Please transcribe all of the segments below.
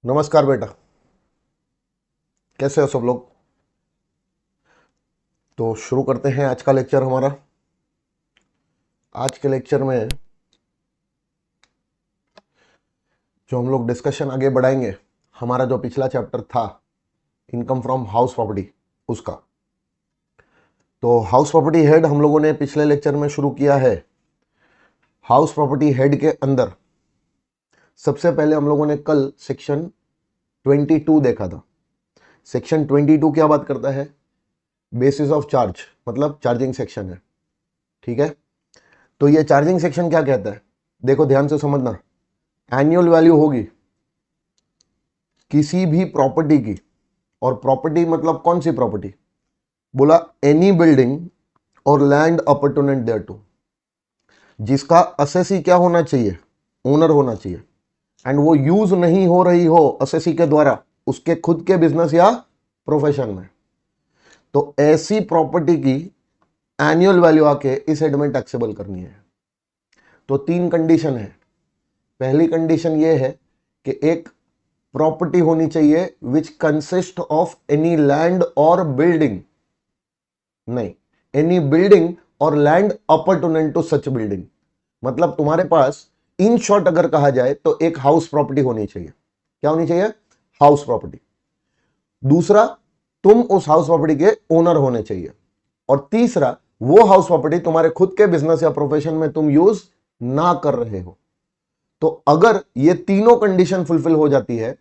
नमस्कार बेटा। कैसे हो सब लोग। तो शुरू करते हैं आज का लेक्चर हमारा। आज के लेक्चर में जो हम लोग डिस्कशन आगे बढ़ाएंगे, हमारा जो पिछला चैप्टर था इनकम फ्रॉम हाउस प्रॉपर्टी, उसका। तो हाउस प्रॉपर्टी हेड हम लोगों ने पिछले लेक्चर में शुरू किया है। हाउस प्रॉपर्टी हेड के अंदर सबसे पहले हम लोगों ने कल सेक्शन 22 देखा था। सेक्शन 22 क्या बात करता है? बेसिस ऑफ चार्ज, मतलब चार्जिंग सेक्शन है। ठीक है। तो ये चार्जिंग सेक्शन क्या कहता है, देखो ध्यान से समझना। एनुअल वैल्यू होगी किसी भी प्रॉपर्टी की, और प्रॉपर्टी मतलब कौन सी प्रॉपर्टी? बोला एनी बिल्डिंग और लैंड अपॉर्चुनिटी देयर टू, जिसका असेसी क्या होना चाहिए? ओनर होना चाहिए। एंड वो यूज नहीं हो रही हो असेसी के द्वारा उसके खुद के बिजनेस या प्रोफेशन में, तो ऐसी प्रॉपर्टी की एनुअल वैल्यू आके इस हेड में टैक्सेबल करनी है। तो तीन कंडीशन है। पहली कंडीशन ये है कि एक प्रॉपर्टी होनी चाहिए which consist of any land और बिल्डिंग, नहीं, एनी बिल्डिंग और land opportunity to such building. मतलब तुम्हारे पास इन शॉर्ट अगर कहा जाए तो एक हाउस प्रॉपर्टी होनी चाहिए। क्या होनी चाहिए? House property. दूसरा, तुम उस हाउस प्रॉपर्टी के ओनर होने चाहिए। और तीसरा, वो हाउस प्रॉपर्टी तुम्हारे खुद के बिजनेस या प्रोफेशन में तुम यूज ना कर रहे हो। तो अगर ये तीनों कंडीशन फुलफिल हो जाती है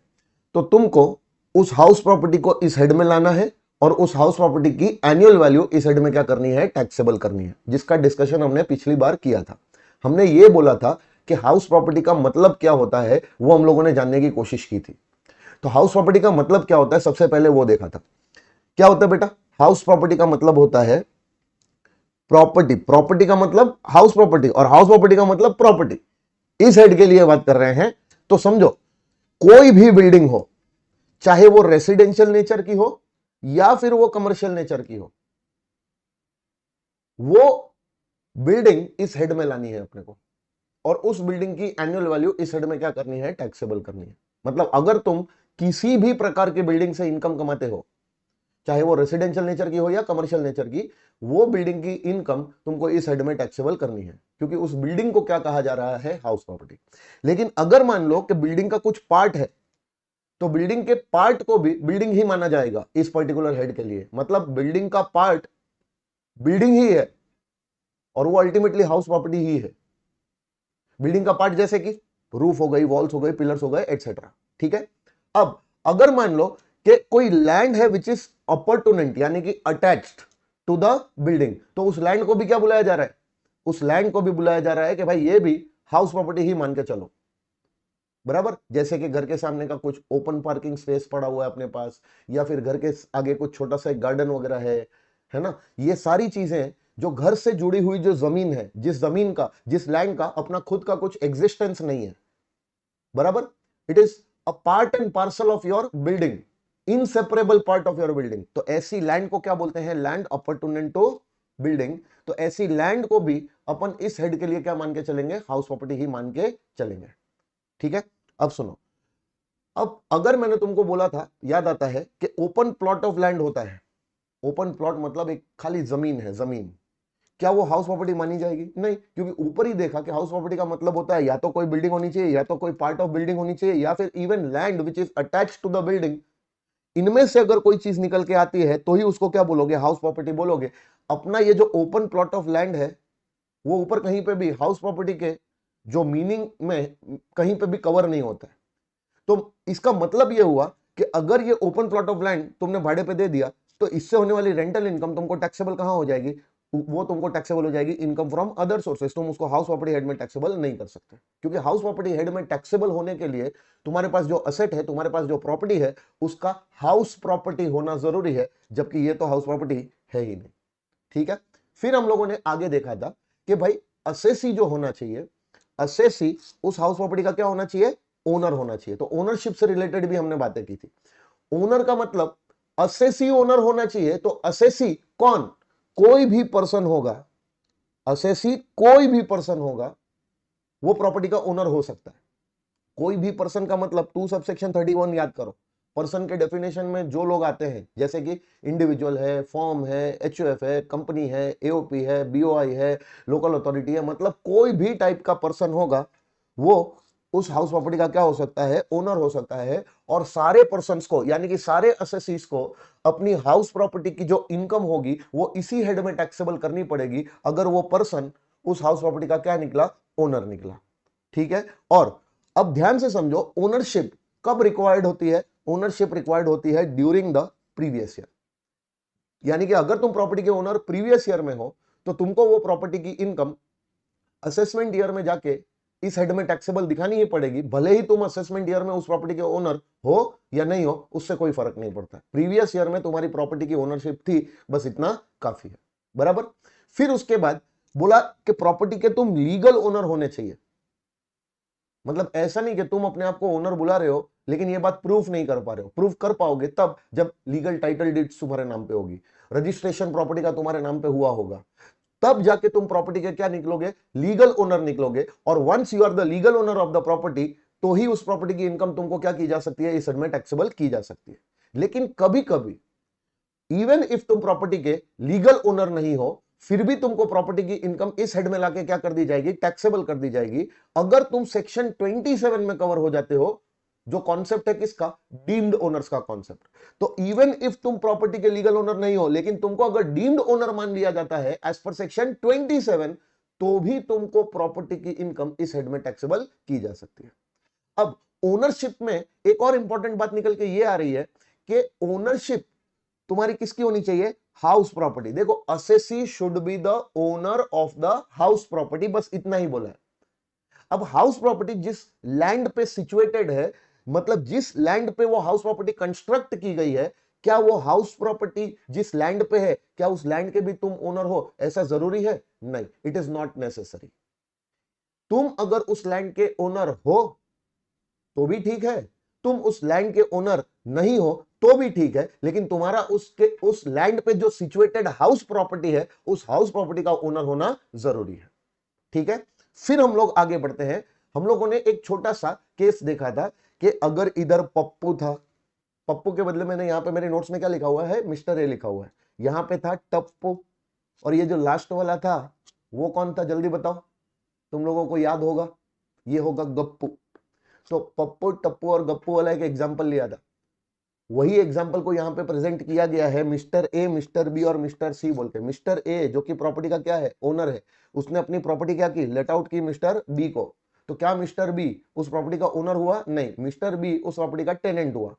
तो तुमको उस हाउस प्रॉपर्टी को इस हेड में लाना है, और उस हाउस प्रॉपर्टी की एनुअल वैल्यू इस हेड में क्या करनी है? टैक्सेबल करनी है, जिसका डिस्कशन हमने पिछली बार किया था। हमने ये बोला था कि हाउस प्रॉपर्टी का मतलब क्या होता है, वो हम लोगों ने जानने की कोशिश की थी। तो हाउस प्रॉपर्टी का मतलब क्या होता है, सबसे पहले वो देखा था। क्या होता है बेटा? हाउस प्रॉपर्टी का मतलब होता है प्रॉपर्टी। प्रॉपर्टी का मतलब हाउस प्रॉपर्टी, और हाउस प्रॉपर्टी का मतलब प्रॉपर्टी। इस हेड के लिए बात कर रहे हैं। तो समझो, कोई भी बिल्डिंग हो, चाहे वो रेसिडेंशियल नेचर की हो या फिर वो कमर्शियल नेचर की हो, वो बिल्डिंग इस हेड में लानी है अपने को, और उस बिल्डिंग की एनुअल वैल्यू इस हेड में क्या करनी है? टैक्सेबल करनी है। मतलब अगर तुम किसी भी प्रकार की बिल्डिंग से इनकम कमाते हो, चाहे वो रेसिडेंशियल नेचर की हो या कमर्शियल नेचर की, वो बिल्डिंग की इनकम तुमको इस हेड में टैक्सेबल करनी है, क्योंकि उस बिल्डिंग को क्या कहा जा रहा है? House property. लेकिन अगर मान लो कि बिल्डिंग का कुछ पार्ट है, तो बिल्डिंग के पार्ट को भी बिल्डिंग ही माना जाएगा इस पर्टिकुलर हेड के लिए। मतलब बिल्डिंग का पार्ट बिल्डिंग ही है, और वो अल्टीमेटली हाउस प्रॉपर्टी ही है। बिल्डिंग का पार्ट जैसे कि रूफ हो गई, वॉल्स हो गई, पिलर्स हो गए, एटसेट्रा। ठीक है। अब अगर मान लो कि कोई लैंड है विच इज अपॉर्चुनेंट, यानी कि अटैच्ड टू द बिल्डिंग, तो उस लैंड को भी क्या बुलाया जा रहा है? उस लैंड को भी बुलाया जा रहा है कि भाई ये भी हाउस प्रॉपर्टी ही मान के चलो। बराबर। जैसे कि घर के सामने का कुछ ओपन पार्किंग स्पेस पड़ा हुआ है अपने पास, या फिर घर के आगे कुछ छोटा सा एक गार्डन वगैरह है ना। ये सारी चीजें जो घर से जुड़ी हुई जो जमीन है, जिस जमीन का, जिस लैंड का अपना खुद का कुछ एग्जिस्टेंस नहीं है, बराबर, it is a part and parcel of your building, inseparable part of your building. तो ऐसी लैंड को क्या बोलते हैं? Land appurtenant to building. तो ऐसी लैंड को भी अपन इस हेड के लिए क्या मान के चलेंगे? हाउस प्रॉपर्टी ही मान के चलेंगे। ठीक है। अब सुनो, अब अगर मैंने तुमको बोला था, याद आता है कि ओपन प्लॉट ऑफ लैंड होता है। ओपन प्लॉट मतलब एक खाली जमीन है, जमीन। क्या वो हाउस प्रॉपर्टी मानी जाएगी? नहीं, क्योंकि ऊपर ही देखा कि हाउस प्रॉपर्टी का मतलब होता है या तो कोई बिल्डिंग होनी चाहिए, या तो कोई पार्ट ऑफ बिल्डिंग होनी चाहिए, या फिर even land which is attached to the building. इनमें से अगर कोई चीज निकल के आती है तो ही उसको क्या बोलोगे? हाउस प्रॉपर्टी बोलोगे। अपना ये जो ओपन प्लॉट ऑफ लैंड है, वो ऊपर कहीं पे भी हाउस प्रॉपर्टी के जो मीनिंग में कहीं पे भी कवर नहीं होता है। तो इसका मतलब यह हुआ कि अगर ये ओपन प्लॉट ऑफ लैंड तुमने भाड़े पे दे दिया, तो इससे होने वाली रेंटल इनकम तुमको टैक्सेबल कहां हो जाएगी? वो तुमको टैक्सेबल हो जाएगी इनकम फ्रॉम अदर सोर्सेस। तुम उसको हाउस प्रॉपर्टी हेड में टैक्सेबल नहीं कर सकते, क्योंकि हाउस प्रॉपर्टी हेड में टैक्सेबल होने के लिए तुम्हारे पास जो असेट है, तुम्हारे पास जो प्रॉपर्टी है, उसका हाउस प्रॉपर्टी होना जरूरी है, जबकि ये तो हाउस प्रॉपर्टी है ही नहीं। ठीक है। फिर हम लोगों ने आगे देखा था कि भाई असेसी जो होना चाहिए, असेसी उस हाउस प्रॉपर्टी का क्या होना चाहिए? ओनर होना चाहिए। तो ओनरशिप से रिलेटेड भी हमने बातें की थी। ओनर का मतलब असेसी ओनर होना चाहिए। तो असेसी कौन? कोई भी पर्सन होगा, असेसी कोई भी पर्सन होगा, वो प्रॉपर्टी का ओनर हो सकता है। कोई भी पर्सन का मतलब 2 सबसेक्शन 31 याद करो। पर्सन के डेफिनेशन में जो लोग आते हैं जैसे कि इंडिविजुअल है, फॉर्म है, एचयूएफ है, कंपनी है, एओपी है, बीओआई है, लोकल अथॉरिटी है, मतलब कोई भी टाइप का पर्सन होगा वो उस हाउस प्रॉपर्टी का क्या हो सकता है, ओनर हो सकता है। और सारे पर्सन्स को यानी कि सारे असेसीज को अपनी हाउस प्रॉपर्टी की जो इनकम होगी वो इसी हेड में टैक्सेबल करनी पड़ेगी अगर वो पर्सन उस हाउस प्रॉपर्टी का क्या निकला, ओनर निकला। ठीक है। और अब ध्यान से समझो, ओनरशिप कब रिक्वायर्ड होती है? ओनरशिप रिक्वायर्ड होती है ड्यूरिंग द प्रीवियस ईयर। यानी कि अगर तुम प्रॉपर्टी के ओनर प्रीवियस ईयर में हो तो तुमको वो प्रॉपर्टी की इनकम असेसमेंट ईयर में जाके इस हेड में टैक्सेबल दिखानी ही पड़ेगी। भले ही तुम असेसमेंट ईयर में उस प्रॉपर्टी के ओनर हो या नहीं हो, उससे कोई फर्क नहीं पड़ता। प्रीवियस ईयर में तुम्हारी प्रॉपर्टी की ओनरशिप थी, बस इतना काफी है। बराबर। फिर उसके बाद बोला कि प्रॉपर्टी के तुम लीगल ओनर होने चाहिए। मतलब ऐसा नहीं कि तुम अपने आप को ओनर बुला रहे हो लेकिन ये बात प्रूफ नहीं कर पा रहे हो। प्रूफ कर पाओगे तब जब लीगल टाइटल डीड्स तुम्हारे नाम पे होगी, रजिस्ट्रेशन प्रॉपर्टी का तुम्हारे नाम पे हुआ होगा, तब जाके तुम प्रॉपर्टी के क्या निकलोगे, लीगल ओनर निकलोगे। और once you are the legal owner of the property तो ही उस प्रॉपर्टी की इनकम तुमको क्या की जा सकती है, इस हेड में टैक्सेबल की जा सकती है। लेकिन कभी कभी इवन इफ तुम प्रॉपर्टी के लीगल ओनर नहीं हो फिर भी तुमको प्रॉपर्टी की इनकम इस हेड में लाके क्या कर दी जाएगी, टैक्सेबल कर दी जाएगी। अगर तुम सेक्शन 27 में कवर हो जाते हो, जो कॉन्सेप्ट है किसका, डीम्ड ओनर्स का कॉन्सेप्ट। तो इवन इफ तुम प्रॉपर्टी के लीगल ओनर नहीं हो लेकिन तुमको अगर डीम्ड ओनर मान लिया जाता है एज पर सेक्शन 27 तो भी तुमको प्रॉपर्टी की इनकम इस हेड में टैक्सेबल की जा सकती है। अब ओनरशिप में एक और इंपॉर्टेंट बात निकल के ये आ रही है कि ओनरशिप तुम्हारी किसकी होनी चाहिए, हाउस प्रॉपर्टी। देखो, assessee should be the owner of the house property, बस इतना ही बोला है। अब हाउस प्रॉपर्टी जिस लैंड पे सिचुएटेड है, मतलब जिस लैंड पे वो हाउस प्रॉपर्टी कंस्ट्रक्ट की गई है, क्या वो हाउस प्रॉपर्टी जिस लैंड पे है क्या उस लैंड के भी तुम ओनर हो, ऐसा जरूरी है? नहीं, इट इज नॉट नेसेसरी। तुम अगर उस लैंड के ओनर हो तो भी ठीक है, तुम उस लैंड के ओनर नहीं हो तो भी ठीक है, लेकिन तुम्हारा उस लैंड पे जो सिचुएटेड हाउस प्रॉपर्टी है उस हाउस प्रॉपर्टी का ओनर होना जरूरी है। ठीक है। फिर हम लोग आगे बढ़ते हैं। हम लोगों ने एक छोटा सा केस देखा था कि अगर इधर पप्पू था, पप्पू के बदले मैंने यहां पे मेरे नोट्स में क्या लिखा हुआ है, मिस्टर ए लिखा हुआ है। यहां पे था टप्पू, और ये जो लास्ट वाला था वो कौन था, जल्दी बताओ, तुम लोगों को याद होगा, ये होगा गप्पू। तो पप्पू, टप्पू और गप्पू वाला एक एग्जाम्पल लिया था, वही एग्जाम्पल को यहां पे प्रेजेंट किया गया है मिस्टर ए, मिस्टर बी और मिस्टर सी बोल के। मिस्टर ए जो कि प्रॉपर्टी का क्या है, ओनर है, उसने अपनी प्रॉपर्टी क्या की, लेट आउट की मिस्टर बी को। तो क्या मिस्टर बी उस प्रॉपर्टी का ओनर हुआ? नहीं, मिस्टर बी उस प्रॉपर्टी का टेनेंट हुआ।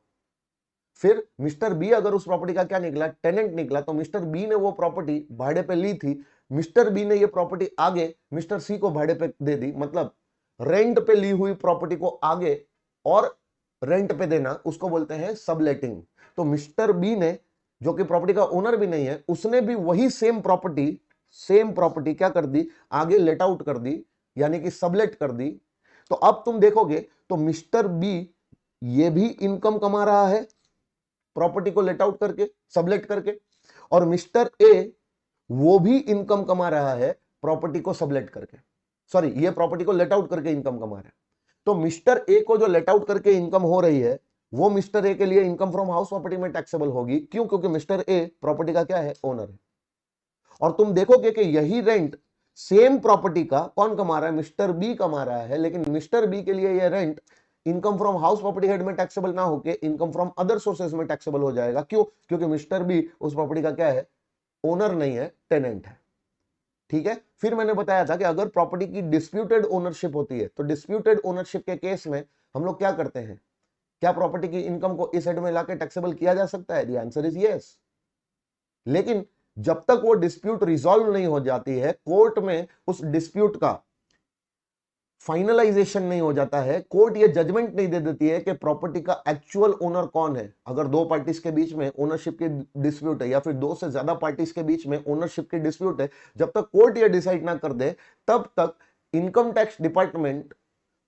फिर मिस्टर बी अगर उस प्रॉपर्टी का क्या निकला, टेनेंट निकला, तो मिस्टर बी ने वो प्रॉपर्टी भाड़े पे ली थी, मिस्टर बी ने ये प्रॉपर्टी आगे मिस्टर सी को भाड़े पे दे दी। मतलब रेंट पे ली हुई प्रॉपर्टी को आगे और रेंट पे देना, उसको बोलते हैं सबलेटिंग। तो मिस्टर बी ने, जो कि प्रॉपर्टी का ओनर भी नहीं है, उसने भी वही सेम प्रॉपर्टी क्या कर दी, आगे लेट आउट कर दी, यानी कि सबलेट कर दी। तो अब तुम देखोगे तो मिस्टर बी ये भी इनकम कमा रहा है प्रॉपर्टी को लेट आउट करके, सबलेट करके, और मिस्टर ए वो भी इनकम कमा रहा है प्रॉपर्टी को सबलेट करके, सॉरी, ये प्रॉपर्टी को लेट आउट करके इनकम कमा रहा है। तो मिस्टर ए को जो लेट आउट करके इनकम हो रही है वो मिस्टर ए के लिए इनकम फ्रॉम हाउस प्रॉपर्टी में टैक्सेबल होगी। क्यों? क्योंकि मिस्टर ए प्रॉपर्टी का क्या है, ओनर है। और तुम देखोगे कि यही रेंट सेम प्रॉपर्टी का कौन कमा रहा है, मिस्टर बी कमा रहा है, लेकिन मिस्टर बी के लिए यह rent income from house property head में टैक्सेबल ना होकर इनकम फ्रॉम अदर सोर्सेज में टैक्सेबल हो जाएगा। क्यों? क्योंकि मिस्टर बी उस प्रॉपर्टी का क्या है, ओनर नहीं है, टेनेंट है। ठीक है। फिर मैंने बताया था कि अगर प्रॉपर्टी की डिस्प्यूटेड ओनरशिप होती है तो डिस्प्यूटेड ओनरशिप के केस में हम लोग क्या करते हैं, क्या प्रॉपर्टी की इनकम को इस हेड में लाके टैक्सेबल किया जा सकता है? The answer is yes. लेकिन जब तक वो डिस्प्यूट रिजॉल्व नहीं हो जाती है, कोर्ट में उस डिस्प्यूट का फाइनलाइजेशन नहीं हो जाता है, कोर्ट ये जजमेंट नहीं दे देती है कि प्रॉपर्टी का एक्चुअल ओनर कौन है। अगर दो पार्टीज के बीच में ओनरशिप की डिस्प्यूट है या फिर दो से ज्यादा पार्टीज के बीच में ओनरशिप की डिस्प्यूट है, जब तक कोर्ट ये डिसाइड ना कर दे तब तक इनकम टैक्स डिपार्टमेंट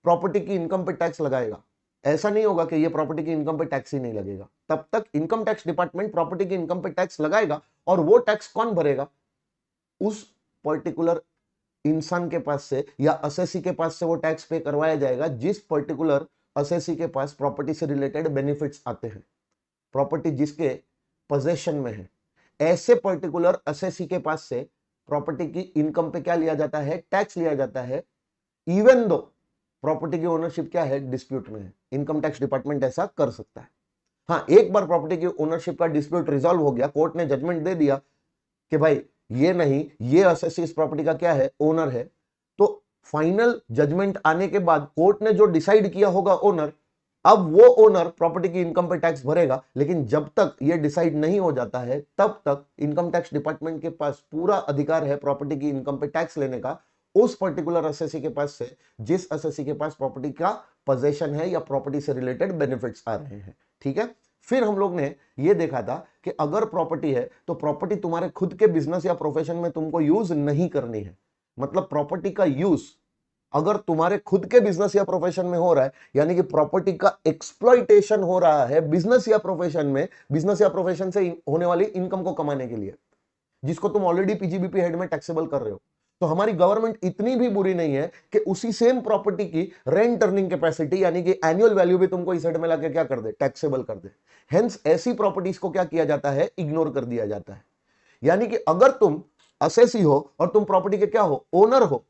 प्रॉपर्टी की इनकम पे टैक्स लगाएगा। ऐसा नहीं होगा कि ये प्रॉपर्टी की इनकम पे टैक्स ही नहीं लगेगा, तब तक इनकम टैक्स डिपार्टमेंट प्रॉपर्टी की इनकम पे टैक्स लगाएगा। और वो टैक्स कौन भरेगा, उस पर्टिकुलर इंसान के पास से या असेसी के पास से वो टैक्स पे करवाया जाएगा जिस पर्टिकुलर असेसी के पास प्रॉपर्टी से रिलेटेड बेनिफिट्स आते हैं, प्रॉपर्टी जिसके पोजेशन में है, ऐसे पर्टिकुलर असेसी के पास से प्रॉपर्टी की इनकम पे क्या लिया जाता है, टैक्स लिया जाता है, इवन दो प्रॉपर्टी की ओनरशिप क्या है, डिस्प्यूट में है। इनकम टैक्स डिपार्टमेंट ऐसा कर सकता है। हाँ, एक बार प्रॉपर्टी की ओनरशिप का डिस्प्यूट रिजॉल्व हो गया, कोर्ट ने जजमेंट दे दिया कि भाई ये नहीं, ये असेसी इस प्रॉपर्टी का क्या है, ओनर है, तो फाइनल जजमेंट आने के बाद कोर्ट ने जो डिसाइड किया होगा ओनर, अब वो ओनर प्रॉपर्टी की इनकम पे टैक्स भरेगा। लेकिन जब तक ये डिसाइड नहीं हो जाता है तब तक इनकम टैक्स डिपार्टमेंट के पास पूरा अधिकार है प्रॉपर्टी की इनकम पे टैक्स लेने का, उस पर्टिकुलर असेसी के पास से जिस असेसी के पास प्रॉपर्टी का पोजेशन है या प्रॉपर्टी से रिलेटेड बेनिफिट्स आ रहे हैं। ठीक है, फिर हम लोग ने ये देखा था कि अगर प्रॉपर्टी है तो प्रॉपर्टी तुम्हारे खुद के बिजनेस या प्रोफेशन में तुमको यूज नहीं करनी है। मतलब प्रॉपर्टी का यूज अगर तुम्हारे खुद के बिजनेस या प्रोफेशन में हो रहा है, यानी कि प्रॉपर्टी का एक्सप्लॉइटेशन हो रहा है बिजनेस या प्रोफेशन में, बिजनेस या प्रोफेशन से होने वाली इनकम को कमाने के लिए, जिसको तुम ऑलरेडी पीजीबीपी हेड में टैक्सेबल कर रहे हो, तो हमारी गवर्नमेंट इतनी भी बुरी नहीं है कि उसी सेम प्रॉपर्टी की रेंट अर्निंग कैपेसिटी यानी कि एनुअल वैल्यू भी तुमको इस हेड में लाके क्या कर दे, टैक्सेबल कर दे। हेंस ऐसी प्रॉपर्टीज को क्या किया जाता है, इग्नोर कर दिया जाता है। यानी कि अगर तुम असेसी हो और तुम प्रॉपर्टी के क्या हो, ओनर हो,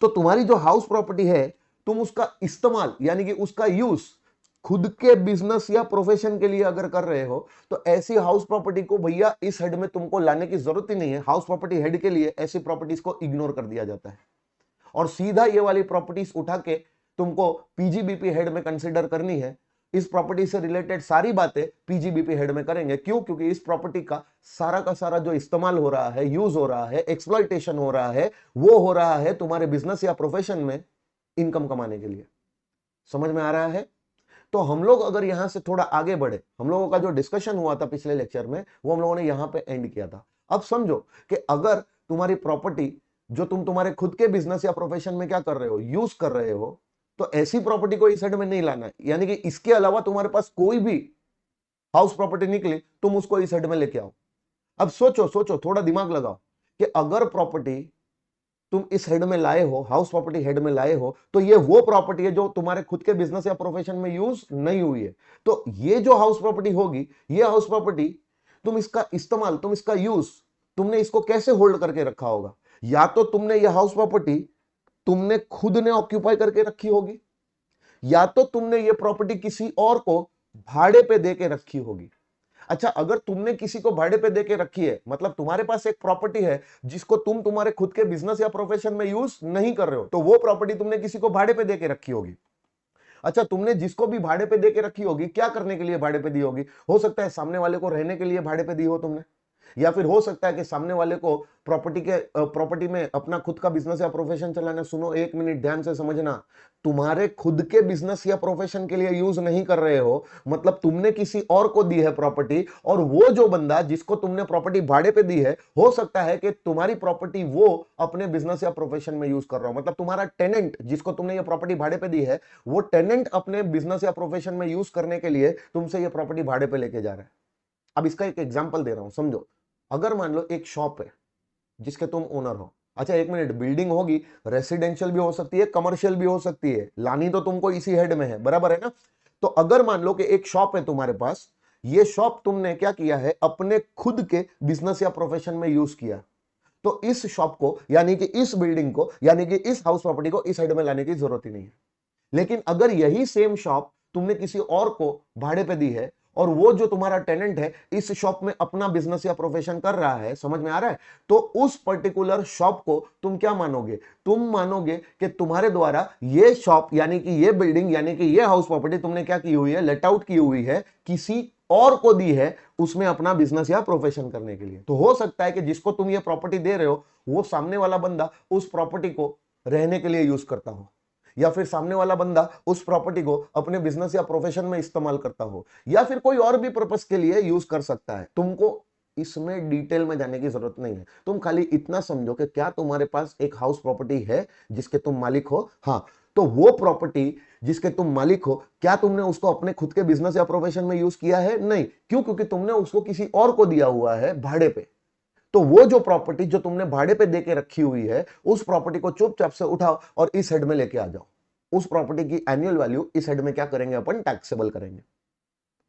तो तुम्हारी जो हाउस प्रॉपर्टी है तुम उसका इस्तेमाल यानी कि उसका यूज खुद के बिजनेस या प्रोफेशन के लिए अगर कर रहे हो, तो ऐसी हाउस प्रॉपर्टी को भैया इस हेड में तुमको लाने की जरूरत ही नहीं है। हाउस प्रॉपर्टी हेड के लिए ऐसी प्रॉपर्टीज को इग्नोर कर दिया जाता है और सीधा ये वाली प्रॉपर्टीज उठा के तुमको पीजीबीपी हेड में कंसिडर करनी है। इस प्रॉपर्टी से रिलेटेड सारी बातें पीजीबीपी हेड में करेंगे। क्यों? क्योंकि इस प्रॉपर्टी का सारा जो इस्तेमाल हो रहा है, यूज हो रहा है, एक्सप्लॉइटेशन हो रहा है, वो हो रहा है तुम्हारे बिजनेस या प्रोफेशन में इनकम कमाने के लिए। समझ में आ रहा है? तो हम लोग अगर यहां से थोड़ा आगे बढ़े, हम लोगों का जो डिस्कशन हुआ था पिछले लेक्चर में वो हम लोगों ने यहां पे एंड किया था। अब समझो कि अगर तुम्हारी प्रॉपर्टी जो तुम तुम्हारे खुद के बिजनेस या प्रोफेशन में क्या कर रहे हो, यूज कर रहे हो, तो ऐसी प्रॉपर्टी को इस हेड में नहीं लाना है। यानी कि इसके अलावा तुम्हारे पास कोई भी हाउस प्रॉपर्टी निकली, तुम उसको इस हेड में लेके आओ। अब सोचो सोचो, थोड़ा दिमाग लगाओ कि अगर प्रॉपर्टी तुम इस हेड में लाए हो, हाउस प्रॉपर्टी हेड में लाए हो, तो ये वो प्रॉपर्टी है जो तुम्हारे खुद के बिजनेस या प्रोफेशन में यूज नहीं हुई है। तो ये जो हाउस प्रॉपर्टी होगी, ये हाउस प्रॉपर्टी तुम इसका इस्तेमाल, तुम इसका यूज, तुमने इसको कैसे होल्ड करके रखा होगा? या तो तुमने ये हाउस प्रॉपर्टी तुमने खुद ने ऑक्यूपाई करके रखी होगी, या तो तुमने ये प्रॉपर्टी किसी और को भाड़े पे दे के रखी होगी। अच्छा, अगर तुमने किसी को भाड़े पे देके रखी है, मतलब तुम्हारे पास एक प्रॉपर्टी है जिसको तुम तुम्हारे खुद के बिजनेस या प्रोफेशन में यूज नहीं कर रहे हो, तो वो प्रॉपर्टी तुमने किसी को भाड़े पे देके रखी होगी। अच्छा, तुमने जिसको भी भाड़े पे देके रखी होगी, क्या करने के लिए भाड़े पे दी होगी? हो सकता है सामने वाले को रहने के लिए भाड़े पे दी हो तुमने, या फिर हो सकता है कि सामने वाले को प्रॉपर्टी में अपना खुद का बिजनेस या प्रोफेशन चलाना। सुनो, एक मिनट ध्यान से समझना, तुम्हारे खुद के बिजनेस या प्रोफेशन के लिए यूज नहीं कर रहे हो, मतलब तुमने किसी और को दी है प्रॉपर्टी, और वो जो बंदा जिसको तुमने प्रॉपर्टी भाड़े पे दी है, हो सकता है कि तुम्हारी प्रॉपर्टी वो अपने बिजनेस या प्रोफेशन में यूज कर रहा हो। मतलब तुम्हारा टेनेंट जिसको तुमने ये प्रॉपर्टी भाड़े पे दी है, वो टेनेंट अपने बिजनेस या प्रोफेशन में यूज करने के लिए तुमसे ये प्रॉपर्टी भाड़े पे लेके जा रहा है। अब इसका एक एग्जांपल दे रहा हूं, समझो। अगर मान लो एक शॉप है जिसके तुम ओनर हो। अच्छा, एक मिनट, बिल्डिंग होगी, रेसिडेंशियल भी हो सकती है, कमर्शियल भी हो सकती है, लानी तो तुमको इसी हेड में है, बराबर है ना? तो अगर मान लो कि एक शॉप है तुम्हारे पास, ये शॉप तुमने क्या किया है, अपने खुद के बिजनेस या प्रोफेशन में यूज किया, तो इस शॉप को यानी कि इस बिल्डिंग को यानी कि इस हाउस प्रॉपर्टी को इस हेड में लाने की जरूरत ही नहीं है। लेकिन अगर यही सेम शॉप तुमने किसी और को भाड़े पे दी है, और वो जो तुम्हारा टेनेंट है इस शॉप में अपना बिजनेस या प्रोफेशन कर रहा है, समझ में आ रहा है? तो उस पर्टिकुलर शॉप को तुम क्या मानोगे? तुम मानोगे कि तुम्हारे द्वारा ये शॉप यानी कि ये बिल्डिंग यानी कि ये हाउस प्रॉपर्टी तुमने क्या की हुई है, लेट आउट की हुई है, किसी और को दी है उसमें अपना बिजनेस या प्रोफेशन करने के लिए। तो हो सकता है कि जिसको तुम ये प्रॉपर्टी दे रहे हो, वो सामने वाला बंदा उस प्रॉपर्टी को रहने के लिए यूज करता हो, या फिर सामने वाला बंदा उस प्रॉपर्टी को अपने बिजनेस या प्रोफेशन में इस्तेमाल करता हो, या फिर कोई और भी पर्पस के लिए यूज कर सकता है। तुमको इसमें डिटेल में जाने की जरूरत नहीं है। तुम खाली इतना समझो कि क्या तुम्हारे पास एक हाउस प्रॉपर्टी है जिसके तुम मालिक हो? हाँ, तो वो प्रॉपर्टी जिसके तुम मालिक हो, क्या तुमने उसको अपने खुद के बिजनेस या प्रोफेशन में यूज किया है? नहीं। क्यों? क्योंकि तुमने उसको किसी और को दिया हुआ है भाड़े पे। तो वो जो प्रॉपर्टी जो तुमने भाड़े पे देके रखी हुई है, उस प्रॉपर्टी को चुपचाप से उठाओ और इस हेड में लेके आ जाओ। उस प्रॉपर्टी की एनुअल वैल्यू इस हेड में क्या करेंगे अपन, टैक्सेबल करेंगे।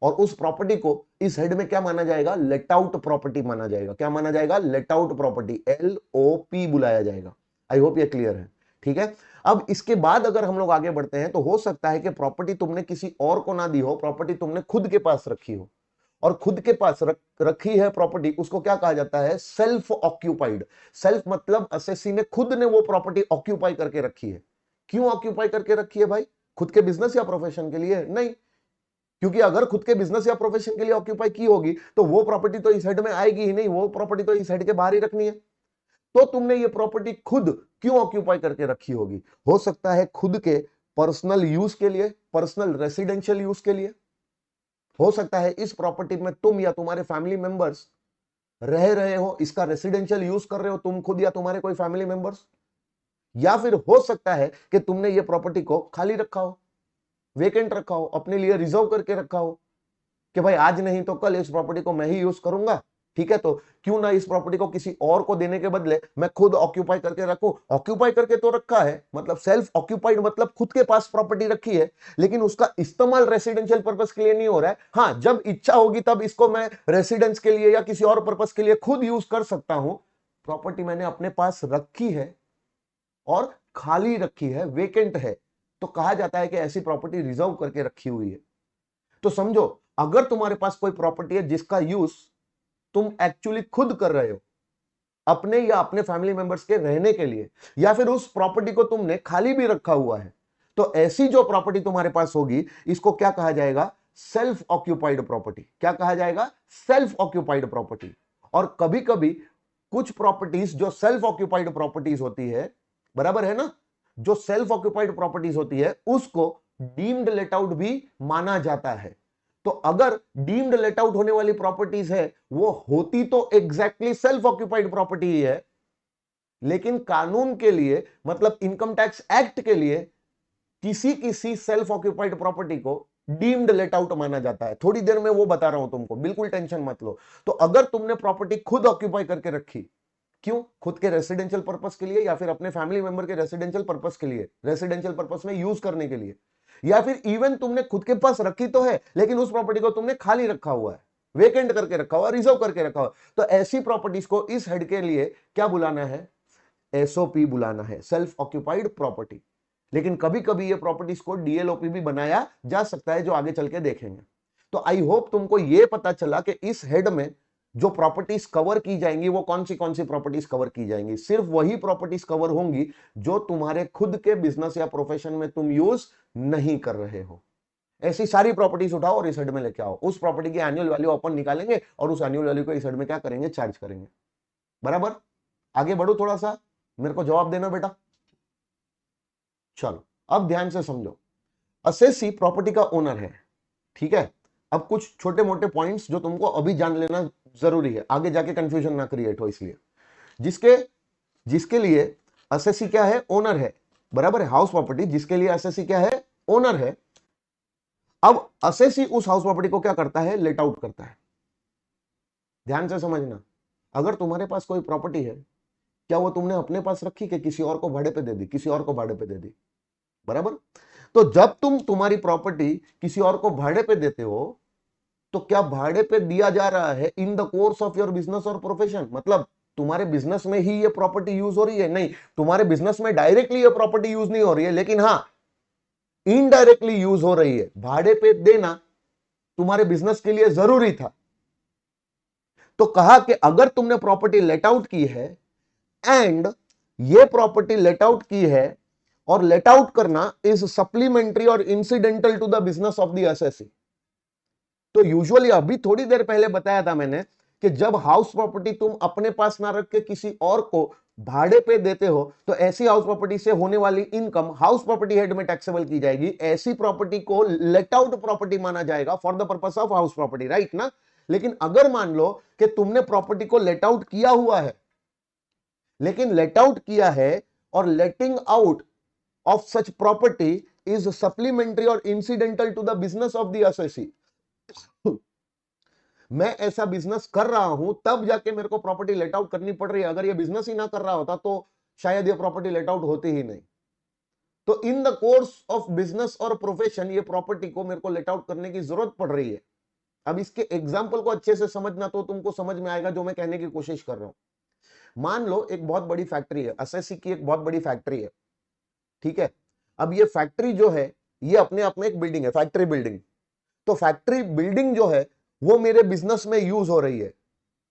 और उस प्रॉपर्टी को इस हेड में क्या माना जाएगा, लेट आउट प्रॉपर्टी माना जाएगा। क्या माना जाएगा, लेट आउट प्रॉपर्टी, LOP बुलाया जाएगा। आई होप ये क्लियर है, ठीक है। अब इसके बाद अगर हम लोग आगे बढ़ते हैं तो हो सकता है कि प्रॉपर्टी तुमने किसी और को ना दी हो, प्रॉपर्टी तुमने खुद के पास रखी हो, और खुद के पास रखी है प्रॉपर्टी, उसको क्या कहा जाता है, सेल्फ ऑक्यूपाइड। सेल्फ मतलब असेसी ने खुद ने वो प्रॉपर्टी ऑक्यूपाई करके रखी है। क्यों ऑक्यूपाई करके रखी है भाई, खुद के बिजनेस या प्रोफेशन के लिए नहीं, क्योंकि अगर खुद के बिजनेस या प्रोफेशन के लिए ऑक्यूपाई की होगी तो वो प्रॉपर्टी तो इस हेड में आएगी ही नहीं, वो प्रॉपर्टी तो इस हेड के बाहर ही रखनी है। तो तुमने ये प्रॉपर्टी खुद क्यों ऑक्यूपाई करके रखी होगी, हो सकता है खुद के पर्सनल यूज के लिए, पर्सनल रेसिडेंशियल यूज के लिए। हो सकता है इस प्रॉपर्टी में तुम या तुम्हारे फैमिली मेंबर्स रह रहे हो, इसका रेसिडेंशियल यूज कर रहे हो तुम खुद या तुम्हारे कोई फैमिली मेंबर्स। या फिर हो सकता है कि तुमने ये प्रॉपर्टी को खाली रखा हो, वेकेंट रखा हो, अपने लिए रिजर्व करके रखा हो कि भाई आज नहीं तो कल इस प्रॉपर्टी को मैं ही यूज करूंगा, ठीक है, तो क्यों ना इस प्रॉपर्टी को किसी और को देने के बदले मैं खुद ऑक्यूपाई करके रखूं। ऑक्यूपाई करके तो रखा है, मतलब सेल्फ ऑक्यूपाइड मतलब खुद के पास प्रॉपर्टी रखी है, लेकिन उसका इस्तेमाल रेसिडेंशियल पर्पस के लिए नहीं हो रहा है। हाँ, जब इच्छा होगी तब इसको मैं रेसिडेंस के लिए या किसी और पर्पस के लिए खुद यूज कर सकता हूं। प्रॉपर्टी मैंने अपने पास रखी है और खाली रखी है, वेकेंट है, तो कहा जाता है कि ऐसी प्रॉपर्टी रिजर्व करके रखी हुई है। तो समझो, अगर तुम्हारे पास कोई प्रॉपर्टी है जिसका यूज तुम एक्चुअली खुद कर रहे हो अपने या अपने फैमिली मेंबर्स के रहने के लिए, या फिर उस प्रॉपर्टी को तुमने खाली भी रखा हुआ है, तो ऐसी जो प्रॉपर्टी तुम्हारे पास होगी इसको क्या कहा जाएगा, सेल्फ ऑक्यूपाइड प्रॉपर्टी। क्या कहा जाएगा, सेल्फ ऑक्यूपाइड प्रॉपर्टी। और कभी कभी कुछ प्रॉपर्टीज जो सेल्फ ऑक्यूपाइड प्रॉपर्टीज होती है, बराबर है ना, जो सेल्फ ऑक्यूपाइड प्रॉपर्टीज होती है उसको डीम्ड लेट आउट भी माना जाता है। तो अगर डीम्ड लेट आउट होने वाली प्रॉपर्टीज है वो होती तो एग्जैक्टली सेल्फ ऑक्यूपाइड प्रॉपर्टी ही है, लेकिन कानून के लिए मतलब इनकम टैक्स एक्ट के लिए किसी किसी सेल्फ ऑक्यूपाइड प्रॉपर्टी को डीम्ड लेट आउट माना जाता है। थोड़ी देर में वो बता रहा हूं तुमको, बिल्कुल टेंशन मत लो। तो अगर तुमने प्रॉपर्टी खुद ऑक्यूपाई करके रखी, क्यों, खुद के रेसिडेंशियल पर्पस के लिए या फिर अपने फैमिली मेंबर के रेसिडेंशियल पर्पस के लिए, रेसिडेंशियल पर्पस में यूज करने के लिए, या फिर इवन तुमने खुद के पास रखी तो है लेकिन उस प्रॉपर्टी को तुमने खाली रखा हुआ है, वेकेंट करके रखा हुआ, रिजर्व करके रखा हुआ, तो ऐसी प्रॉपर्टीज को इस हेड के लिए क्या बुलाना है, SOP बुलाना है, सेल्फ ऑक्यूपाइड प्रॉपर्टी। लेकिन कभी कभी ये प्रॉपर्टीज को DLOP भी बनाया जा सकता है, जो आगे चल के देखेंगे। तो आई होप तुमको ये पता चला कि इस हेड में जो प्रॉपर्टीज कवर की जाएंगी वो कौन सी प्रॉपर्टीज कवर की जाएंगी। सिर्फ वही प्रॉपर्टीज कवर होंगी जो तुम्हारे खुद के बिजनेस या प्रोफेशन में तुम यूज नहीं कर रहे हो। ऐसी सारी प्रॉपर्टीज उठाओ और इस हेड में लेके आओ, उस प्रॉपर्टी की एनुअल वैल्यू अपन निकालेंगे और उस एनुअल वैल्यू को इस हेड में क्या करेंगे, चार्ज करेंगे। बराबर, आगे बढ़ो थोड़ा सा, मेरे को जवाब देना बेटा। चलो अब ध्यान से समझो, असेसी प्रॉपर्टी का ओनर है, ठीक है। अब कुछ छोटे मोटे पॉइंट्स जो तुमको अभी जान लेना जरूरी है, आगे जाके कंफ्यूजन ना क्रिएट हो, इसलिए जिसके जिसके लिए असेसी क्या है, ओनर है, बराबर है, हाउस प्रॉपर्टी जिसके लिए असेसी क्या है, ओनर है। अब असेसी उस हाउस प्रॉपर्टी को क्या करता है, लेट आउट करता है। ध्यान से समझना, अगर तुम्हारे पास कोई प्रॉपर्टी है, क्या वो तुमने अपने पास रखी कि किसी और को भाड़े पे दे दी, किसी और को भाड़े पे दे दी, बराबर। तो जब तुम तुम्हारी प्रॉपर्टी किसी और को भाड़े पे देते हो तो क्या भाड़े पे दिया जा रहा है in the course of your business और प्रोफेशन, मतलब तुम्हारे बिजनेस में ही ये प्रॉपर्टी यूज हो रही है, नहीं, तुम्हारे बिजनेस में डायरेक्टली ये प्रॉपर्टी यूज नहीं हो रही है, लेकिन हां इनडायरेक्टली यूज हो रही है। भाड़े पे देना तुम्हारे बिजनेस के लिए जरूरी था, तो कहा कि अगर तुमने प्रॉपर्टी लेट आउट की है एंड ये प्रॉपर्टी लेट आउट की है, और लेट आउट करना इज सप्लीमेंट्री और incidental to the business of the assessee. तो यूजुअली अभी थोड़ी देर पहले बताया था मैंने कि जब हाउस प्रॉपर्टी तुम अपने पास ना रख के किसी और को भाड़े पे देते हो तो ऐसी हाउस प्रॉपर्टी से होने वाली इनकम हाउस प्रॉपर्टी हेड में टैक्सेबल की जाएगी। ऐसी प्रॉपर्टी को लेट आउट प्रॉपर्टी माना जाएगा for the purpose of house property, right ना। लेकिन अगर मान लो कि तुमने प्रॉपर्टी को लेट आउट किया हुआ है, लेकिन लेट आउट किया है और letting out of such property is supplementary और incidental to the business of the assessee, मैं ऐसा बिजनेस कर रहा हूं तब जाके मेरे को प्रॉपर्टी लेट आउट करनी पड़ रही है, अगर ये बिजनेस ही ना कर रहा होता तो शायद ये प्रॉपर्टी लेट आउट होती ही नहीं। तो in the course of business और प्रोफेशन ये प्रॉपर्टी को मेरे को लेट आउट करने की जरूरत पड़ रही है। अब इसके एग्जाम्पल को अच्छे से समझना तो तुमको समझ में आएगा जो मैं कहने की कोशिश कर रहा हूं। मान लो एक बहुत बड़ी फैक्ट्री है, एसएससी की एक बहुत बड़ी फैक्ट्री है, ठीक है। अब ये फैक्ट्री जो है ये अपने आप में एक बिल्डिंग है, फैक्ट्री बिल्डिंग। तो फैक्ट्री बिल्डिंग जो है वो मेरे बिजनेस में यूज हो रही है।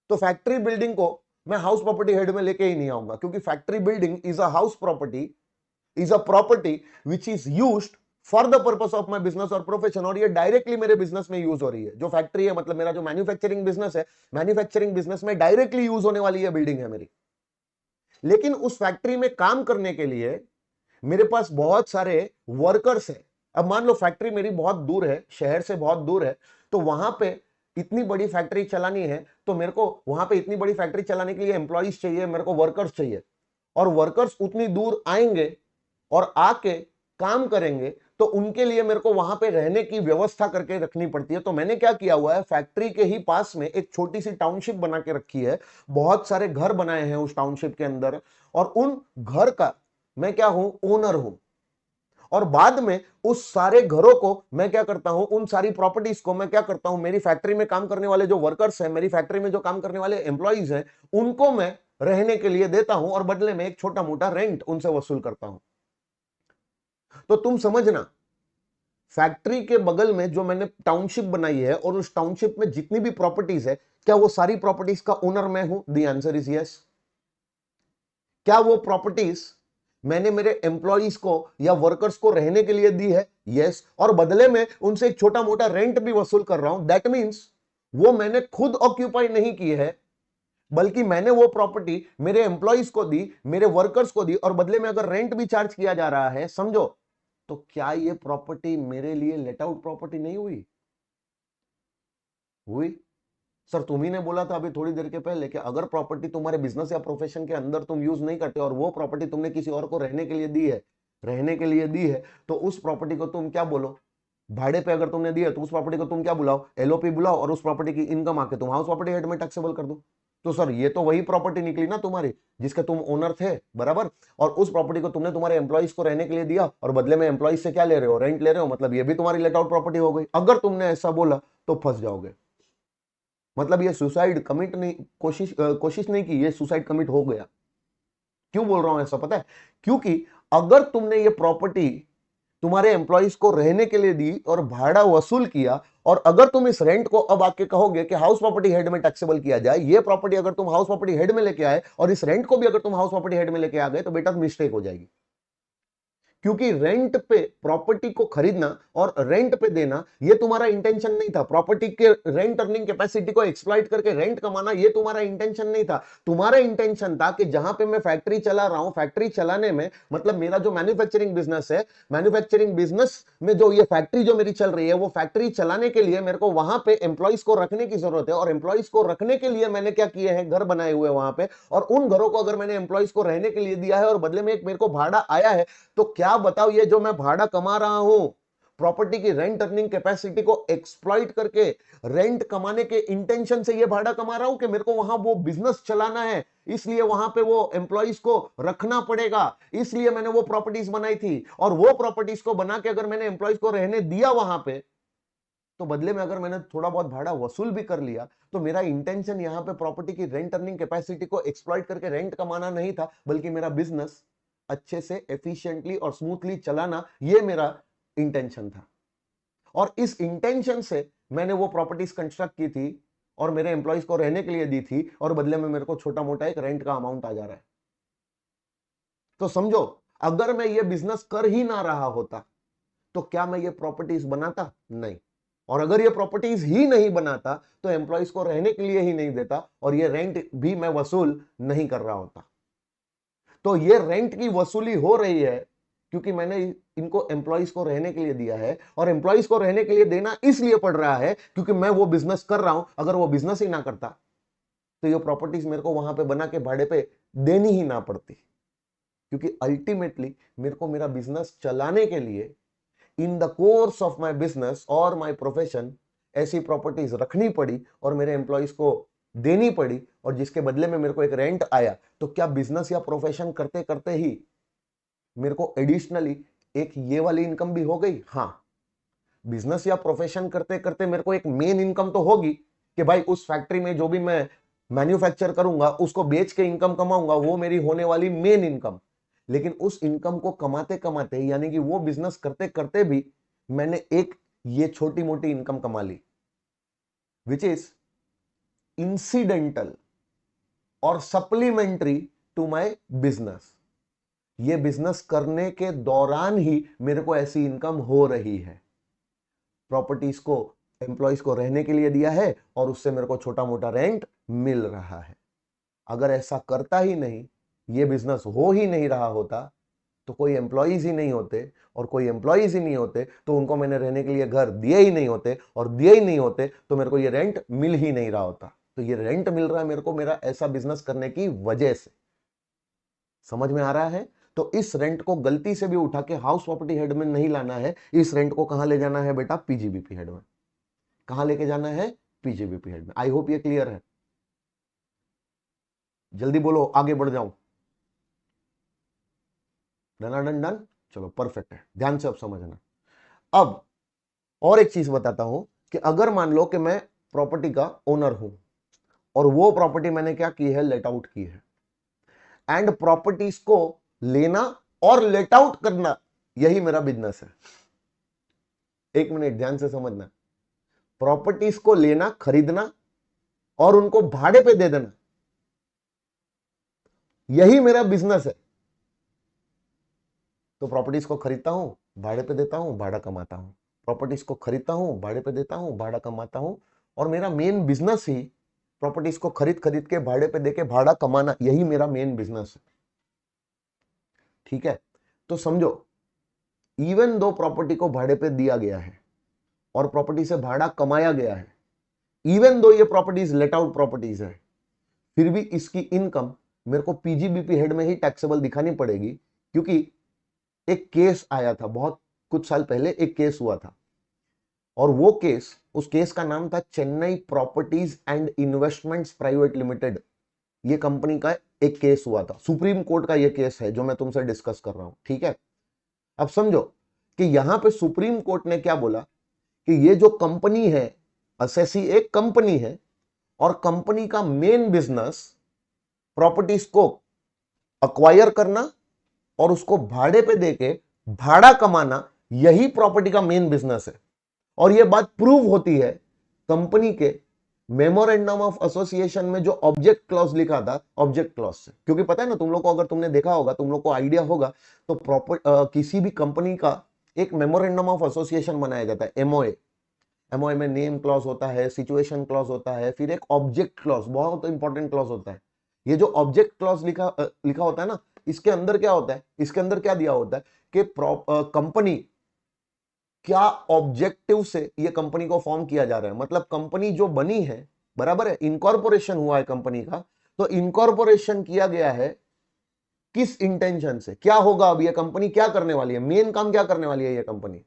तो फैक्ट्री बिल्डिंग को मैं हाउस प्रॉपर्टी हेड में लेके ही नहीं आऊंगा, क्योंकि factory building is a house property, is a property which is used for the purpose of my business और प्रोफेशन, और ये डायरेक्टली मेरे बिजनेस में यूज हो रही है। जो फैक्ट्री है मतलब मेरा जो मैन्युफैक्चरिंग बिजनेस है, मैन्युफैक्चरिंग बिजनेस में डायरेक्टली यूज होने वाली ये बिल्डिंग है मेरी। लेकिन उस फैक्ट्री में काम करने के लिए मेरे पास बहुत सारे वर्कर्स हैं। अब मान लो फैक्ट्री मेरी बहुत दूर है, शहर से बहुत दूर है, तो वहां पे इतनी बड़ी फैक्ट्री चलानी है, तो मेरे को वहां पे इतनी बड़ी फैक्ट्री चलाने के लिए एम्प्लॉइज चाहिए, मेरे को वर्कर्स चाहिए, और वर्कर्स उतनी दूर आएंगे और आके काम करेंगे, तो उनके लिए मेरे को वहां पे रहने की व्यवस्था करके रखनी पड़ती है। तो मैंने क्या किया हुआ है, फैक्ट्री के ही पास में एक छोटी सी टाउनशिप बना के रखी है, बहुत सारे घर बनाए हैं उस टाउनशिप के अंदर, और उन घर का मैं क्या हूं, ओनर हूं। और बाद में उस सारे घरों को मैं क्या करता हूं, उन सारी प्रॉपर्टीज को मैं क्या करता हूं, मेरी फैक्ट्री में काम करने वाले जो वर्कर्स हैं, मेरी फैक्ट्री में जो काम करने वाले एम्प्लॉइज हैं, उनको मैं रहने के लिए देता हूं और बदले में एक छोटा मोटा रेंट उनसे वसूल करता हूं। तो तुम समझना, फैक्ट्री के बगल में जो मैंने टाउनशिप बनाई है और उस टाउनशिप में जितनी भी प्रॉपर्टीज है, क्या वो सारी प्रॉपर्टीज का ओनर मैं हूं? The answer is yes. क्या वो प्रॉपर्टीज मैंने मेरे एम्प्लॉइज को या वर्कर्स को रहने के लिए दी है? यस। और बदले में उनसे एक छोटा मोटा रेंट भी वसूल कर रहा हूं। दैट मीन्स वो मैंने खुद ऑक्यूपाई नहीं की है, बल्कि मैंने वो प्रॉपर्टी मेरे एम्प्लॉइज को दी, मेरे वर्कर्स को दी, और बदले में अगर रेंट भी चार्ज किया जा रहा है, समझो, तो क्या ये प्रॉपर्टी मेरे लिए लेट आउट प्रॉपर्टी नहीं हुई? हुई। सर तुम ही ने बोला था अभी थोड़ी देर के पहले कि अगर प्रॉपर्टी तुम्हारे बिजनेस या प्रोफेशन के अंदर तुम यूज नहीं करते और वो प्रॉपर्टी तुमने किसी और को रहने के लिए दी है, रहने के लिए दी है, तो उस प्रॉपर्टी को तुम क्या बोलो? भाड़े पे अगर तुमने दी है तो उस प्रॉपर्टी को तुम क्या बुलाओ? एलओपी बुलाओ, और उस प्रॉपर्टी की इनकम आके तुम हाउस प्रॉपर्टी हेड में टैक्सेबल कर दो। तो सर ये तो वही प्रॉपर्टी निकली ना तुम्हारी जिसके तुम ओनर थे, बराबर। और उस प्रॉपर्टी को तुमने तुम्हारे एम्प्लॉइज को रहने के लिए दिया और बदले में एम्प्लॉइज से क्या ले रहे हो? रेंट ले रहे हो। मतलब ये भी तुम्हारी लेट आउट प्रॉपर्टी हो गई। अगर तुमने ऐसा बोला तो फंस जाओगे। मतलब ये सुसाइड कमिट नहीं, कोशिश नहीं की, ये सुसाइड कमिट हो गया। क्यों बोल रहा हूं ऐसा पता है? क्योंकि अगर तुमने ये प्रॉपर्टी तुम्हारे एम्प्लॉइज को रहने के लिए दी और भाड़ा वसूल किया, और अगर तुम इस रेंट को अब आके कहोगे कि हाउस प्रॉपर्टी हेड में टैक्सेबल किया जाए, ये प्रॉपर्टी अगर तुम हाउस प्रॉपर्टी हेड में लेके आए और इस रेंट को भी अगर तुम हाउस प्रॉपर्टी हेड में लेके आ गए, तो बेटा मिस्टेक हो जाएगी। क्योंकि रेंट पे प्रॉपर्टी को खरीदना और रेंट पे देना ये तुम्हारा इंटेंशन नहीं था। प्रॉपर्टी के रेंट अर्निंग कैपेसिटी को एक्सप्लॉइट करके रेंट कमाना ये तुम्हारा इंटेंशन नहीं था। तुम्हारा इंटेंशन था कि जहां पे मैं फैक्ट्री चला रहा हूं, फैक्ट्री चलाने में मतलब मेरा जो मैन्युफैक्चरिंग बिजनेस है, मैन्युफैक्चरिंग बिजनेस में जो ये फैक्ट्री जो मेरी चल रही है, वो फैक्ट्री चलाने के लिए मेरे को वहां पे एम्प्लॉइज को रखने की जरूरत है। और एम्प्लॉइज को रखने के लिए मैंने क्या किए हैं? घर बनाए हुए वहां पे, और उन घरों को अगर मैंने एम्प्लॉइज को रहने के लिए दिया है और बदले में एक मेरे को भाड़ा आया है, तो क्या बताओ, ये जो मैं भाड़ा कमा रहा हूं, प्रॉपर्टी की रेंट अर्निंग कैपेसिटी को एक्सप्लॉइट करके रेंट कमाने के इंटेंशन से ये भाड़ा कमा रहा हूं कि मेरे को वहां वो बिजनेस चलाना है, इसलिए वहां पे वो एम्प्लॉइज को रखना पड़ेगा, इसलिए मैंने वो प्रॉपर्टीज बनाई थी। और वो प्रॉपर्टीज को बना के अगर मैंने एम्प्लॉइज को रहने दिया वहां पे, तो बदले में अगर मैंने थोड़ा बहुत भाड़ा वसूल भी कर लिया, तो मेरा इंटेंशन यहां पे प्रॉपर्टी की रेंट अर्निंग कैपेसिटी को एक्सप्लॉइट करके रेंट कमाना नहीं था, बल्कि मेरा बिजनेस अच्छे से एफिशिएंटली और स्मूथली चलाना, ये मेरा इंटेंशन था। और इस इंटेंशन से मैंने वो प्रॉपर्टीज कंस्ट्रक्ट की थी और मेरे एम्प्लॉइज को रहने के लिए दी थी, और बदले में मेरे को छोटा मोटा एक रेंट का अमाउंट आ जा रहा है। तो समझो, अगर मैं ये बिजनेस कर ही ना रहा होता तो क्या मैं ये प्रॉपर्टीज बनाता? नहीं। और अगर ये प्रॉपर्टीज ही नहीं बनाता तो एम्प्लॉइज को रहने के लिए ही नहीं देता, और ये रेंट भी मैं वसूल नहीं कर रहा होता। तो ये रेंट की वसूली हो रही है क्योंकि मैंने इनको एम्प्लॉइज को रहने के लिए दिया है, और एम्प्लॉइज को रहने के लिए देना इसलिए पड़ रहा है क्योंकि मैं वो बिजनेस कर रहा हूं। अगर वो बिजनेस ही ना करता तो ये प्रॉपर्टीज मेरे को वहां पे बना के भाड़े पे देनी ही ना पड़ती, क्योंकि अल्टीमेटली मेरे को मेरा बिजनेस चलाने के लिए in the course of my business और माई प्रोफेशन ऐसी प्रॉपर्टीज रखनी पड़ी और मेरे एम्प्लॉइज को देनी पड़ी, और जिसके बदले में मेरे को एक रेंट आया। तो क्या बिजनेस या प्रोफेशन करते करते ही मेरे को एडिशनली एक ये वाली इनकम भी हो गई। हाँ, बिजनेस या प्रोफेशन करते करते मेरे को एक मेन इनकम तो होगी कि भाई उस फैक्ट्री में जो भी मैं मैन्युफैक्चर करूंगा उसको बेच के इनकम कमाऊंगा, वो मेरी होने वाली मेन इनकम। लेकिन उस इनकम को कमाते कमाते, यानी कि वो बिजनेस करते करते भी मैंने एक ये छोटी मोटी इनकम कमा ली, विच इज इंसिडेंटल और सप्लीमेंट्री टू माय बिजनेस। ये बिजनेस करने के दौरान ही मेरे को ऐसी इनकम हो रही है। प्रॉपर्टीज को एम्प्लॉइज को रहने के लिए दिया है और उससे मेरे को छोटा मोटा रेंट मिल रहा है। अगर ऐसा करता ही नहीं, ये बिजनेस हो ही नहीं रहा होता, तो कोई एम्प्लॉइज ही नहीं होते, और कोई एम्प्लॉइज ही नहीं होते तो उनको मैंने रहने के लिए घर दिए ही नहीं होते, और दिए ही नहीं होते तो मेरे को ये रेंट मिल ही नहीं रहा होता। तो ये रेंट मिल रहा है मेरे को मेरा ऐसा बिजनेस करने की वजह से। समझ में आ रहा है? तो इस रेंट को गलती से भी उठा के हाउस प्रॉपर्टी हेड में नहीं लाना है। इस रेंट को कहां ले जाना है बेटा? पीजीबीपी हेड में। कहां लेके जाना है? पीजीबीपी हेड में। आई होप ये क्लियर है। जल्दी बोलो, आगे बढ़ जाऊं। Done done. चलो परफेक्ट है, ध्यान से अब समझना। अब और एक चीज बताता हूं कि अगर मान लो कि मैं प्रॉपर्टी का ओनर हूं और वो प्रॉपर्टी मैंने क्या की है? लेट आउट की है। एंड प्रॉपर्टीज को लेना और लेट आउट करना, यही मेरा बिजनेस है। एक मिनट ध्यान से समझना। प्रॉपर्टीज को लेना, खरीदना और उनको भाड़े पे दे देना, यही मेरा बिजनेस है। तो प्रॉपर्टीज को खरीदता हूं, भाड़े पे देता हूं, भाड़ा कमाता हूं। प्रॉपर्टीज को खरीदता हूं, भाड़े पे देता हूं, भाड़ा कमाता हूं। और मेरा मेन बिजनेस ही प्रॉपर्टीज को खरीद खरीद के भाड़े पे देके भाड़ा कमाना, यही मेरा मेन बिजनेस है। ठीक है? तो समझो, इवन दो प्रॉपर्टी को भाड़े पे दिया गया है और प्रॉपर्टी से भाड़ा कमाया गया है, इवन दो ये प्रॉपर्टीज लेट आउट प्रॉपर्टीज है, फिर भी इसकी इनकम मेरे को पीजीबीपी हेड में ही टैक्सेबल दिखानी पड़ेगी। क्योंकि एक केस आया था बहुत कुछ साल पहले, एक केस हुआ था, और वो केस, उस केस का नाम था Chennai properties and investments private limited. ये कंपनी का एक केस हुआ था, सुप्रीम कोर्ट का ये केस है जो मैं तुमसे डिस्कस कर रहा हूं। ठीक है? अब समझो कि यहां पे सुप्रीम कोर्ट ने क्या बोला कि ये जो कंपनी है, असेसी एक कंपनी है, और कंपनी का मेन बिजनेस प्रॉपर्टीज को अक्वायर करना और उसको भाड़े पे देके भाड़ा कमाना, यही प्रॉपर्टी का मेन बिजनेस है। और यह बात प्रूव होती है कंपनी के मेमोरेंडम ऑफ एसोसिएशन में जो ऑब्जेक्ट क्लॉज लिखा था, ऑब्जेक्ट क्लॉज से। क्योंकि पता है ना तुम लोग को, अगर तुमने देखा होगा, तुम लोग को आइडिया होगा, तो किसी भी कंपनी का एक मेमोरेंडम ऑफ एसोसिएशन बनाया जाता है, एमओए। एमओए में नेम क्लॉज होता है, सिचुएशन क्लॉज होता है, फिर एक ऑब्जेक्ट क्लॉज, बहुत इंपॉर्टेंट क्लॉज होता है। ये जो ऑब्जेक्ट क्लॉज लिखा होता है ना, इसके अंदर क्या होता है? इसके अंदर क्या दिया होता है कि कंपनी क्या ऑब्जेक्टिव से ये कंपनी को फॉर्म किया जा रहा है। मतलब कंपनी जो बनी है, बराबर है, इनकॉर्पोरेशन हुआ है कंपनी का, तो इनकॉर्पोरेशन किया गया है किस इंटेंशन से? क्या होगा अब? ये कंपनी क्या करने वाली है? मेन काम क्या करने वाली है ये कंपनी?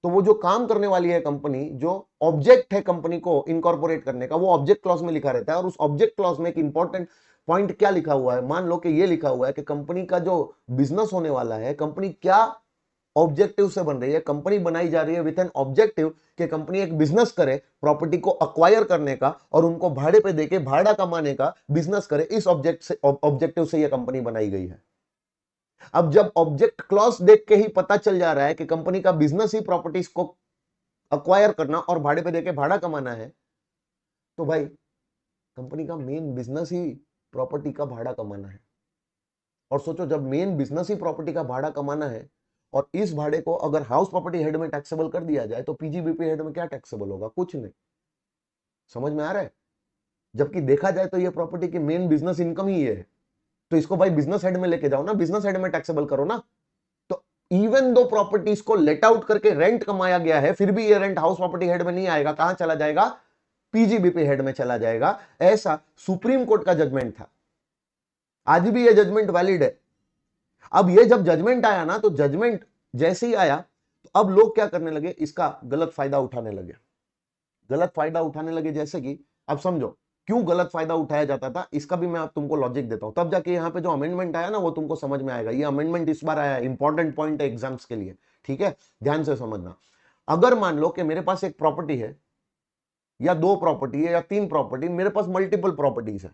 तो वो जो काम करने वाली है कंपनी, जो ऑब्जेक्ट है कंपनी को इनकॉर्पोरेट करने का, वो ऑब्जेक्ट क्लॉज में लिखा रहता है। और उस ऑब्जेक्ट क्लॉज में एक इंपॉर्टेंट पॉइंट क्या लिखा हुआ है? मान लो कि ये लिखा हुआ है कि कंपनी का जो बिजनेस होने वाला है, कंपनी क्या ऑब्जेक्टिव से बन रही है। कंपनी बनाई जा रही है विथ एन ऑब्जेक्टिव कि कंपनी एक बिजनेस करे, प्रॉपर्टी को अक्वायर करने का और उनको भाड़े पे देके भाड़ा कमाने का बिजनेस करे। इस ऑब्जेक्टिव से यह कंपनी बनाई गई है। अब जब ऑब्जेक्ट क्लॉज देख के ही पता चल जा रहा है कि कंपनी का बिजनेस ही प्रॉपर्टीज को अक्वायर करना और भाड़े पे देके भाड़ा कमाना है, तो भाई कंपनी का मेन बिजनेस ही प्रॉपर्टी का भाड़ा कमाना है। और सोचो, जब मेन बिजनेस ही प्रॉपर्टी का भाड़ा कमाना है और इस भाड़े को अगर हाउस प्रॉपर्टी हेड में टैक्सेबल कर दिया जाए, तो पीजीबीपी हेड में क्या टैक्सेबल होगा? कुछ नहीं। समझ में आ रहा है? जबकि देखा जाए तो ये प्रॉपर्टी की मेन बिजनेस इनकम ही ये है। तो इसको भाई बिजनेस हेड में लेके जाओ ना, बिजनेस हेड में टैक्सेबल करो ना। तो इवन दो प्रॉपर्टीज को लेट आउट करके रेंट कमाया गया है, फिर भी ये रेंट हाउस प्रॉपर्टी हेड में नहीं आएगा। कहां चला जाएगा? पीजीबीपी हेड में चला जाएगा। ऐसा सुप्रीम कोर्ट का जजमेंट था। आज भी ये जजमेंट वैलिड है। अब ये जब जजमेंट आया ना, तो जजमेंट जैसे ही आया तो अब लोग क्या करने लगे? इसका गलत फायदा उठाने लगे। गलत फायदा उठाने लगे जैसे कि, अब समझो क्यों गलत फायदा उठाया जाता था, इसका भी मैं अब तुमको लॉजिक देता हूं। तब जाके यहां पे जो अमेंडमेंट आया ना, वो तुमको समझ में आएगा। ये अमेंडमेंट इस बार आया है, इंपॉर्टेंट पॉइंट है एग्जाम्स के लिए। ठीक है, ध्यान से समझना। अगर मान लो कि मेरे पास एक प्रॉपर्टी है या दो प्रॉपर्टी है या तीन प्रॉपर्टी, मेरे पास मल्टीपल प्रॉपर्टीज है,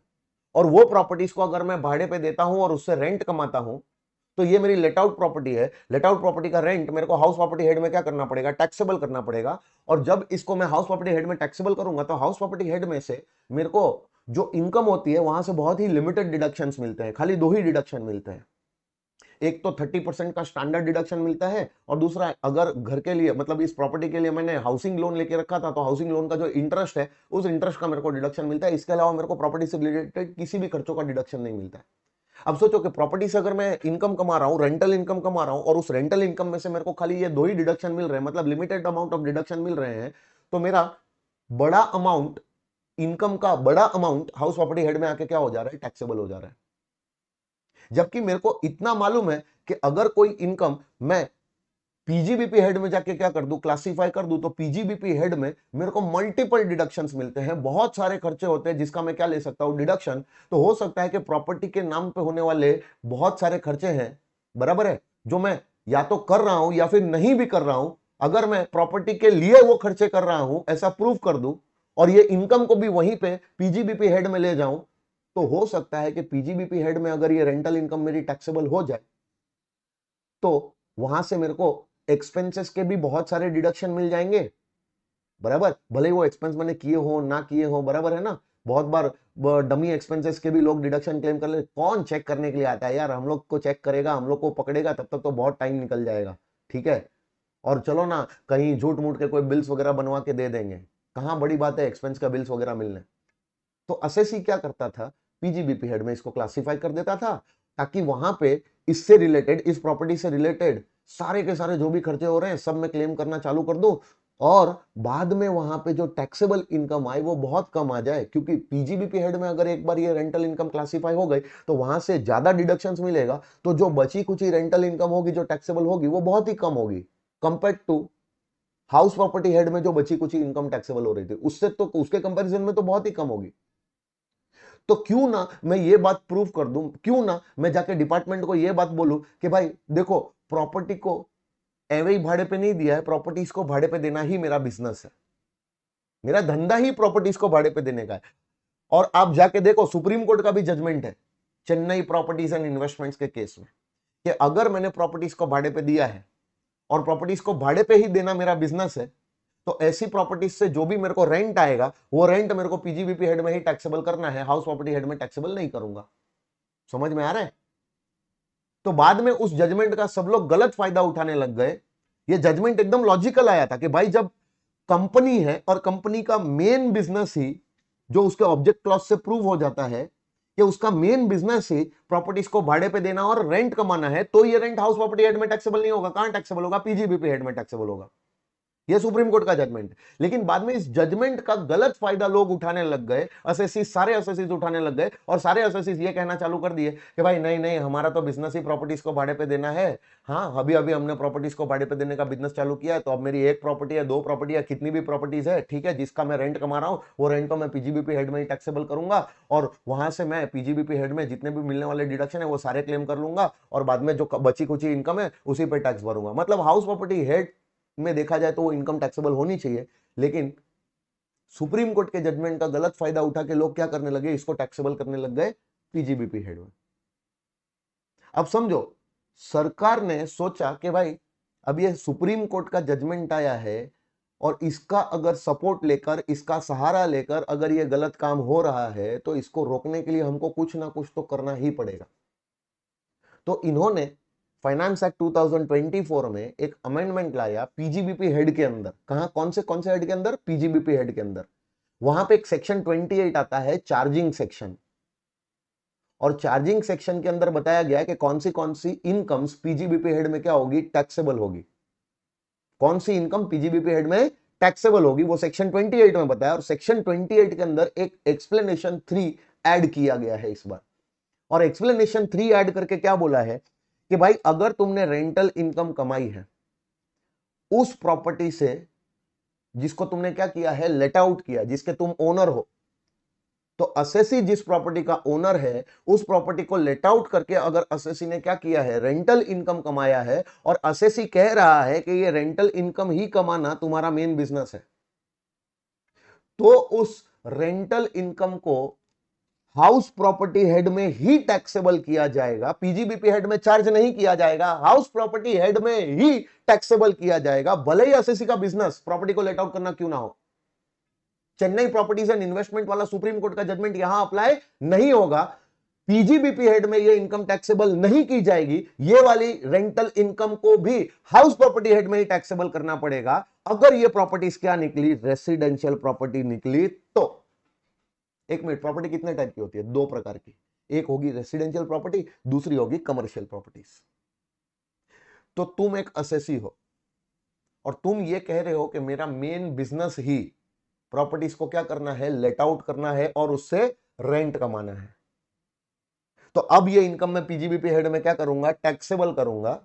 और वो प्रॉपर्टीज को अगर मैं भाड़े पे देता हूं और उससे रेंट कमाता हूं, तो ये मेरी लेट आउट प्रॉपर्टी है। लेट आउट प्रॉपर्टी का रेंट मेरे को हाउस प्रॉपर्टी हेड में क्या करना पड़ेगा, टैक्सेबल करना पड़ेगा। और जब इसको मैं हाउस प्रॉपर्टी हेड में टैक्सेबल करूंगा, तो हाउस प्रॉपर्टी हेड में से मेरे को जो इनकम होती है वहां से बहुत ही लिमिटेड डिडक्शंस मिलते हैं, खाली दो ही डिडक्शन मिलते हैं। एक तो 30% का स्टैंडर्ड डिडक्शन मिलता है, और दूसरा अगर घर के लिए मतलब इस प्रॉपर्टी के लिए मैंने हाउसिंग लोन लेके रखा था, तो हाउसिंग लोन का जो इंटरेस्ट है उस इंटरेस्ट का मेरे को डिडक्शन मिलता है। इसके अलावा मेरे को प्रॉपर्टी से रिलेटेड किसी भी खर्चों का डिडक्शन नहीं मिलता है। अब सोचो कि प्रॉपर्टी से अगर मैं इनकम कमा रहा हूं, रेंटल इनकम कमा रहा हूं, और उस रेंटल इनकम में से मेरे को खाली ये दो ही डिडक्शन मिल रहे हैं, मतलब लिमिटेड अमाउंट ऑफ डिडक्शन मिल रहे हैं, तो मेरा बड़ा अमाउंट, इनकम का बड़ा अमाउंट हाउस प्रॉपर्टी हेड में आके क्या हो जा रहा है, टैक्सेबल हो जा रहा है। जबकि मेरे को इतना मालूम है कि अगर कोई इनकम मैं पीजीबीपी हेड में जाके क्या कर दूं, क्लासिफाई कर दूं, तो पीजीबीपी हेड में मेरे को मल्टीपल डिडक्शंस मिलते हैं, बहुत सारे खर्चे होते हैं जिसका मैं क्या ले सकता हूं, डिडक्शन। तो हो सकता है कि प्रॉपर्टी के नाम पे होने वाले बहुत सारे खर्चे हैं, बराबर है, जो मैं या तो कर रहा हूं या फिर नहीं भी कर रहा हूं, अगर मैं प्रॉपर्टी के लिए वो खर्चे कर रहा हूं ऐसा प्रूफ कर दूं, और ये इनकम को भी वहीं पे पीजीबीपी हेड में ले जाऊं, तो हो सकता है कि पीजीबीपी हेड में अगर ये रेंटल इनकम मेरी टैक्सेबल हो जाए, तो वहां से मेरे को एक्सपेंसेस के भी बहुत सारे डिडक्शन मिल जाएंगे, बराबर, भले ही वो एक्सपेंस मैंने किए हो ना किए हो, बराबर है ना। बहुत बार डमी एक्सपेंसेस के भी लोग डिडक्शन क्लेम कर ले, कौन चेक करने के लिए आता है यार, हम लोग को चेक करेगा, हम लोग को पकड़ेगा, तब तक तो बहुत टाइम निकल जाएगा, ठीक है। और चलो ना कहीं झूठ मूठ के कोई बिल्स वगैरह बनवा के दे देंगे, कहां बड़ी बात है एक्सपेंस का बिल्स वगैरह मिलने। तो असेसी क्या करता था, पीजीबीपी हेड में इसको क्लासिफाई कर देता था, ताकि वहां पे इससे रिलेटेड, इस प्रॉपर्टी से रिलेटेड सारे के सारे जो भी खर्चे हो रहे हैं सब मैं क्लेम करना चालू कर दूं, और बाद में वहां पे जो टैक्सेबल इनकम आए वो बहुत कम आ जाए, क्योंकि पीजीबीपी हेड में अगर एक बार ये रेंटल इनकम क्लासिफाई हो गई तो वहां से ज्यादा डिडक्शंस मिलेगा, तो जो बची कुची रेंटल इनकम होगी जो टैक्सेबल होगी वो बहुत ही कम होगी compare to house property head में जो बची कुची इनकम टैक्सेबल हो रही थी उससे, तो उसके कंपैरिजन में तो बहुत ही कम होगी। तो क्यों ना मैं ये बात प्रूव कर दूं, क्यों ना मैं जाके डिपार्टमेंट को ये बात बोलूं कि भाई देखो, प्रॉपर्टी को एवे ही भाड़े पे नहीं दिया है, प्रॉपर्टीज को भाड़े पे देना ही मेरा बिजनेस है, मेरा धंधा ही प्रॉपर्टीज को भाड़े पे देने का है। और आप जाके देखो सुप्रीम कोर्ट का भी जजमेंट है चेन्नई प्रॉपर्टीज एंड इन्वेस्टमेंट्स के केस में, कि अगर मैंने प्रॉपर्टीज को भाड़े पे दिया है और प्रॉपर्टीज को भाड़े पे ही देना मेरा बिजनेस है, तो ऐसी प्रॉपर्टीज से जो भी मेरे को रेंट आएगा वो रेंट मेरे को पीजीबीपी हेड में ही टैक्सेबल करना है, हाउस प्रॉपर्टी हेड में टैक्सेबल नहीं करूंगा। समझ में आ रहा है। तो बाद में उस जजमेंट का सब लोग गलत फायदा उठाने लग गए। ये जजमेंट एकदम लॉजिकल आया था कि भाई जब कंपनी है और कंपनी का मेन बिजनेस ही, जो उसके ऑब्जेक्ट क्लॉज से प्रूव हो जाता है कि उसका मेन बिजनेस ही प्रॉपर्टीज को भाड़े पे देना और रेंट कमाना है, तो ये रेंट हाउस प्रॉपर्टी हेड में टैक्सेबल नहीं होगा, कहां टैक्सेबल होगा, पीजीबीपी हेड में टैक्सेबल होगा। ये सुप्रीम कोर्ट का जजमेंट। लेकिन बाद में इस जजमेंट का गलत फायदा लोग उठाने लग गए, असेसीज, सारे असेसीज उठाने लग गए, और सारे असेसीज ये कहना चालू कर दिए कि भाई नहीं नहीं, हमारा तो बिजनेस ही प्रॉपर्टीज को भाड़े पे देना है। हाँ, अभी अभी हमने प्रॉपर्टीज को भाड़े पे देने का बिजनेस चालू किया है, तो अब मेरी एक प्रॉपर्टी है, दो प्रॉपर्टी है, कितनी भी प्रॉपर्टीज है, ठीक है, जिसका मैं रेंट कमा रहा हूँ वो रेंट को मैं पीजीबीपी हेड में ही टैक्सेबल करूंगा, और वहां से मैं पीजीबीपी हेड में जितने भी मिलने वाले डिडक्शन है वो सारे क्लेम कर लूंगा, और बाद में जो बची कुची इनकम है उसी पे टैक्स भरूंगा। मतलब हाउस प्रॉपर्टी हेड में देखा जाए तो वो इनकम टैक्सेबल होनी चाहिए, लेकिन सुप्रीम कोर्ट के जजमेंट का गलत फायदा उठा के लोग क्या करने लगे, इसको टैक्सेबल करने लग गए पीजीबीपी हेड में। अब समझो, सरकार ने सोचा कि भाई अब ये सुप्रीम कोर्ट का जजमेंट आया है, और इसका अगर सपोर्ट लेकर, इसका सहारा लेकर अगर ये गलत काम हो रहा है, तो इसको रोकने के लिए हमको कुछ ना कुछ तो करना ही पड़ेगा। तो इन्होंने फाइनेंस एक्ट 2024 में एक अमेंडमेंट लाया पीजीबीपी हेड के अंदर। कहां, कौन से हेड के अंदर, पीजीबीपी हेड के अंदर। वहां पे एक सेक्शन 28 आता है, चार्जिंग सेक्शन, और चार्जिंग सेक्शन के अंदर बताया गया है कि कौन सी इनकम्स पीजीबीपी हेड में क्या होगी, टैक्सेबल होगी। कौन सी इनकम पीजीबीपी हेड में टैक्सेबल होगी वो सेक्शन 28 में बताया, और सेक्शन 28 के अंदर एक एक्सप्लेनेशन 3 ऐड किया गया है इस बार। और एक्सप्लेनेशन 3 ऐड करके क्या बोला है कि भाई अगर तुमने रेंटल इनकम कमाई है उस प्रॉपर्टी से जिसको तुमने क्या किया है, लेट आउट किया, जिसके तुम ओनर हो, तो असेसी जिस प्रॉपर्टी का ओनर है उस प्रॉपर्टी को लेट आउट करके अगर असेसी ने क्या किया है, रेंटल इनकम कमाया है, और असेसी कह रहा है कि ये रेंटल इनकम ही कमाना तुम्हारा मेन बिजनेस है, तो उस रेंटल इनकम को हाउस प्रॉपर्टी हेड में ही टैक्सेबल किया जाएगा, पीजीबीपी हेड में चार्ज नहीं किया जाएगा, हाउस प्रॉपर्टी हेड में ही टैक्सेबल किया जाएगा, भले ही असेसी का बिजनेस प्रॉपर्टी को लेट आउट करना क्यों ना हो। चेन्नई प्रॉपर्टीज एंड इन्वेस्टमेंट वाला सुप्रीम कोर्ट का जजमेंट यहां अप्लाई नहीं होगा। पीजीबीपी हेड में ये इनकम टैक्सेबल नहीं की जाएगी, ये वाली रेंटल इनकम को भी हाउस प्रॉपर्टी हेड में ही टैक्सेबल करना पड़ेगा। अगर ये प्रॉपर्टीज क्या निकली, रेसिडेंशियल प्रॉपर्टी निकली तो। एक मिनट, प्रॉपर्टी कितने टाइप की होती है? दो प्रकार की, एक होगी रेसिडेंशियल प्रॉपर्टी, दूसरी होगी कमर्शियल प्रॉपर्टीज। तो तुम एक असेसी हो और तुम ये कह रहे हो कि मेरा मेन बिजनेस ही प्रॉपर्टीज को क्या करना है, लेट आउट करना है और उससे रेंट कमाना है। तो अब ये इनकम मैं पीजीबीपी हेड में क्या करूंगा, टैक्सेबल करूंगा,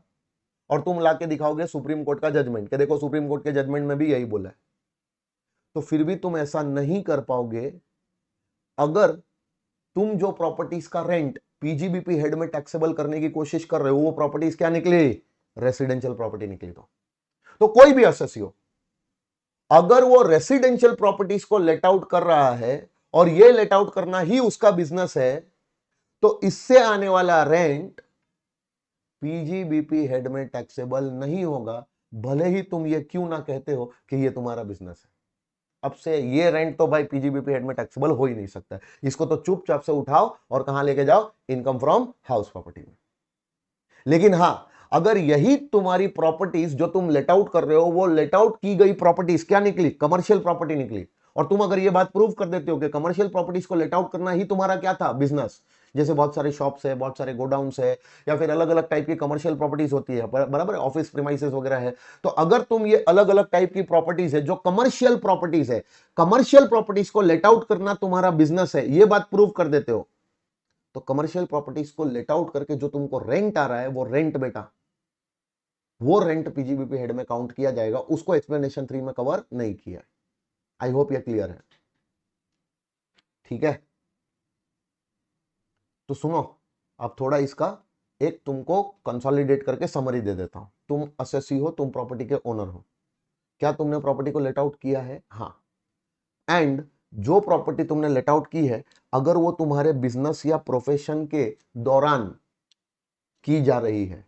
और तुम लाके दिखाओगे सुप्रीम कोर्ट का जजमेंट कि देखो सुप्रीम कोर्ट के जजमेंट में भी यही बोला है। तो फिर भी तुम ऐसा नहीं कर पाओगे अगर तुम जो प्रॉपर्टीज का रेंट पीजीबीपी हेड में टैक्सेबल करने की कोशिश कर रहे हो वो प्रॉपर्टीज क्या निकली, रेसिडेंशियल प्रॉपर्टी निकली। तो कोई भी असेसी हो, अगर वो रेसिडेंशियल प्रॉपर्टीज को लेट आउट कर रहा है और ये लेट आउट करना ही उसका बिजनेस है, तो इससे आने वाला रेंट पीजीबीपी हेड में टैक्सेबल नहीं होगा, भले ही तुम ये क्यों ना कहते हो कि ये तुम्हारा बिजनेस है। अब से ये रेंट तो भाई पीजीबीपी हेड में टैक्सेबल हो ही नहीं सकता, इसको तो चुपचाप से उठाओ और कहां लेके जाओ, इनकम फ्रॉम हाउस प्रॉपर्टी में। लेकिन हां, अगर यही तुम्हारी प्रॉपर्टीज जो तुम लेट आउट कर रहे हो, वो लेट आउट की गई प्रॉपर्टीज क्या निकली, कमर्शियल प्रॉपर्टी निकली, और तुम अगर ये बात प्रूव कर देते हो कि कमर्शियल प्रॉपर्टीज को लेट आउट करना ही तुम्हारा क्या था, बिजनेस, जैसे बहुत सारे शॉप्स है, बहुत सारे गोडाउन्स है, या फिर अलग अलग टाइप की कमर्शियल प्रॉपर्टीज होती है, बराबर है, ऑफिस प्रीमाइसेस वगैरह है। तो अगर तुम ये अलग अलग टाइप की प्रॉपर्टीज है जो कमर्शियल प्रॉपर्टीज है, कमर्शियल प्रॉपर्टीज को लेट आउट करना तुम्हारा बिजनेस है, ये बात प्रूव कर देते हो, तो कमर्शियल प्रॉपर्टीज को लेट आउट करके जो तुमको रेंट आ रहा है वो रेंट, बेटा वो रेंट पीजीबीपी हेड में काउंट किया जाएगा, उसको एक्सप्लेनेशन 3 में कवर नहीं किया। आई होप ये क्लियर है, ठीक है। तो सुनो, अब थोड़ा इसका एक तुमको कंसोलिडेट करके समरी दे देता हूं। तुम असेसी हो, तुम प्रॉपर्टी के ओनर हो, क्या तुमने प्रॉपर्टी को लेट आउट किया है? हाँ। एंड जो प्रॉपर्टी तुमने लेट आउट की है, अगर वो तुम्हारे बिजनेस या प्रोफेशन के दौरान की जा रही है,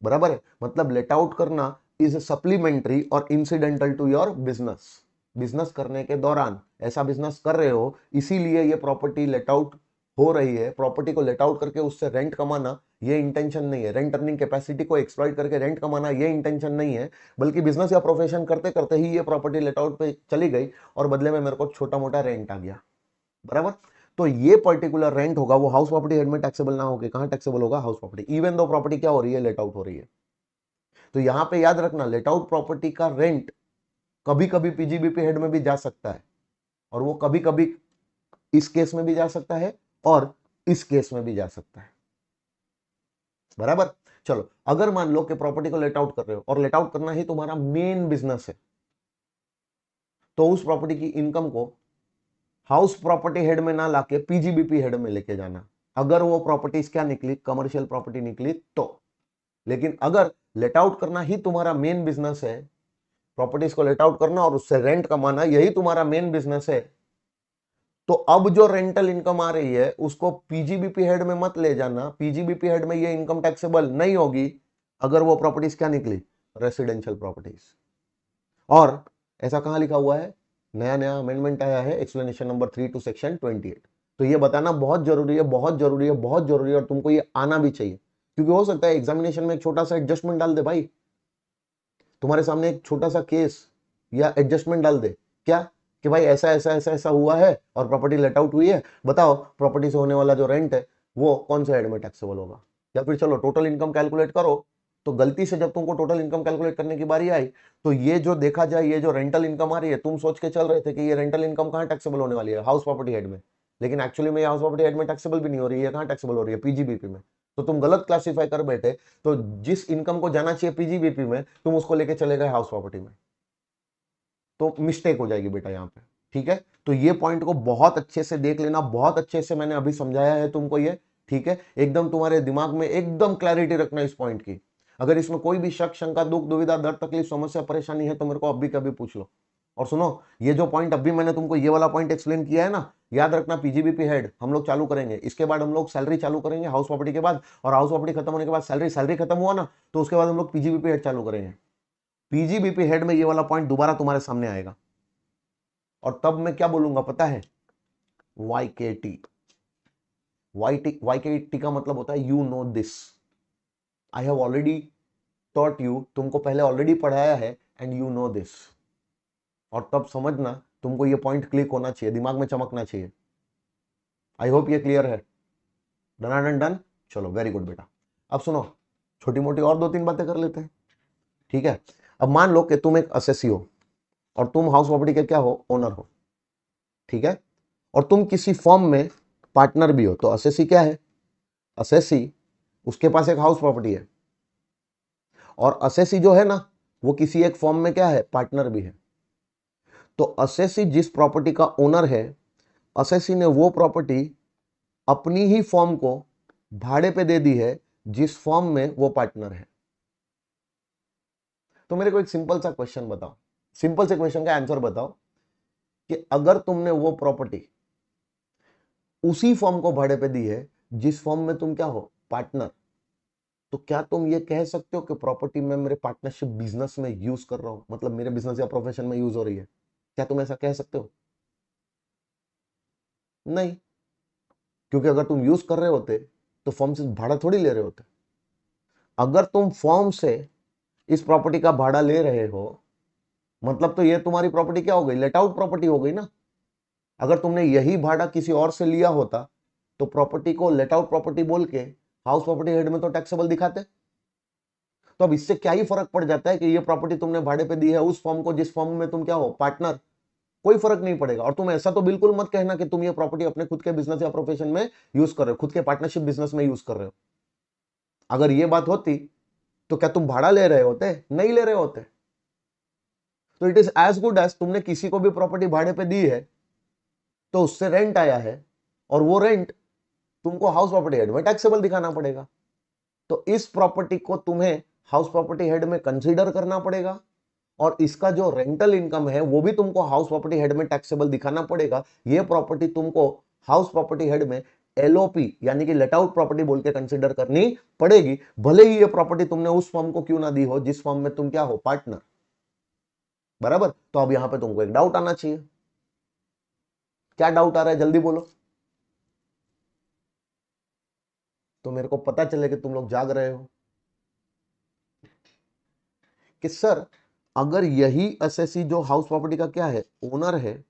बराबर है, मतलब लेट आउट करना इज सप्लीमेंट्री और incidental to your business, business करने के दौरान ऐसा बिजनेस कर रहे हो, इसीलिए ये प्रॉपर्टी लेट आउट हो रही है। प्रॉपर्टी को लेट आउट करके उससे रेंट कमाना ये इंटेंशन नहीं है, रेंट अर्निंग कैपेसिटी को एक्सप्लॉइट करके रेंट कमाना ये इंटेंशन नहीं है, बल्कि बिजनेस या प्रोफेशन करते करते ही ये प्रॉपर्टी लेट आउट पे चली गई और बदले में मेरे को छोटा मोटा रेंट आ गया, बराबर। तो ये पर्टिकुलर रेंट होगा वो हाउस प्रॉपर्टी हेड में टैक्सेबल ना होकर कहां टैक्सेबल होगा, house property, even though property क्या हो रही है, लेट आउट हो रही है। तो यहां पे याद रखना, लेट आउट प्रॉपर्टी का रेंट कभी कभी पीजीबीपी हेड में भी जा सकता है, और वो कभी कभी इस केस में भी जा सकता है और इस केस में भी जा सकता है, बराबर। चलो, अगर मान लो कि प्रॉपर्टी को लेट आउट कर रहे हो और लेट आउट करना ही तुम्हारा मेन बिजनेस है, तो उस प्रॉपर्टी की इनकम को हाउस प्रॉपर्टी हेड में ना लाके पीजीबीपी हेड में लेके जाना, अगर वो प्रॉपर्टीज क्या निकली, कमर्शियल प्रॉपर्टी निकली तो। लेकिन अगर लेट आउट करना ही तुम्हारा मेन बिजनेस है, प्रॉपर्टीज को लेट आउट करना और उससे रेंट कमाना यही तुम्हारा मेन बिजनेस है, तो अब जो रेंटल इनकम आ रही है उसको पीजीबीपी हेड में मत ले जाना, पीजीबीपी हेड में ये इनकम टैक्सेबल नहीं होगी अगर वो प्रॉपर्टीज क्या निकली, रेसिडेंशियल प्रॉपर्टीज। और ऐसा कहां लिखा हुआ है, नया नया अमेंडमेंट आया है, एक्सप्लेनेशन नंबर 3 टू सेक्शन 28। तो ये बताना बहुत जरूरी है, बहुत जरूरी है, बहुत जरूरी है, और तुमको ये आना भी चाहिए, क्योंकि हो सकता है एग्जामिनेशन में एक छोटा सा एडजस्टमेंट डाल दे भाई, तुम्हारे सामने एक छोटा सा केस या एडजस्टमेंट डाल दे, क्या कि भाई ऐसा ऐसा ऐसा ऐसा हुआ है और प्रॉपर्टी लेट आउट हुई है, बताओ प्रॉपर्टी से होने वाला जो रेंट है वो कौन से हेड में टैक्सेबल होगा। या फिर चलो टोटल इनकम कैलकुलेट करो, तो गलती से जब तुमको टोटल इनकम कैलकुलेट करने की बारी आई, तो ये जो देखा जाए, ये जो रेंटल इनकम आ रही है, तुम सोच के चल रहे थे कि ये रेंटल इनकम कहां टैक्सेबल होने वाली है, हाउस प्रॉपर्टी हेड में, लेकिन एक्चुअली में हाउस प्रॉपर्टी हेड में टैक्सेबल भी नहीं हो रही है, कहां टैक्सेबल हो रही है, पीजीबीपी में। तो तुम गलत क्लासिफाई कर बैठे, तो जिस इनकम को जाना चाहिए पीजीबीपी में तुम उसको लेके चले गए हाउस प्रॉपर्टी में, तो मिस्टेक हो जाएगी बेटा यहाँ पे। ठीक है, तो ये पॉइंट को बहुत अच्छे से देख लेना, बहुत अच्छे से मैंने अभी समझाया है तुमको ये, ठीक है, एकदम तुम्हारे दिमाग में एकदम क्लैरिटी रखना इस पॉइंट की। अगर इसमें कोई भी शक, शंका, दुख, दुविधा, दर्द, तकलीफ, समस्या, परेशानी है तो मेरे को अभी कभी पूछ लो। और सुनो, ये जो पॉइंट अभी मैंने तुमको ये वाला पॉइंट एक्सप्लेन किया है ना, याद रखना, पीजीबीपी हेड हम लोग चालू करेंगे, इसके बाद हम लोग सैलरी चालू करेंगे हाउस प्रॉपर्टी के बाद, और हाउस प्रॉपर्टी खत्म होने के बाद सैलरी, सैलरी खत्म हुआ ना तो उसके बाद हम लोग पीजीबीपी हेड चालू करेंगे। पीजीबीपी हेड में ये वाला पॉइंट दोबारा तुम्हारे सामने आएगा, और तब मैं क्या बोलूंगा पता है? YKT। YKT का मतलब होता है you know this, I have already taught you, तुमको पहले ऑलरेडी पढ़ाया है, एंड यू नो दिस। और तब समझना, तुमको ये पॉइंट क्लिक होना चाहिए, दिमाग में चमकना चाहिए। आई होप ये क्लियर है। डन डन डन, चलो वेरी गुड बेटा। अब सुनो, छोटी मोटी और 2-3 बातें कर लेते हैं, ठीक है। अब मान लो कि तुम एक असेसी हो और तुम हाउस प्रॉपर्टी के क्या हो? ओनर हो, ठीक है, और तुम किसी फॉर्म में पार्टनर भी हो। तो असेसी क्या है? असेसी, उसके पास एक हाउस प्रॉपर्टी है, और असेसी जो है ना, वो किसी एक फॉर्म में क्या है? पार्टनर भी है। तो असेसी जिस प्रॉपर्टी का ओनर है, असेसी ने वो प्रॉपर्टी अपनी ही फॉर्म को भाड़े पे दे दी है जिस फॉर्म में वो पार्टनर है। तो मेरे को एक सिंपल सा क्वेश्चन बताओ, सिंपल से क्वेश्चन का आंसर बताओ कि अगर तुमने वो प्रॉपर्टी उसी फॉर्म को भाड़े पे दी है जिस फॉर्म में तुम क्या हो? पार्टनर, तो क्या तुम ये कह सकते हो कि प्रॉपर्टी में मेरे पार्टनरशिप बिजनेस में यूज कर रहा हूं, मतलब मेरे बिजनेस या प्रोफेशन में यूज हो रही है? क्या तुम ऐसा कह सकते हो? नहीं, क्योंकि अगर तुम यूज कर रहे होते तो फॉर्म से भाड़ा थोड़ी ले रहे होते। अगर तुम फॉर्म से इस प्रॉपर्टी का भाड़ा ले रहे हो, मतलब तो ये तुम्हारी प्रॉपर्टी क्या हो गई? लेट आउट प्रॉपर्टी हो गई ना। अगर तुमने यही भाड़ा किसी और से लिया होता तो प्रॉपर्टी को लेट आउट प्रॉपर्टी बोल के हाउस प्रॉपर्टी हेड में तो टैक्सेबल दिखाते। तो अब इससे क्या ही फर्क पड़ जाता है कि ये प्रॉपर्टी तुमने भाड़े पे दी है उस फॉर्म को जिस फॉर्म में तुम क्या हो? पार्टनर। कोई फर्क नहीं पड़ेगा। और तुम ऐसा तो बिल्कुल मत कहना कि तुम ये प्रॉपर्टी अपने खुद के बिजनेस या प्रोफेशन में यूज कर रहे हो, खुद के पार्टनरशिप बिजनेस में यूज कर रहे हो। अगर ये बात होती तो क्या तुम भाड़ा ले रहे होते? नहीं ले रहे होते। तो it is as good as तुमने किसी को भी प्रॉपर्टी भाड़े पे दी है तो उससे रेंट आया है, और वो रेंट तुमको हाउस प्रॉपर्टी हेड में टैक्सेबल दिखाना पड़ेगा। तो इस प्रॉपर्टी को तुम्हें हाउस प्रॉपर्टी हेड में कंसीडर करना पड़ेगा, और इसका जो रेंटल इनकम है वो भी तुमको हाउस प्रॉपर्टी हेड में टैक्सेबल दिखाना पड़ेगा। ये प्रॉपर्टी तुमको हाउस प्रॉपर्टी हेड में एलओपी यानी कि लेट आउट प्रॉपर्टी बोल के कंसीडर करनी पड़ेगी, भले ही ये प्रॉपर्टी तुमने उस फॉर्म को क्यों ना दी हो जिस फॉर्म में तुम क्या हो? पार्टनर। बराबर। तो अब यहां पे तुमको एक डाउट आना चाहिए। क्या डाउट आ रहा है? जल्दी बोलो, तो मेरे को पता चले कि तुम लोग जाग रहे हो। कि सर, अगर यही एसएससी जो हाउस प्रॉपर्टी का क्या है? ओनर है,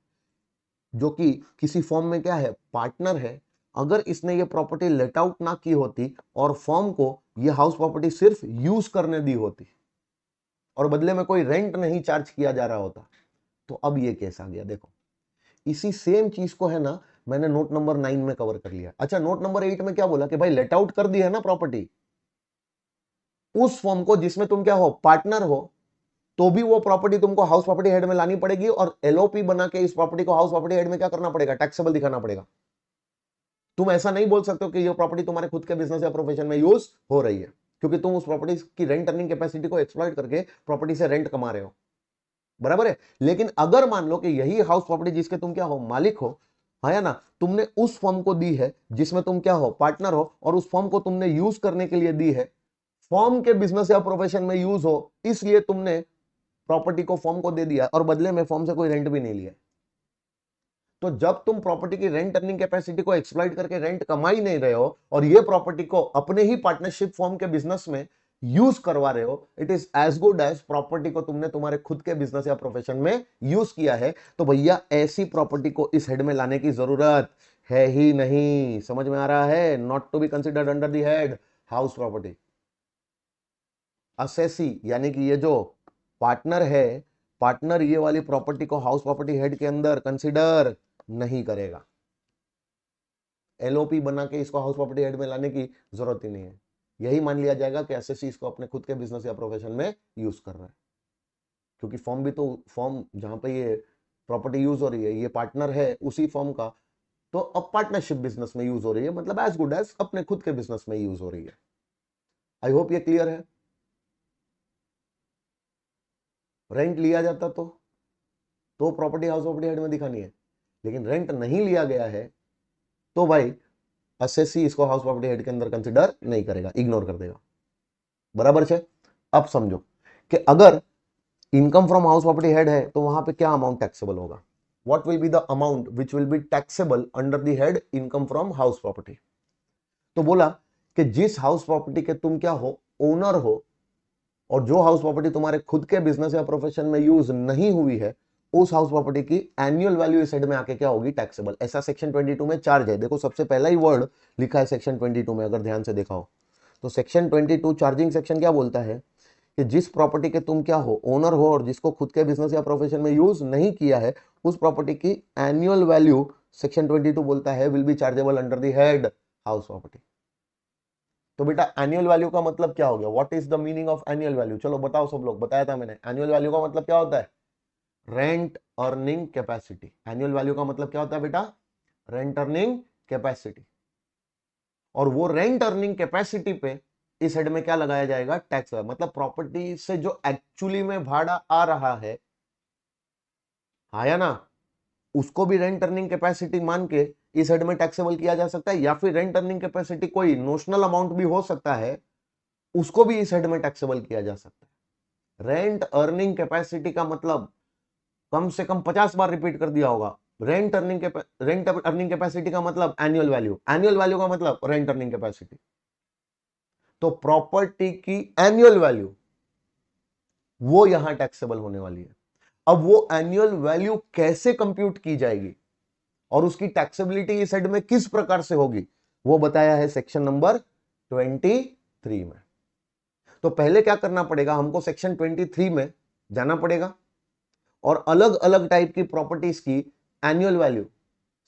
जो कि किसी फॉर्म में क्या है? पार्टनर है, अगर इसने ये प्रॉपर्टी लेट आउट ना की होती और फॉर्म को ये हाउस प्रॉपर्टी सिर्फ यूज करने दी होती और बदले में कोई रेंट नहीं चार्ज किया जा रहा होता, तो अब ये केस आ गया। देखो, इसी सेम चीज को है ना, मैंने नोट नंबर 9 में कवर कर लिया। अच्छा, नोट नंबर 8 में क्या बोला कि भाई लेट आउट कर दी है ना प्रॉपर्टी उस फॉर्म को जिसमें तुम क्या हो? पार्टनर हो, तो भी वो प्रॉपर्टी तुमको हाउस प्रॉपर्टी हेड में लानी पड़ेगी, और एलओपी बना के इस प्रॉपर्टी को हाउस प्रॉपर्टी हेड में क्या करना पड़ेगा? टैक्सेबल दिखाना पड़ेगा। तुम ऐसा नहीं बोल सकते हो कि ये प्रॉपर्टी तुम्हारे खुद के बिजनेस या प्रोफेशन में यूज हो रही है, क्योंकि तुम उस प्रॉपर्टी की रेंट अर्निंग कैपेसिटी को एक्सप्लॉइट करके प्रॉपर्टी से रेंट कमा रहे हो। बराबर है। लेकिन अगर मान लो कि यही हाउस प्रॉपर्टी जिसके तुम क्या हो? मालिक हो, है ना, तुमने उस फॉर्म को दी है जिसमें तुम क्या हो? पार्टनर हो, और उस फॉर्म को तुमने यूज करने के लिए दी है, फॉर्म के बिजनेस या प्रोफेशन में यूज हो, इसलिए तुमने प्रॉपर्टी को फॉर्म को दे दिया और बदले में फॉर्म से कोई रेंट भी नहीं लिया। तो जब तुम प्रॉपर्टी की रेंट अर्निंग कैपेसिटी को एक्सप्लॉइट करके रेंट कमा ही नहीं रहे हो और ये प्रॉपर्टी को अपने ही पार्टनरशिप फॉर्म के बिजनेस में यूज करवा रहे हो, it is as good as property को तुमने तुम्हारे खुद के बिजनेस या प्रोफेशन में यूज किया है। तो भैया, ऐसी प्रॉपर्टी को इस हेड में लाने की जरूरत है ही नहीं। समझ में आ रहा है? Not to be considered under the head house property. Assessee यानी कि ये जो पार्टनर है, पार्टनर ये वाली प्रॉपर्टी को हाउस प्रॉपर्टी हेड के अंदर कंसिडर नहीं करेगा। एलओपी बना के इसको हाउस प्रॉपर्टी हेड में लाने की जरूरत ही नहीं है। यही मान लिया जाएगा कि एसएससी इसको अपने खुद के बिजनेस या प्रोफेशन में यूज कर रहा है, क्योंकि फॉर्म भी तो, फॉर्म जहां पे ये प्रॉपर्टी यूज हो रही है, ये पार्टनर है उसी फर्म का, तो अब पार्टनरशिप बिजनेस में यूज हो रही है, मतलब एज गुड एज अपने खुद के बिजनेस में यूज हो रही है। आई होप ये क्लियर है। रेंट लिया जाता तो प्रॉपर्टी हाउस प्रॉपर्टी हेड में दिखानी है, लेकिन रेंट नहीं लिया गया है तो भाई असेसी इसको हाउस प्रॉपर्टी हेड के अंदर कंसिडर नहीं करेगा, इग्नोर कर देगा। बराबर है। अब समझो कि अगर income from house property head है तो वहां पे क्या अमाउंट टैक्सेबल होगा, what will be the amount which will be taxable under the head income from house property. तो बोला कि जिस हाउस प्रॉपर्टी के तुम क्या हो, ओनर हो, और जो हाउस प्रॉपर्टी तुम्हारे खुद के बिजनेस या प्रोफेशन में यूज नहीं हुई है, उस हाउस प्रॉपर्टी की एनुअल वैल्यू इस हेड में आके क्या होगी, टैक्सेबल। ऐसा सेक्शन 22 में चार्ज है। देखो सबसे पहला ही वर्ड लिखा है सेक्शन 22 में, अगर ध्यान से देखा हो तो सेक्शन 22 चार्जिंग सेक्शन क्या बोलता है कि जिस प्रॉपर्टी के तुम क्या हो, ओनर हो, और जिसको खुद के बिजनेस या प्रोफेशन में यूज नहीं किया है, उस प्रॉपर्टी की एनुअल वैल्यू सेक्शन 22 बोलता है will be chargeable under the head house property. तो बेटा एनुअल वैल्यू का मतलब क्या हो गया, what is the meaning of annual value, चलो बताओ सब लोग, बताया था मैंने। एनुअल वैल्यू का मतलब क्या होता है, rent earning capacity. Annual value का मतलब क्या होता है बेटा, रेंट अर्निंग कैपेसिटी। और वो रेंट अर्निंग कैपेसिटी पे इस हेड में क्या लगाया जाएगा, टैक्स। मतलब प्रॉपर्टी से जो एक्चुअली में भाड़ा आ रहा है, आया ना, उसको भी रेंट अर्निंग कैपेसिटी मान के इस हेड में टैक्सेबल किया जा सकता है, या फिर रेंट अर्निंग कैपेसिटी कोई नोशनल अमाउंट भी हो सकता है, उसको भी इस हेड में टैक्सेबल किया जा सकता है। रेंट अर्निंग कैपेसिटी का मतलब कम से कम 50 बार रिपीट कर दिया होगा। रेंट अर्निंग कैपेसिटी का मतलब एनुअल वैल्यू, एनुअल वैल्यू का मतलब रेंट अर्निंग कैपेसिटी। तो प्रॉपर्टी की एनुअल वैल्यू वो यहां टैक्सेबल होने वाली है। अब वो एनुअल वैल्यू कैसे कंप्यूट की जाएगी और उसकी टैक्सेबिलिटी इस हेड में किस प्रकार से होगी, वो बताया है सेक्शन नंबर 23 में। तो पहले क्या करना पड़ेगा, हमको सेक्शन 23 में जाना पड़ेगा और अलग अलग टाइप की प्रॉपर्टीज की एनुअल वैल्यू,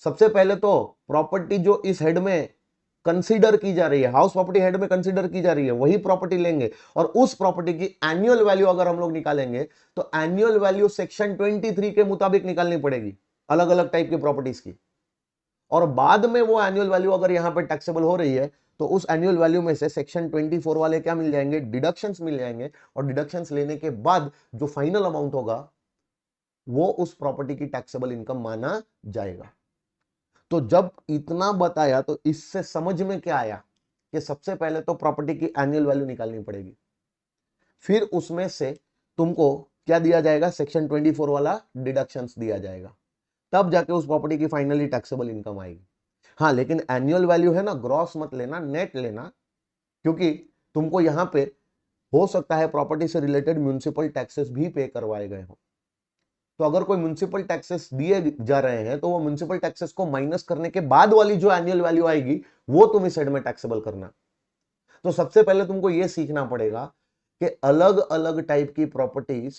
सबसे पहले तो प्रॉपर्टी जो इस हेड में कंसीडर की जा रही है, हाउस प्रॉपर्टी हेड में कंसीडर की जा रही है, वही प्रॉपर्टी लेंगे और उस प्रॉपर्टी की एनुअल वैल्यू अगर हम लोग निकालेंगे तो एनुअल वैल्यू सेक्शन 23 के मुताबिक निकालनी पड़ेगी, अलग अलग टाइप की प्रॉपर्टीज की। और बाद में वो एनुअल वैल्यू अगर यहां पे टैक्सेबल हो रही है तो उस एनुअल वैल्यू में से सेक्शन 24 वाले क्या मिल जाएंगे, डिडक्शंस मिल जाएंगे, और डिडक्शंस लेने के बाद जो फाइनल अमाउंट होगा वो उस प्रॉपर्टी की टैक्सेबल इनकम माना जाएगा। तो जब इतना बताया तो इससे समझ में क्या आया कि सबसे पहले तो प्रॉपर्टी की एनुअल वैल्यू निकालनी पड़ेगी, फिर उसमें से तुमको क्या दिया जाएगा, सेक्शन 24 वाला डिडक्शंस दिया जाएगा, तब जाके उस प्रॉपर्टी की फाइनली टैक्सेबल इनकम आएगी। हाँ, लेकिन एनुअल वैल्यू है ना, ग्रॉस मत लेना, नेट लेना, क्योंकि तुमको यहां पे हो सकता है प्रॉपर्टी से रिलेटेड म्युनिसिपल टैक्सेस भी पे करवाए गए हो। तो अगर कोई म्युनिसिपल टैक्सेस दिए जा रहे हैं तो वो म्युनिसिपल टैक्सेस को माइनस करने के बाद वाली जो एनुअल वैल्यू आएगी वो तुम इस हेड में टैक्सेबल करना। तो सबसे पहले तुमको यह सीखना पड़ेगा कि अलग अलग टाइप की प्रॉपर्टीज,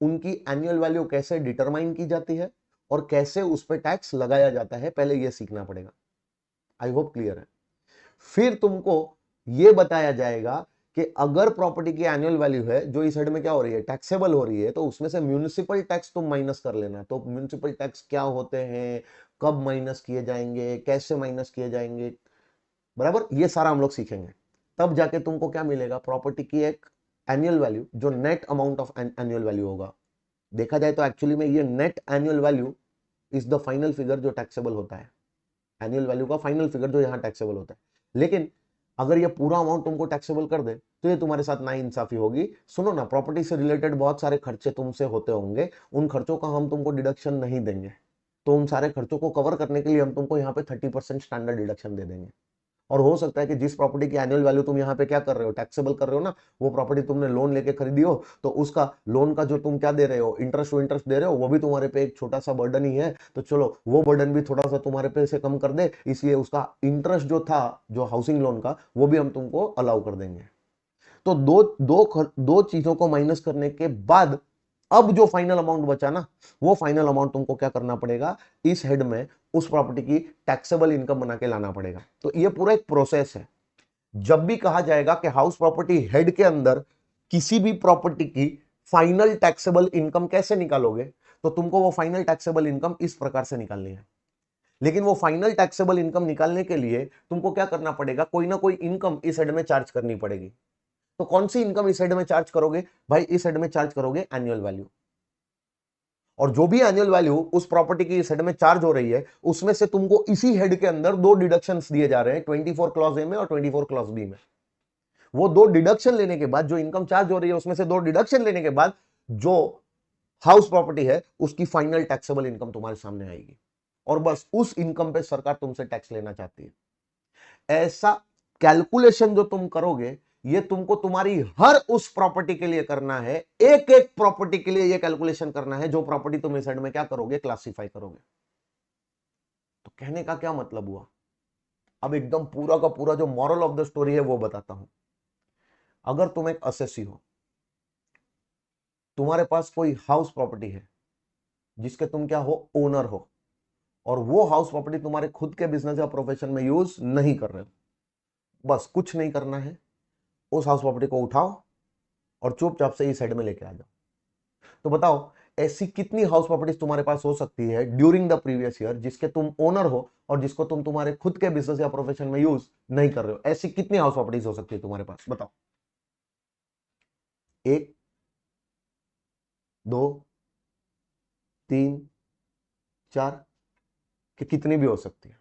उनकी एनुअल वैल्यू कैसे डिटरमाइन की जाती है और कैसे उस पर टैक्स लगाया जाता है, पहले यह सीखना पड़ेगा। आई होप क्लियर है। फिर तुमको यह बताया जाएगा कि अगर प्रॉपर्टी की एनुअल वैल्यू है जो इस हेड में क्या हो रही है, टैक्सेबल हो रही है, तो उसमें से म्युनिसिपल टैक्स तुम माइनस कर लेना। तो म्युनिसिपल टैक्स क्या होते हैं, कब माइनस किए जाएंगे, कैसे माइनस किए जाएंगे, बराबर, ये सारा हम लोग सीखेंगे। तब जाके तुमको क्या मिलेगा, प्रॉपर्टी की एक एनुअल वैल्यू जो net amount of annual value होगा। देखा जाए तो एक्चुअली में ये net annual value is the final figure जो टैक्सेबल होता है, एनुअल वैल्यू का फाइनल फिगर जो यहां टैक्सेबल होता है। लेकिन अगर ये पूरा अमाउंट तुमको टैक्सेबल कर दे तो ये तुम्हारे साथ नाइंसाफी होगी। सुनो ना, प्रॉपर्टी से रिलेटेड बहुत सारे खर्चे तुमसे होते होंगे, उन खर्चों का हम तुमको डिडक्शन नहीं देंगे, तो उन सारे खर्चों को कवर करने के लिए हम तुमको यहाँ पे 30% स्टैंडर्ड डिडक्शन दे देंगे। और हो सकता है कि जिस प्रॉपर्टी की एनुअल वैल्यू तुम यहाँ पे क्या कर रहे हो, टैक्सेबल कर रहे हो ना, वो प्रॉपर्टी तुमने लोन लेके खरीदी हो, तो उसका लोन का जो तुम क्या दे रहे हो, इंटरेस्ट दे रहे हो, वो भी तुम्हारे पे एक छोटा सा बर्डन ही है। तो चलो वो बर्डन भी थोड़ा सा तुम्हारे पे से कम कर दे, इसलिए उसका इंटरेस्ट जो था जो हाउसिंग लोन का, वो भी हम तुमको अलाउ कर देंगे। तो दो चीजों को माइनस करने के बाद अब जो फाइनल अमाउंट बचा ना, वो फाइनल अमाउंट तुमको क्या करना पड़ेगा, इस हेड में उस प्रॉपर्टी की टैक्सेबल इनकम बना के लाना पड़ेगा। तो ये पूरा एक प्रोसेस है। जब भी कहा जाएगा कि हाउस प्रॉपर्टी हेड के अंदर किसी भी प्रॉपर्टी की फाइनल टैक्सेबल इनकम कैसे निकालोगे, तो तुमको वो फाइनल टैक्सेबल इनकम इस प्रकार से निकालनी है। लेकिन वो फाइनल टैक्सेबल इनकम निकालने के लिए तुमको क्या करना पड़ेगा, कोई ना कोई इनकम इस हेड में चार्ज करनी पड़ेगी। तो कौन सी इनकम इस हेड में चार्ज करोगे भाई? इस हेड में चार्ज करोगे एनुअल वैल्यू। और जो भी एनुअल वैल्यू उस प्रॉपर्टी की इस हेड में चार्ज हो रही है, उसमें से तुमको इसी हेड के अंदर दो डिडक्शंस दिए जा रहे हैं, 24 क्लॉज ए में और 24 क्लॉज बी में। वो दो डिडक्शन लेने के बाद जो इनकम चार्ज हो रही है, उसमें से दो डिडक्शन लेने के बाद जो हाउस प्रॉपर्टी है उसकी फाइनल टैक्सेबल इनकम तुम्हारे सामने आएगी। और बस उस इनकम पे सरकार तुमसे टैक्स लेना चाहती है। ऐसा कैलकुलेशन जो तुम करोगे, ये तुमको तुम्हारी हर उस प्रॉपर्टी के लिए करना है, एक एक प्रॉपर्टी के लिए ये कैलकुलेशन करना है जो प्रॉपर्टी तुम इस साइड में क्या करोगे, क्लासिफाई करोगे। तो कहने का क्या मतलब हुआ? अब एकदम पूरा का पूरा जो मॉरल ऑफ द स्टोरी है वो बताता हूं। अगर तुम एक असेसी हो, तुम्हारे पास कोई हाउस प्रॉपर्टी है जिसके तुम क्या हो, ओनर हो, और वो हाउस प्रॉपर्टी तुम्हारे खुद के बिजनेस या प्रोफेशन में यूज नहीं कर रहे हो, बस कुछ नहीं करना है, उस हाउस प्रॉपर्टी को उठाओ और चुपचाप से इस साइड में लेके आ जाओ। तो बताओ ऐसी कितनी हाउस प्रॉपर्टीज तुम्हारे पास हो सकती है ड्यूरिंग द प्रीवियस ईयर जिसके तुम ओनर हो और जिसको तुम तुम्हारे खुद के बिजनेस या प्रोफेशन में यूज नहीं कर रहे हो? ऐसी कितनी हाउस प्रॉपर्टीज हो सकती है तुम्हारे पास? बताओ। एक, दो, तीन, चार, कि कितनी भी हो सकती है?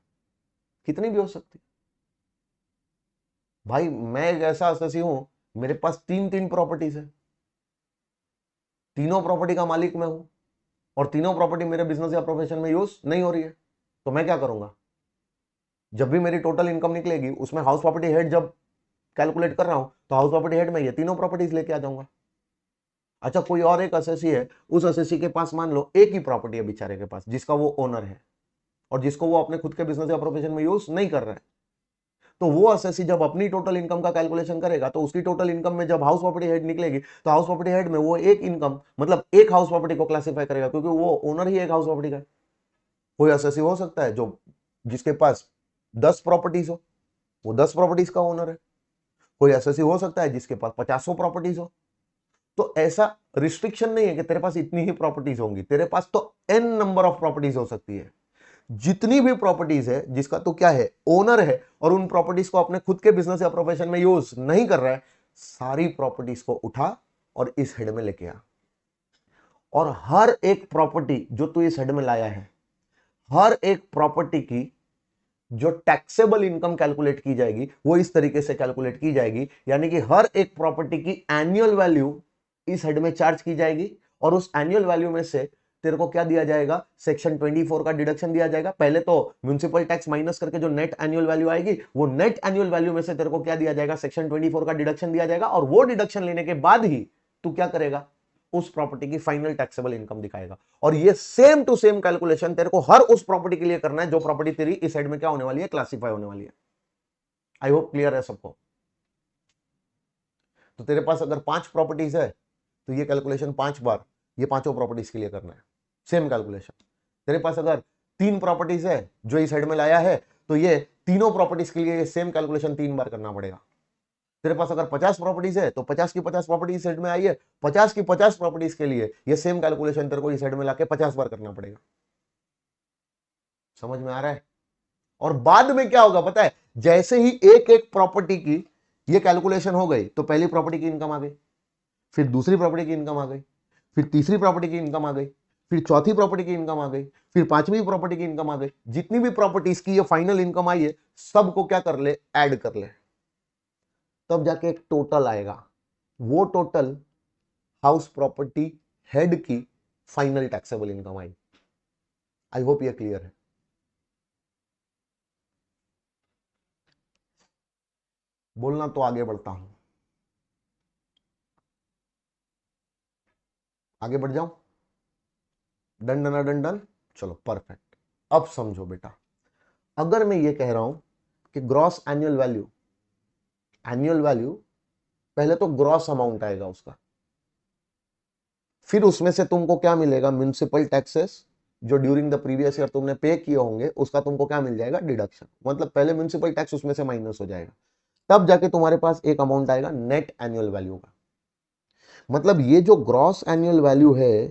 कितनी भी हो सकती है भाई। मैं एक ऐसा असेसी हूं, मेरे पास तीन तीन प्रॉपर्टीज है, तीनों प्रॉपर्टी का मालिक मैं हूं, और तीनों प्रॉपर्टी मेरे बिजनेस या प्रोफेशन में यूज नहीं हो रही है। तो मैं क्या करूंगा? जब भी मेरी टोटल इनकम निकलेगी उसमें हाउस प्रॉपर्टी हेड जब कैलकुलेट कर रहा हूं, तो हाउस प्रॉपर्टी हेड में ये तीनों प्रॉपर्टीज लेके आ जाऊंगा। अच्छा, कोई और एक असेसी है, उस असेसी के पास मान लो एक ही प्रॉपर्टी है बेचारे के पास, जिसका वो ओनर है और जिसको वो अपने खुद के बिजनेस या प्रोफेशन में यूज नहीं कर रहा है। तो वो असेसी जब अपनी टोटल इनकम का कैलकुलेशन करेगा, तो उसकी टोटल इनकम में जब हाउस प्रॉपर्टी हेड निकलेगी, तो हाउस प्रॉपर्टी हेड में वो एक इनकम मतलब एक हाउस प्रॉपर्टी को क्लासिफाई करेगा, क्योंकि वो ओनर ही एक हाउस प्रॉपर्टी का है। कोई असेसी हो सकता है जो जिसके पास 10 प्रॉपर्टीज हो, वो 10 प्रॉपर्टीज का ओनर है। कोई असेसी हो सकता है जिसके पास 50 प्रॉपर्टीज हो। तो ऐसा रिस्ट्रिक्शन नहीं है कि तेरे पास इतनी ही प्रॉपर्टीज होंगी, तेरे पास तो एन नंबर ऑफ प्रॉपर्टीज हो सकती है। जितनी भी प्रॉपर्टीज है जिसका तो क्या है, ओनर है, और उन प्रॉपर्टीज को अपने खुद के बिजनेस या प्रोफेशन में यूज नहीं कर रहा है, सारी प्रॉपर्टीज को उठा और इस हेड में लेके आ। और हर एक प्रॉपर्टी जो तू इस हेड में लाया है, हर एक प्रॉपर्टी की जो टैक्सेबल इनकम कैलकुलेट की जाएगी वो इस तरीके से कैलकुलेट की जाएगी, यानी कि हर एक प्रॉपर्टी की एनुअल वैल्यू इस हेड में चार्ज की जाएगी, और उस एनुअल वैल्यू में से तेरे को क्या दिया जाएगा, सेक्शन 24 का डिडक्शन दिया जाएगा। पहले तो म्युनिसिपल टैक्स माइनस करके जो नेट एनुअल वैल्यू आएगी, वो नेट एनुअल वैल्यू में से तेरे को क्या दिया जाएगा, सेक्शन 24 का डिडक्शन दिया जाएगा, और वो डिडक्शन लेने के बाद ही तू क्या करेगा, उस प्रॉपर्टी की फाइनल टैक्सेबल इनकम दिखाएगा। और ये सेम टू सेम कैलकुलेशन तेरे को हर उस प्रॉपर्टी के लिए करना है जो प्रॉपर्टी तेरी इस साइड में क्या होने वाली है, क्लासिफाई होने वाली है। आई होप क्लियर है सबको। तो तेरे पास अगर 5 प्रॉपर्टीज है तो ये कैलकुलेशन 5 बार ये पांचों प्रॉपर्टीज के लिए करना है, सेम कैलकुलेशन। तेरे पास अगर 3 प्रॉपर्टीज है जो इस साइड में लाया है, तो ये तीनों प्रॉपर्टीज के लिए सेम कैलकुलेशन 3 बार करना पड़ेगा। तेरे पास अगर 50 प्रॉपर्टीज है तो 50 की 50 प्रॉपर्टी सेट में आई है, 50 की 50 प्रॉपर्टीज के लिए ये सेम कैलकुलेशन तेरे को इस साइड में लाके 50 बार करना पड़ेगा। समझ में आ रहा है? और बाद में क्या होगा पता है, जैसे ही एक एक प्रॉपर्टी की ये कैलकुलेशन हो गई, तो पहली प्रॉपर्टी की इनकम आ गई, फिर दूसरी प्रॉपर्टी की इनकम आ गई, फिर तीसरी प्रॉपर्टी की इनकम आ गई, फिर चौथी प्रॉपर्टी की इनकम आ गई, फिर पांचवी प्रॉपर्टी की इनकम आ गई। जितनी भी प्रॉपर्टीज की ये फाइनल इनकम आई है, सबको क्या कर ले, ऐड कर ले, तब जाके एक टोटल आएगा। वो टोटल हाउस प्रॉपर्टी हेड की final taxable income I. I hope ये क्लियर है। बोलना तो आगे बढ़ता हूं, आगे बढ़ जाऊं, डन डन डन डन, चलो परफेक्ट। अब समझो बेटा, अगर मैं ये कह रहा हूं कि gross annual value, annual value पहले तो ग्रॉस अमाउंट आएगा उसका, फिर उसमें से तुमको क्या मिलेगा, म्युनिसिपल टैक्सेस जो ड्यूरिंग द प्रीवियस ईयर तुमने पे किए होंगे उसका तुमको क्या मिल जाएगा, डिडक्शन। मतलब पहले म्युनिसिपल टैक्स उसमें से माइनस हो जाएगा, तब जाके तुम्हारे पास एक अमाउंट आएगा नेट एनुअल वैल्यू का। मतलब ये जो ग्रॉस एनुअल वैल्यू है,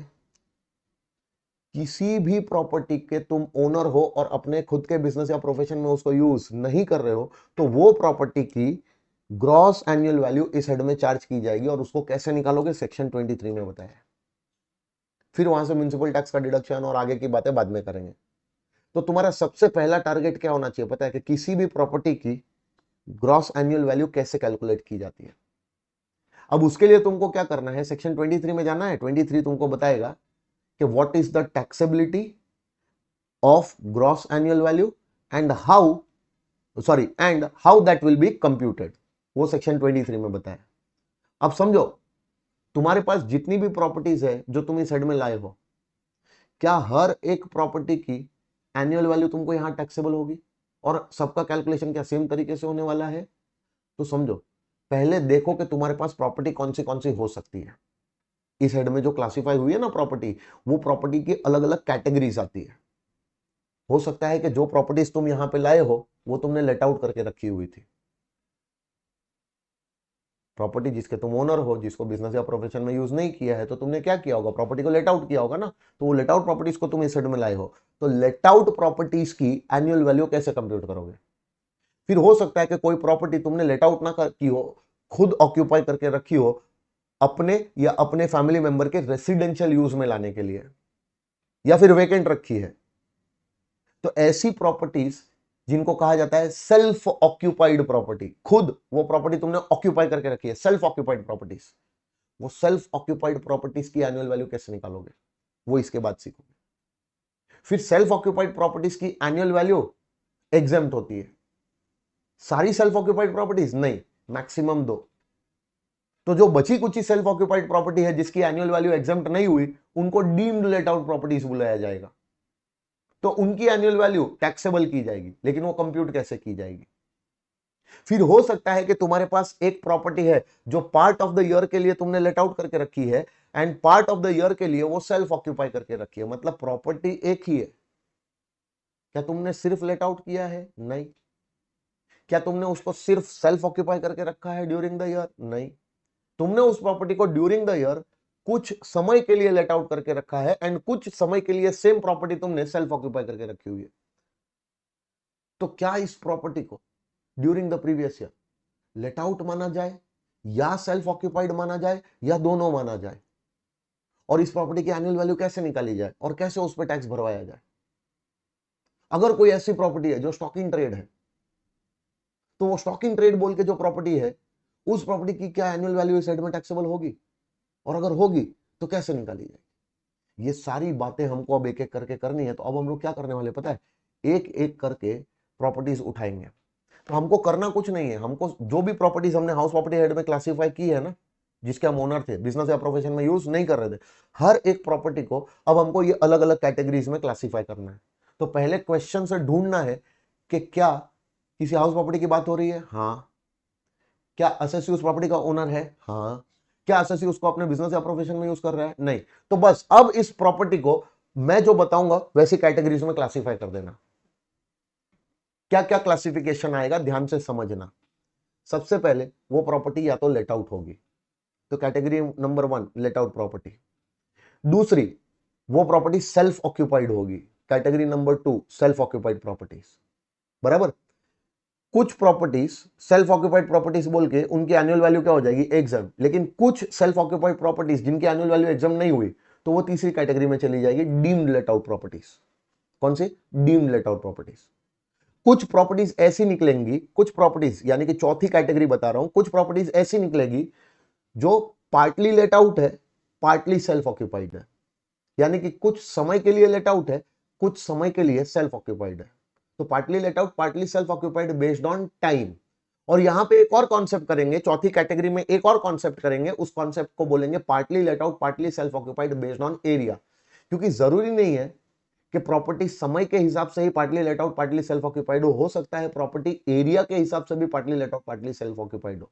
किसी भी प्रॉपर्टी के तुम ओनर हो और अपने खुद के बिजनेस या प्रोफेशन में उसको यूज नहीं कर रहे हो, तो वो प्रॉपर्टी की ग्रॉस एनुअल वैल्यू इस हेड में चार्ज की जाएगी। और उसको कैसे निकालोगे, सेक्शन 23 में बताया। फिर वहां से म्युनिसिपल टैक्स का डिडक्शन और आगे की बातें बाद में करेंगे। तो तुम्हारा सबसे पहला टारगेट क्या होना चाहिए पता है, कि किसी भी प्रॉपर्टी की ग्रॉस एनुअल वैल्यू कैसे कैलकुलेट की जाती है। अब उसके लिए तुमको क्या करना है, सेक्शन 23 में जाना है। 23 तुमको बताएगा कि what is the taxability of gross annual value and how that will be computed. वो सेक्शन 23 में बताया। अब समझो, तुम्हारे पास जितनी भी प्रॉपर्टीज है जो तुम इस हेड में लाए हो, क्या हर एक प्रॉपर्टी की एनुअल वैल्यू तुमको यहां टैक्सेबल होगी? और सबका कैलकुलेशन क्या सेम तरीके से होने वाला है? तो समझो, पहले देखो कि तुम्हारे पास प्रॉपर्टी कौन सी हो सकती है। इस हेड में जो क्लासिफाई हुई है ना प्रॉपर्टी, वो प्रॉपर्टी की अलग अलग कैटेगरीज आती है। हो सकता है कि जो प्रॉपर्टीज तुम यहां पे लाए हो वो तुमने लेट आउट करके रखी हुई थी। प्रॉपर्टी जिसके तुम ओनर हो, जिसको बिजनेस या प्रोफेशन में यूज नहीं किया है, तो तुमने क्या किया होगा, प्रॉपर्टी को लेट आउट किया होगा ना। तो वो लेट आउट प्रॉपर्टीज को तुम इस हेड में लाए हो, तो लेट आउट प्रॉपर्टीज की एनुअल वैल्यू कैसे कंप्यूट करोगे? फिर हो सकता है कि कोई प्रॉपर्टी तुमने लेट आउट ना की हो, खुद ऑक्यूपाई करके रखी हो अपने या अपने फैमिली मेंबर के रेसिडेंशियल यूज में लाने के लिए, या फिर वेकेंट रखी है। तो ऐसी प्रॉपर्टीज जिनको कहा जाता है सेल्फ ऑक्यूपाइड प्रॉपर्टी, खुद वो प्रॉपर्टी तुमने ऑक्यूपाई करके रखी है, सेल्फ ऑक्यूपाइड प्रॉपर्टीज। वो सेल्फ ऑक्यूपाइड प्रॉपर्टीज की एनुअल वैल्यू कैसे निकालोगे, वो इसके बाद सीखोगे। फिर सेल्फ ऑक्यूपाइड प्रॉपर्टीज की एनुअल वैल्यू एग्जेम्प्ट होती है। सारी सेल्फ ऑक्यूपाइड प्रॉपर्टीज नहीं, मैक्सिमम 2। तो जो बची कुछ सेल्फ ऑक्यूपाइड प्रॉपर्टी है जिसकी एनुअल वैल्यू एग्जेम्प्ट नहीं हुई, उनको डीम्ड लेट आउट प्रॉपर्टीज बुलाया जाएगा। तो उनकी एनुअल वैल्यू टैक्सेबल की जाएगी, लेकिन वो कंप्यूट कैसे की जाएगी? फिर हो सकता है कि तुम्हारे पास एक प्रॉपर्टी है जो पार्ट ऑफ द ईयर के लिए तुमने लेट आउट करके रखी है, and part of the year के लिए वो सेल्फ ऑक्यूपाई करके रखी है। मतलब प्रॉपर्टी एक ही है। क्या तुमने सिर्फ लेट आउट किया है? नहीं। क्या तुमने उसको सिर्फ सेल्फ ऑक्यूपाई करके रखा है ड्यूरिंग द ईयर? नहीं। तुमने उस प्रॉपर्टी को ड्यूरिंग द ईयर कुछ समय के लिए लेट आउट करके रखा है, एंड कुछ समय के लिए सेम प्रॉपर्टी तुमने सेल्फ ऑक्यूपाई करके रखी हुई है। तो क्या इस प्रॉपर्टी को during the previous year let out माना जाए, या सेल्फ ऑक्यूपाइड माना जाए, या दोनों माना जाए? और इस प्रॉपर्टी की एनुअल वैल्यू कैसे निकाली जाए, और कैसे उस पर टैक्स भरवाया जाए? अगर कोई ऐसी प्रॉपर्टी है जो स्टॉक इन ट्रेड है, तो वो स्टॉक इन ट्रेड बोल के जो प्रॉपर्टी है, उस प्रॉपर्टी की क्या एनुअल वैल्यू इस हेड में टैक्सेबल होगी? और अगर होगी तो कैसे निकाली जाएगी? ये सारी बातें हमको अब एक एक करके करनी है। तो अब हम लोग क्या करने वाले पता है, एक एक करके प्रॉपर्टीज उठाएंगे। तो हमको करना कुछ नहीं है, हमको जो भी प्रॉपर्टीज हमने हाउस प्रॉपर्टी हेड में क्लासिफाई की है ना, जिसके हम ओनर थे, बिजनेस या प्रोफेशन में यूज नहीं कर रहे थे, हर एक प्रॉपर्टी को अब हमको ये अलग अलग कैटेगरीज में क्लासिफाई करना है। तो पहले क्वेश्चन से ढूंढना है कि क्या किसी हाउस प्रॉपर्टी की बात हो रही है? हाँ। क्या एसएससी उस प्रॉपर्टी का ओनर है? हाँ। क्या एसएससी उसको अपने बिजनेस या प्रोफेशन में यूज कर रहा है? नहीं। तो बस अब इस प्रॉपर्टी को मैं जो बताऊंगा वैसी कैटेगरीज में क्लासिफाई कर देना। क्या क्या क्लासिफिकेशन आएगा ध्यान से समझना। सबसे पहले वो प्रॉपर्टी या तो लेट आउट होगी, तो category number 1 let out property. दूसरी, वो प्रॉपर्टी सेल्फ ऑक्यूपाइड होगी, category number 2 self occupied properties. बराबर। कुछ प्रॉपर्टीज सेल्फ ऑक्यूपाइड प्रॉपर्टीज बोल के उनकी एनुअल वैल्यू क्या हो जाएगी, एग्जाम। लेकिन कुछ सेल्फ ऑक्यूपाइड प्रॉपर्टीज जिनकी एनुअल वैल्यू एग्जाम नहीं हुई, तो वो तीसरी कैटेगरी में चली जाएगी, डीम्ड लेट आउट प्रॉपर्टीज। कौन सी? Deemed let out properties. कुछ प्रॉपर्टीज ऐसी निकलेंगी, कुछ प्रॉपर्टीज यानी कि चौथी कैटेगरी बता रहा हूं, कुछ प्रॉपर्टीज ऐसी निकलेगी जो पार्टली लेट आउट है, पार्टली सेल्फ ऑक्यूपाइड है। यानी कि कुछ समय के लिए लेट आउट है, कुछ समय के लिए सेल्फ ऑक्यूपाइड है। तो partly let out, partly self occupied based on time. और यहां पे एक और कॉन्सेप्ट करेंगे, चौथी कैटेगरी में एक और कॉन्सेप्ट करेंगे, उस कॉन्सेप्ट को बोलेंगे partly let out, partly self occupied based on area. क्योंकि जरूरी नहीं है कि प्रॉपर्टी समय के हिसाब से ही partly let out, partly self occupied हो सकता है प्रॉपर्टी एरिया के हिसाब से भी partly let out, partly self occupied हो।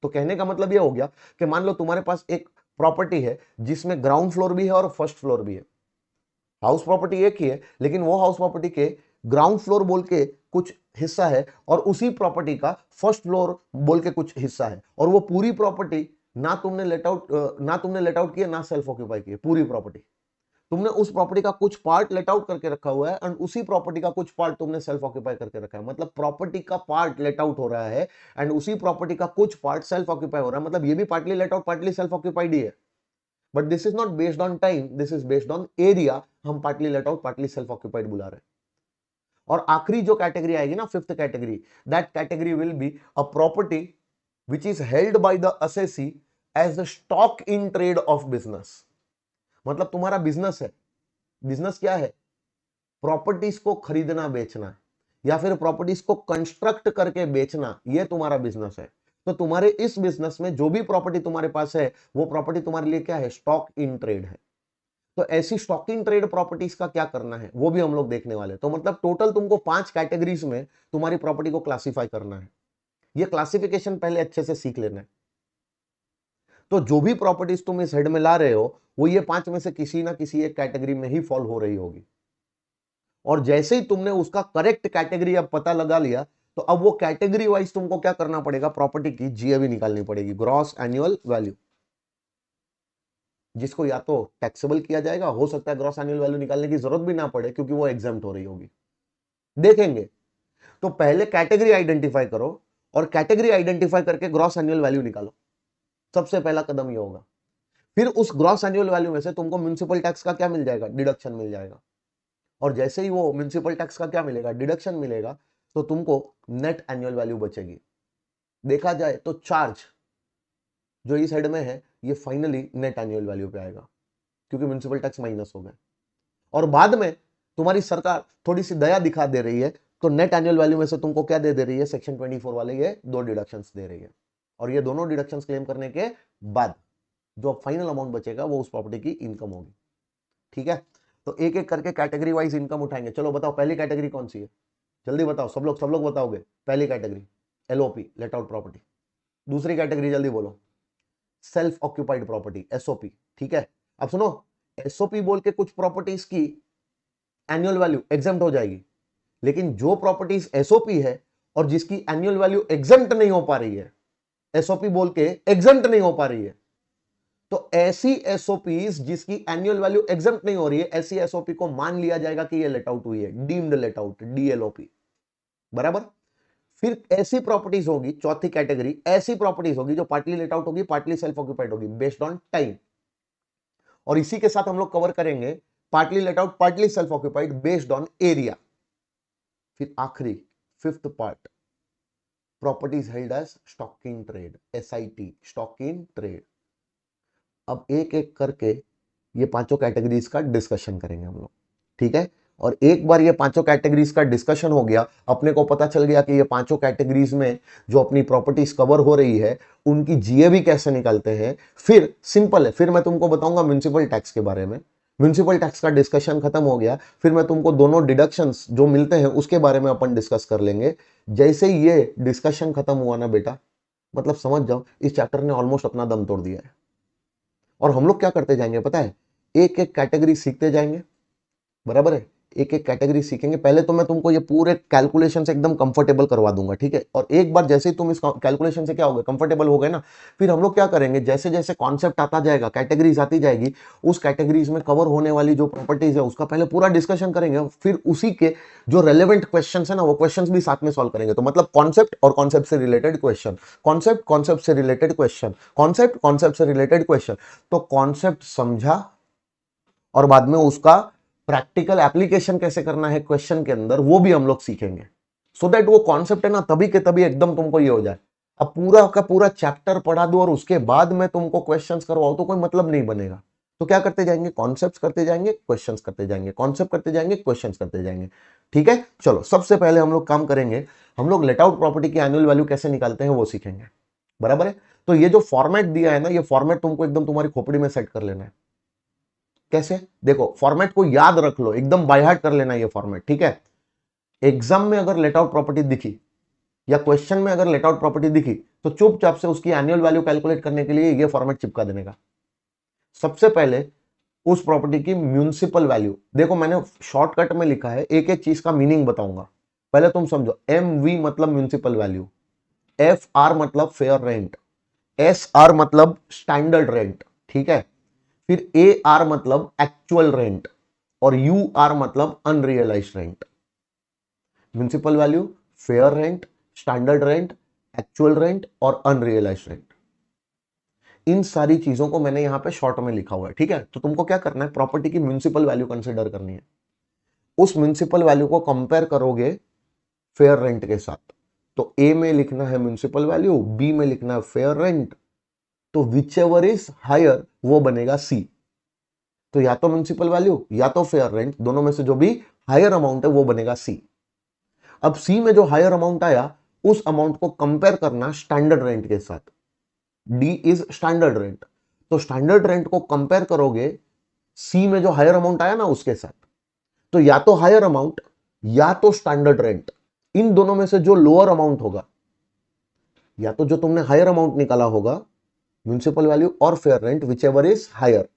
तो कहने का मतलब यह हो गया कि मान लो तुम्हारे पास एक प्रॉपर्टी है जिसमें ग्राउंड फ्लोर भी है और फर्स्ट फ्लोर भी है। हाउस प्रॉपर्टी एक ही है, लेकिन वो हाउस प्रॉपर्टी के ग्राउंड फ्लोर बोल के कुछ हिस्सा है, और उसी प्रॉपर्टी का फर्स्ट फ्लोर बोल के कुछ हिस्सा है। और वो पूरी प्रॉपर्टी ना तुमने लेट आउट किया, ना सेल्फ ऑक्यूपाई किया, पूरी प्रॉपर्टी। तुमने उस प्रॉपर्टी का कुछ पार्ट लेट आउट करके रखा हुआ है एंड उसी प्रॉपर्टी का कुछ पार्ट तुमने सेल्फ ऑक्यूपाई करके रखा है। मतलब प्रॉपर्टी का पार्ट लेट आउट हो रहा है एंड उसी प्रॉपर्टी का कुछ पार्ट सेल्फ ऑक्यूपाई हो रहा है। मतलब ये भी partly let out partly self occupied ही है, but this is not based on time, this is based on area. हम partly let out partly self occupied बुला रहे हैं। और आखिरी जो कैटेगरी आएगी ना, fifth category, that category will be a property which is held by the assessee as the stock in trade of business. मतलब तुम्हारा बिजनेस है, बिजनेस क्या है? प्रॉपर्टीज को खरीदना बेचना या फिर प्रॉपर्टीज को कंस्ट्रक्ट करके बेचना, ये तुम्हारा बिजनेस है। तो तुम्हारे इस बिजनेस में जो भी प्रॉपर्टी तुम्हारे पास है वो प्रॉपर्टी तुम्हारे लिए क्या है? स्टॉक इन ट्रेड है। तो ऐसी स्टॉक इन ट्रेड प्रॉपर्टीज का क्या करना है वो भी हम लोग देखने वाले। तो मतलब टोटल तुमको 5 कैटेगरीज में तुम्हारी प्रॉपर्टी को क्लासिफाई करना है। ये क्लासिफिकेशन पहले अच्छे से सीख लेना है। तो जो भी प्रॉपर्टीज तुम इस हेड में ला रहे हो वो ये 5 में से किसी ना किसी एक कैटेगरी में ही फॉल हो रही होगी। और जैसे ही तुमने उसका करेक्ट कैटेगरी अब पता लगा लिया तो अब वो कैटेगरी वाइज तुमको क्या करना पड़ेगा? प्रॉपर्टी की जीएवी निकालनी पड़ेगी, ग्रॉस एनुअल वैल्यू, जिसको या तो टैक्सेबल किया जाएगा, हो सकता है ग्रॉस एनुअल वैल्यू निकालने की जरूरत भी ना पड़े क्योंकि वो एग्जाम्प्ट हो रही होगी, देखेंगे। तो पहले कैटेगरी आइडेंटिफाई करो और कैटेगरी आइडेंटिफाई करके ग्रॉस एनुअल वैल्यू निकालो। सबसे पहला कदम ये होगा। फिर उस ग्रॉस एनुअल वैल्यू में से तुमको म्युनिसिपल टैक्स का क्या मिल जाएगा? डिडक्शन मिल जाएगा। और जैसे ही वो म्युनिसिपल टैक्स का क्या मिलेगा? डिडक्शन मिलेगा, तो तुमको नेट एनुअल वैल्यू बचेगी। देखा जाए तो चार्ज जो इस हेड में है ये फाइनली नेट एनुअल वैल्यू पे आएगा क्योंकि म्युनिसिपल टैक्स माइनस हो गए। और बाद में तुम्हारी सरकार थोड़ी सी दया दिखा दे रही है तो नेट एनुअल वैल्यू में से तुमको क्या दे रही है? सेक्शन 24 वाले ये 2 डिडक्शंस दे रही है। और ये दोनों डिडक्शंस क्लेम करने के बाद जो फाइनल अमाउंट बचेगा वो उस प्रॉपर्टी की इनकम होगी। ठीक है, तो एक एक करके कैटेगरी वाइज इनकम उठाएंगे। चलो बताओ पहली कैटेगरी कौन सी है? जल्दी बताओ, सब लोग बताओगे। पहली category LOP, let out property. दूसरी कैटेगरी जल्दी बोलो, सेल्फ ऑक्यूपाइड प्रॉपर्टी, एसओपी। ठीक है, अब सुनो, एसओपी बोल के कुछ प्रॉपर्टीज की एनुअल वैल्यू एग्जम्प्ट हो जाएगी, लेकिन जो प्रॉपर्टीज एसओपी है और जिसकी एनुअल वैल्यू एग्जम्प्ट नहीं हो पा रही है, एसओपी बोल के एग्जम्प्ट नहीं हो पा रही है, तो ऐसी एसओपीज जिसकी एनुअल वैल्यू एग्जम्प्ट नहीं हो रही है, ऐसी एसओपी को मान लिया जाएगा कि ये लेट आउट हुई है, डीम्ड लेट आउट, डीएलओपी। बराबर। फिर ऐसी प्रॉपर्टीज होगी, चौथी कैटेगरी, ऐसी प्रॉपर्टीज होगी जो पार्टली लेट आउट होगी, पार्टली सेल्फ ऑक्यूपाइड होगी बेस्ड ऑन टाइम। और इसी के साथ हम लोग कवर करेंगे partly let out partly self occupied based on area. फिर आखिरी fifth part, properties held as stock in trade, SIT, stock in trade. अब एक एक करके ये पांचों कैटेगरीज का डिस्कशन करेंगे हम लोग। ठीक है, और एक बार ये पांचों कैटेगरीज का डिस्कशन हो गया, अपने को पता चल गया कि ये पांचों कैटेगरीज में जो अपनी प्रॉपर्टीज कवर हो रही है उनकी जीएवी कैसे निकालते हैं। फिर सिंपल है, फिर मैं तुमको बताऊंगा म्युनिसिपल टैक्स के बारे में। म्युनिसिपल टैक्स का डिस्कशन खत्म हो गया, फिर मैं तुमको दोनों डिडक्शंस जो मिलते हैं उसके बारे में अपन डिस्कस कर लेंगे। जैसे ही ये डिस्कशन खत्म हुआ ना बेटा, मतलब समझ जाओ इस चैप्टर ने ऑलमोस्ट अपना दम तोड़ दिया है। और हम लोग क्या करते जाएंगे पता है? एक एक कैटेगरी सीखते जाएंगे। बराबर है, एक एक कैटेगरी सीखेंगे। पहले तो मैं तुमको ये पूरे कैलकुलेशन से एकदम कंफर्टेबल करवा दूंगा। ठीक है, और एक बार जैसे ही तुम इस कैलकुलेशन से क्या हो गए, कंफर्टेबल हो गए ना, फिर हम लोग क्या करेंगे, जैसे जैसे कॉन्सेप्ट आता जाएगा, कैटेगरीज आती जाएगी, उस कैटेगरीज में कवर होने वाली जो प्रॉपर्टीज है उसका पहले पूरा डिस्कशन करेंगे। फिर उसी के जो रेलेवेंट क्वेश्चन है ना वो क्वेश्चन भी साथ में सॉल्व करेंगे। तो मतलब कॉन्सेप्ट और कॉन्सेप्ट से रिलेटेड क्वेश्चन, कॉन्सेप्ट कॉन्सेप्ट से रिलेटेड क्वेश्चन, कॉन्सेप्ट कॉन्सेप्ट से रिलेटेड क्वेश्चन। तो कॉन्सेप्ट समझा और बाद में उसका प्रैक्टिकल एप्लीकेशन कैसे करना है क्वेश्चन के अंदर, वो भी हम लोग सीखेंगे। सो दैट वो कॉन्सेप्ट है ना तभी के तभी एकदम तुमको ये हो जाए। अब पूरा का पूरा चैप्टर पढ़ा दो और उसके बाद में तुमको क्वेश्चंस करवाओ तो कोई मतलब नहीं बनेगा। तो क्या करते जाएंगे, कॉन्सेप्ट्स करते जाएंगे, क्वेश्चंस करते जाएंगे, कॉन्सेप्ट करते जाएंगे, क्वेश्चंस करते जाएंगे। ठीक है, चलो सबसे पहले हम लोग काम करेंगे, हम लोग लेट आउट प्रॉपर्टी की एनुअल वैल्यू कैसे निकालते हैं वो सीखेंगे। बराबर है, तो ये जो फॉर्मेट दिया है ना, ये फॉर्मेट तुमको एकदम तुम्हारी खोपड़ी में सेट कर लेना है। कैसे? देखो, फॉर्मेट को याद रख लो, एकदम बाय हार्ट कर लेना ये फॉर्मेट। ठीक है, एग्जाम में अगर लेट आउट प्रॉपर्टी दिखी या क्वेश्चन में अगर लेट आउट प्रॉपर्टी दिखी तो चुपचाप से उसकी एनुअल वैल्यू कैलकुलेट करने के लिए ये फॉर्मेट चिपका देने का। सबसे पहले उस प्रॉपर्टी की म्युनिसिपल वैल्यू, देखो मैंने शॉर्टकट में लिखा है, एक एक चीज का मीनिंग बताऊंगा, पहले तुम समझो। MV मतलब म्युनिसिपल वैल्यू, FR मतलब फेयर रेंट, SR मतलब स्टैंडर्ड रेंट। ठीक है, फिर ए आर मतलब एक्चुअल रेंट और यू आर मतलब unrealised rent. Municipal value, fair rent, standard rent, actual rent और अनरियलाइज्ड रेंट। इन सारी चीजों को मैंने यहां पे शॉर्ट में लिखा हुआ है, ठीक है। तो तुमको क्या करना है, प्रॉपर्टी की म्युनिसिपल वैल्यू कंसीडर करनी है। उस म्युनिसिपल वैल्यू को कंपेयर करोगे फेयर रेंट के साथ। तो ए में लिखना है म्युनिसिपल वैल्यू, बी में लिखना है फेयर रेंट, तो विच एवर इज हायर वो बनेगा सी। तो या तो म्युनिसिपल वैल्यू या तो फेयर रेंट, दोनों में से जो भी हायर अमाउंट है वो बनेगा सी। अब सी में जो हायर अमाउंट आया उस अमाउंट को कंपेयर करना स्टैंडर्ड रेंट के साथ। डी इज स्टैंडर्ड रेंट, तो स्टैंडर्ड रेंट को कंपेयर करोगे सी में जो हायर अमाउंट आया ना उसके साथ। तो या तो हायर अमाउंट या तो स्टैंडर्ड रेंट, इन दोनों में से जो लोअर अमाउंट होगा, या तो जो तुमने हायर अमाउंट निकाला होगा म्युनिसिपल वैल्यू और fair rent, which ever is higher,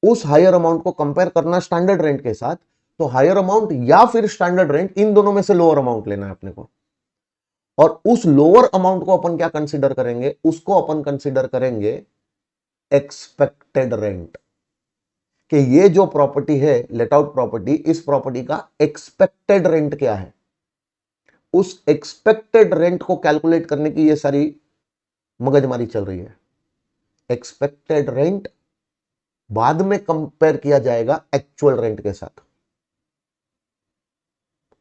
उस हायर अमाउंट को कंपेयर करना स्टैंडर्ड रेंट के साथ। तो हायर अमाउंट या फिर स्टैंडर्ड रेंट, इन दोनों में से लोअर अमाउंट लेना है अपने को। और उस लोअर अमाउंट को अपन क्या कंसीडर करेंगे, उसको अपन कंसीडर करेंगे एक्सपेक्टेड रेंट। कि ये जो प्रॉपर्टी है लेट आउट प्रॉपर्टी, इस प्रॉपर्टी का एक्सपेक्टेड रेंट क्या है। उस एक्सपेक्टेड रेंट को कैलकुलेट करने की ये सारी मगजमारी चल रही है। एक्सपेक्टेड रेंट बाद में कंपेयर किया जाएगा एक्चुअल रेंट के साथ,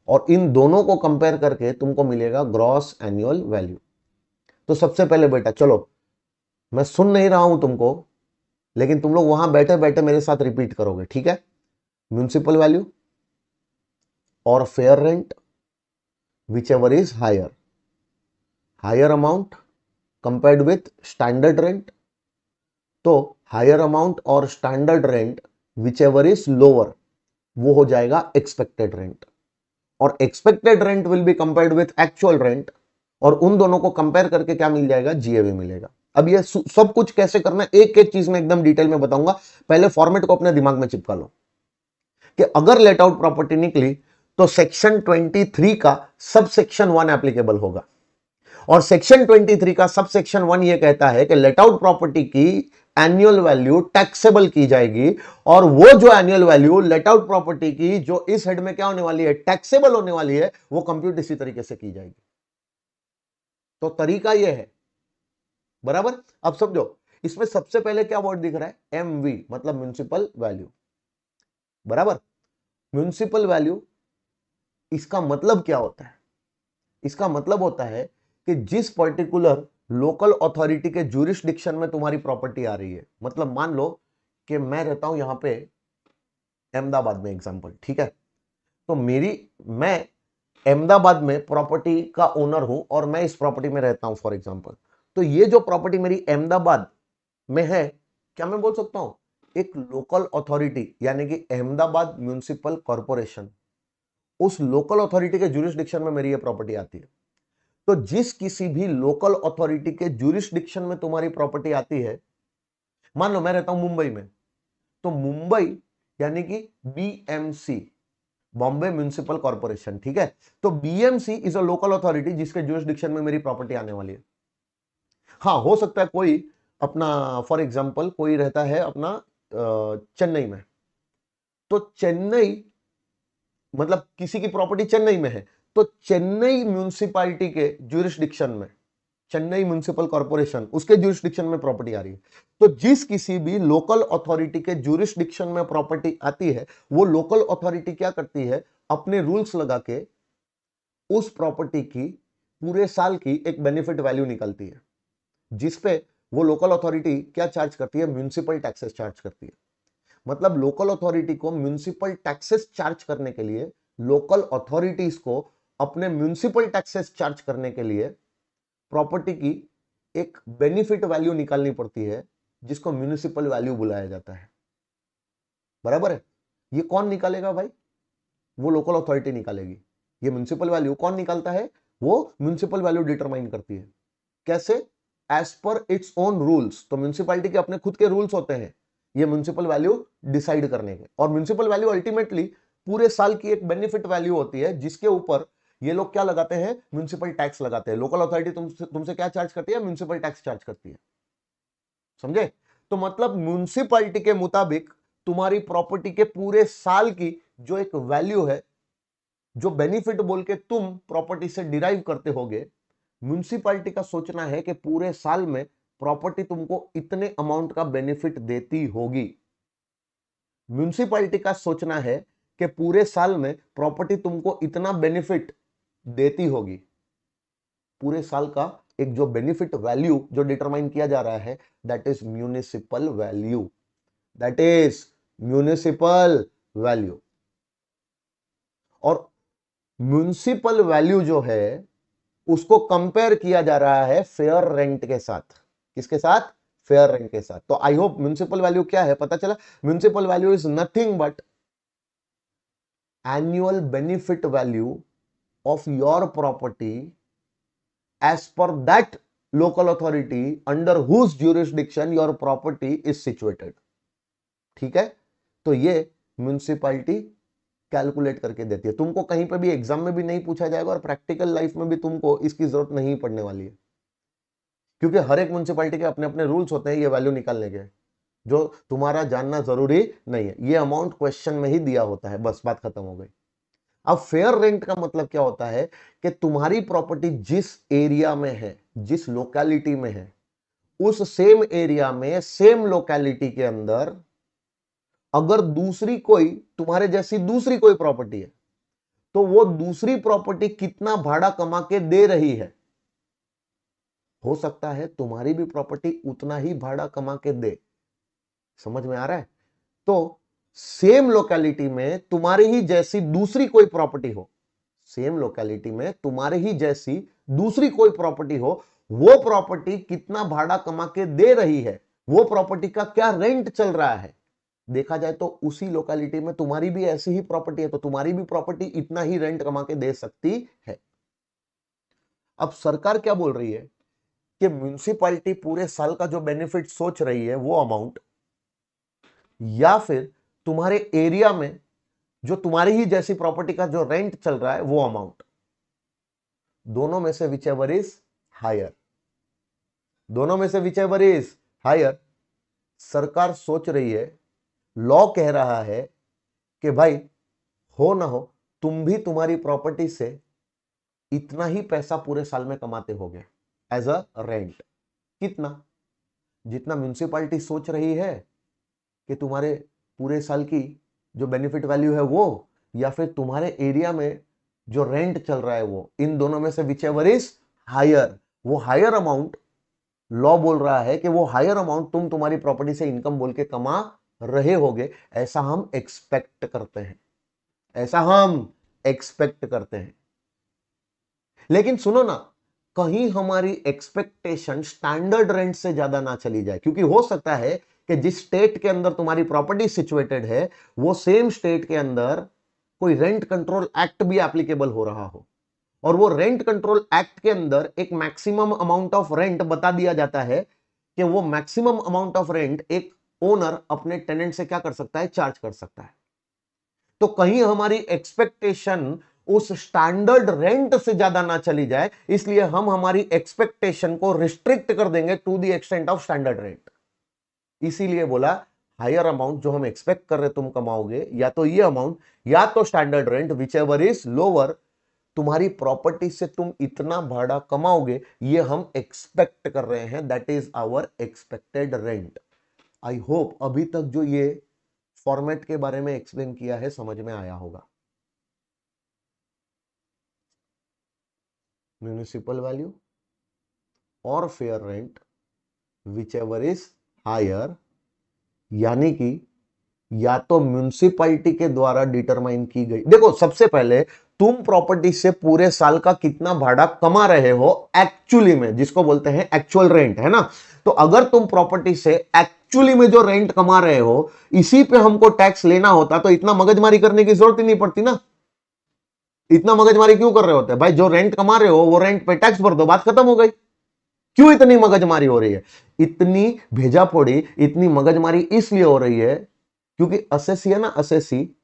और इन दोनों को कंपेयर करके तुमको मिलेगा ग्रॉस एनुअल वैल्यू। तो सबसे पहले बेटा चलो, मैं सुन नहीं रहा हूं तुमको, लेकिन तुम लोग वहां बैठे बैठे मेरे साथ रिपीट करोगे, ठीक है। म्युनिसिपल वैल्यू और fair rent, which ever is higher, higher amount compared with standard rent, तो हायर अमाउंट और standard rent which ever is lower वो हो जाएगा एक्सपेक्टेड रेंट, और expected rent will be compared with actual rent, और उन दोनों को कंपेयर करके क्या मिल जाएगा, जीएवी मिलेगा। अब ये सब कुछ कैसे करना है एक एक चीज में एकदम डिटेल में बताऊंगा, पहले फॉर्मेट को अपने दिमाग में चिपका लो। कि अगर लेट आउट प्रॉपर्टी निकली तो सेक्शन 23 का सब सेक्शन 1 एप्लीकेबल होगा, और सेक्शन 23 का सब सेक्शन 1 यह कहता है कि लेट आउट प्रॉपर्टी की एनुअल वैल्यू टैक्सेबल की जाएगी, और वो जो annual value let out property की जो इस हेड में क्या होने वाली है, टैक्सेबल होने वाली है, वो कंप्यूट इसी तरीके से की जाएगी। तो तरीका यह है, बराबर। अब समझो, इसमें सबसे पहले क्या वर्ड दिख रहा है, एमवी मतलब म्युनिसिपल वैल्यू, बराबर। म्युनिसिपल वैल्यू, इसका मतलब क्या होता है, इसका मतलब होता है कि जिस पर्टिकुलर लोकल अथॉरिटी के ज्यूरिसडिक्शन में तुम्हारी प्रॉपर्टी आ रही है। मतलब मान लो कि मैं रहता हूं यहां पे अहमदाबाद में, एग्जांपल, ठीक है। तो मैं अहमदाबाद में प्रॉपर्टी का ओनर हूं और मैं इस प्रॉपर्टी में रहता हूं फॉर एग्जांपल। तो ये जो प्रॉपर्टी मेरी अहमदाबाद में है, क्या मैं बोल सकता हूं, एक लोकल अथॉरिटी यानी कि अहमदाबाद म्युनिसिपल कॉर्पोरेशन, उस लोकल अथॉरिटी के ज्यूरिसडिक्शन में मेरी ये प्रॉपर्टी आती है। तो जिस किसी भी लोकल अथॉरिटी के ज्यूरिसडिक्शन में तुम्हारी प्रॉपर्टी आती है, मान लो मैं रहता हूं मुंबई में, तो मुंबई यानी कि बीएमसी, बॉम्बे म्युनिसिपल कॉर्पोरेशन, ठीक है। तो BMC is a local authority जिसके ज्यूरिसडिक्शन में मेरी प्रॉपर्टी आने वाली है। हाँ, हो सकता है कोई अपना फॉर एग्जांपल कोई रहता है अपना चेन्नई में, तो चेन्नई मतलब किसी की प्रॉपर्टी चेन्नई में है, तो चेन्नई म्युनिसिपैलिटी के ज्यूरिसडिक्शन में, चेन्नई म्युनिसिपल कॉर्पोरेशन उसके ज्यूरिसडिक्शन में प्रॉपर्टी आ रही है। तो जिस किसी भी लोकल अथॉरिटी के ज्यूरिसडिक्शन में प्रॉपर्टी आती है, वो लोकल अथॉरिटी क्या करती है, अपने रूल्स लगा के उस प्रॉपर्टी की पूरे साल की एक बेनिफिट वैल्यू निकलती है, जिसपे वो लोकल अथॉरिटी क्या चार्ज करती है, म्युनिसिपल टैक्सेस चार्ज करती है। मतलब लोकल अथॉरिटी को म्युनिसिपल टैक्सेस चार्ज करने के लिए, लोकल अथॉरिटीज को अपने म्युनिसिपल टैक्सेस चार्ज करने के लिए प्रॉपर्टी की एक बेनिफिट वैल्यू निकालनी पड़ती है, जिसको म्युनिसिपल वैल्यू बुलाया जाता है, बराबर है। ये कौन निकालेगा भाई, वो लोकल अथॉरिटी निकालेगी। ये म्युनिसिपल वैल्यू कौन निकालता है, वो म्युनिसिपल वैल्यू डिटरमाइन करती है। कैसे, as per its own rules. तो म्युनिसिपैलिटी के अपने खुद के रूल्स होते हैं ये म्युनिसिपल वैल्यू डिसाइड करने के, और म्युनिसिपल वैल्यू अल्टीमेटली पूरे साल की एक बेनिफिट वैल्यू होती है, जिसके ऊपर ये लोग क्या लगाते हैं, म्युनिसिपल टैक्स लगाते हैं। लोकल अथॉरिटी तुमसे क्या चार्ज करती है, म्युनिसिपल टैक्स चार्ज करती है, समझे। तो मतलब म्युनिसिपैलिटी के मुताबिक तुम्हारी प्रॉपर्टी के पूरे साल की जो एक वैल्यू है, जो बेनिफिट बोल के तुम प्रॉपर्टी से डिराइव करते होगे, म्युनिसिपैलिटी का सोचना है कि पूरे साल में प्रॉपर्टी तुमको इतने अमाउंट का बेनिफिट देती होगी। म्युनिसिपैलिटी का सोचना है कि पूरे साल में प्रॉपर्टी तुमको इतना बेनिफिट देती होगी। पूरे साल का एक जो बेनिफिट वैल्यू जो डिटरमाइन किया जा रहा है, that is municipal value, that is municipal value. और म्युनिसिपल वैल्यू जो है उसको कंपेयर किया जा रहा है फेयर रेंट के साथ। किसके साथ? फेयर रेंट के साथ। तो आई होप म्युनिसिपल वैल्यू क्या है पता चला। Municipal value is nothing but annual benefit value of your property as per that local authority under whose jurisdiction your property is situated. ठीक है, तो ये म्युनिसिपैलिटी कैलकुलेट करके देती है। तुमको कहीं पे भी एग्जाम में भी नहीं पूछा जाएगा और प्रैक्टिकल लाइफ में भी तुमको इसकी जरूरत नहीं पड़ने वाली है, क्योंकि हर एक म्युनिसिपैलिटी के अपने अपने रूल्स होते हैं ये वैल्यू निकालने के, जो तुम्हारा जानना जरूरी नहीं है। ये अमाउंट क्वेश्चन में ही दिया होता है, बस बात खत्म हो गई। अब फेयर रेंट का मतलब क्या होता है कि तुम्हारी प्रॉपर्टी जिस एरिया में है, जिस लोकेलिटी में है, उस सेम एरिया में सेम लोकेलिटी के अंदर अगर दूसरी कोई तुम्हारे जैसी दूसरी कोई प्रॉपर्टी है, तो वो दूसरी प्रॉपर्टी कितना भाड़ा कमा के दे रही है। हो सकता है तुम्हारी भी प्रॉपर्टी उतना ही भाड़ा कमा के दे। समझ में आ रहा है? तो सेम लोकेलिटी में तुम्हारी ही जैसी दूसरी कोई प्रॉपर्टी हो, सेम लोकेलिटी में तुम्हारे ही जैसी दूसरी कोई प्रॉपर्टी हो, वो प्रॉपर्टी कितना भाड़ा कमा के दे रही है, वो प्रॉपर्टी का क्या रेंट चल रहा है, देखा जाए तो उसी लोकेलिटी में तुम्हारी भी ऐसी ही प्रॉपर्टी है, तो तुम्हारी भी प्रॉपर्टी इतना ही रेंट कमा के दे सकती है। अब सरकार क्या बोल रही है कि म्युनिसिपैलिटी पूरे साल का जो बेनिफिट सोच रही है वो अमाउंट, या फिर तुम्हारे एरिया में जो तुम्हारी ही जैसी प्रॉपर्टी का जो रेंट चल रहा है वो अमाउंट, दोनों में से विचएवर इज हायर, दोनों में से विचएवर इज हायर। सरकार सोच रही है, लॉ कह रहा है कि भाई हो ना हो तुम भी तुम्हारी प्रॉपर्टी से इतना ही पैसा पूरे साल में कमाते होगे एज अ रेंट। कितना? जितना म्युनिसिपैलिटी सोच रही है कि तुम्हारे पूरे साल की जो बेनिफिट वैल्यू है वो, या फिर तुम्हारे एरिया में जो रेंट चल रहा है वो, इन दोनों में से विचएवर इज हायर, वो हायर अमाउंट लॉ बोल रहा है कि वो हायर अमाउंट तुम तुम्हारी प्रॉपर्टी से इनकम बोल के कमा रहे होगे, ऐसा हम एक्सपेक्ट करते हैं, ऐसा हम एक्सपेक्ट करते हैं। लेकिन सुनो ना, कहीं हमारी एक्सपेक्टेशन स्टैंडर्ड रेंट से ज्यादा ना चली जाए, क्योंकि हो सकता है कि जिस स्टेट के अंदर तुम्हारी प्रॉपर्टी सिचुएटेड है वो सेम स्टेट के अंदर कोई रेंट कंट्रोल एक्ट भी एप्लीकेबल हो रहा हो, और वो रेंट कंट्रोल एक्ट के अंदर एक मैक्सिमम अमाउंट ऑफ रेंट बता दिया जाता है कि वो मैक्सिमम अमाउंट ऑफ रेंट एक ओनर अपने टेनेंट से क्या कर सकता है, चार्ज कर सकता है। तो कहीं हमारी एक्सपेक्टेशन उस स्टैंडर्ड रेंट से ज्यादा ना चली जाए, इसलिए हम हमारी एक्सपेक्टेशन को रिस्ट्रिक्ट कर देंगे to the extent of standard rent. इसीलिए बोला हायर अमाउंट जो हम एक्सपेक्ट कर रहे तुम कमाओगे, या तो ये अमाउंट या तो standard rent, whichever is lower, तुम्हारी प्रॉपर्टी से तुम इतना भाड़ा कमाओगे ये हम एक्सपेक्ट कर रहे हैं, that is our expected rent. I hope अभी तक जो ये फॉर्मेट के बारे में एक्सप्लेन किया है समझ में आया होगा। म्युनिसिपल वैल्यू और fair rent whichever is higher, यानी कि या तो म्युनिसिपैलिटी के द्वारा डिटरमाइन की गई। देखो सबसे पहले तुम प्रॉपर्टी से पूरे साल का कितना भाड़ा कमा रहे हो एक्चुअली में, जिसको बोलते हैं एक्चुअल रेंट, है ना। तो अगर तुम प्रॉपर्टी से एक्चुअली में जो रेंट कमा रहे हो इसी पे हमको टैक्स लेना होता तो इतना मगजमारी करने की जरूरत ही नहीं पड़ती ना। इतना मगजमारी क्यों कर रहे होते हैं भाई? जो रेंट कमा रहे हो वो रेंट पे टैक्स भर दो, बात खत्म हो गई। क्यों इतनी मगजमारी हो रही है? इतनी भेजा फोड़ी, इतनी मगजमारी इसलिए हो रही है क्योंकि असेसी है ना, असेसी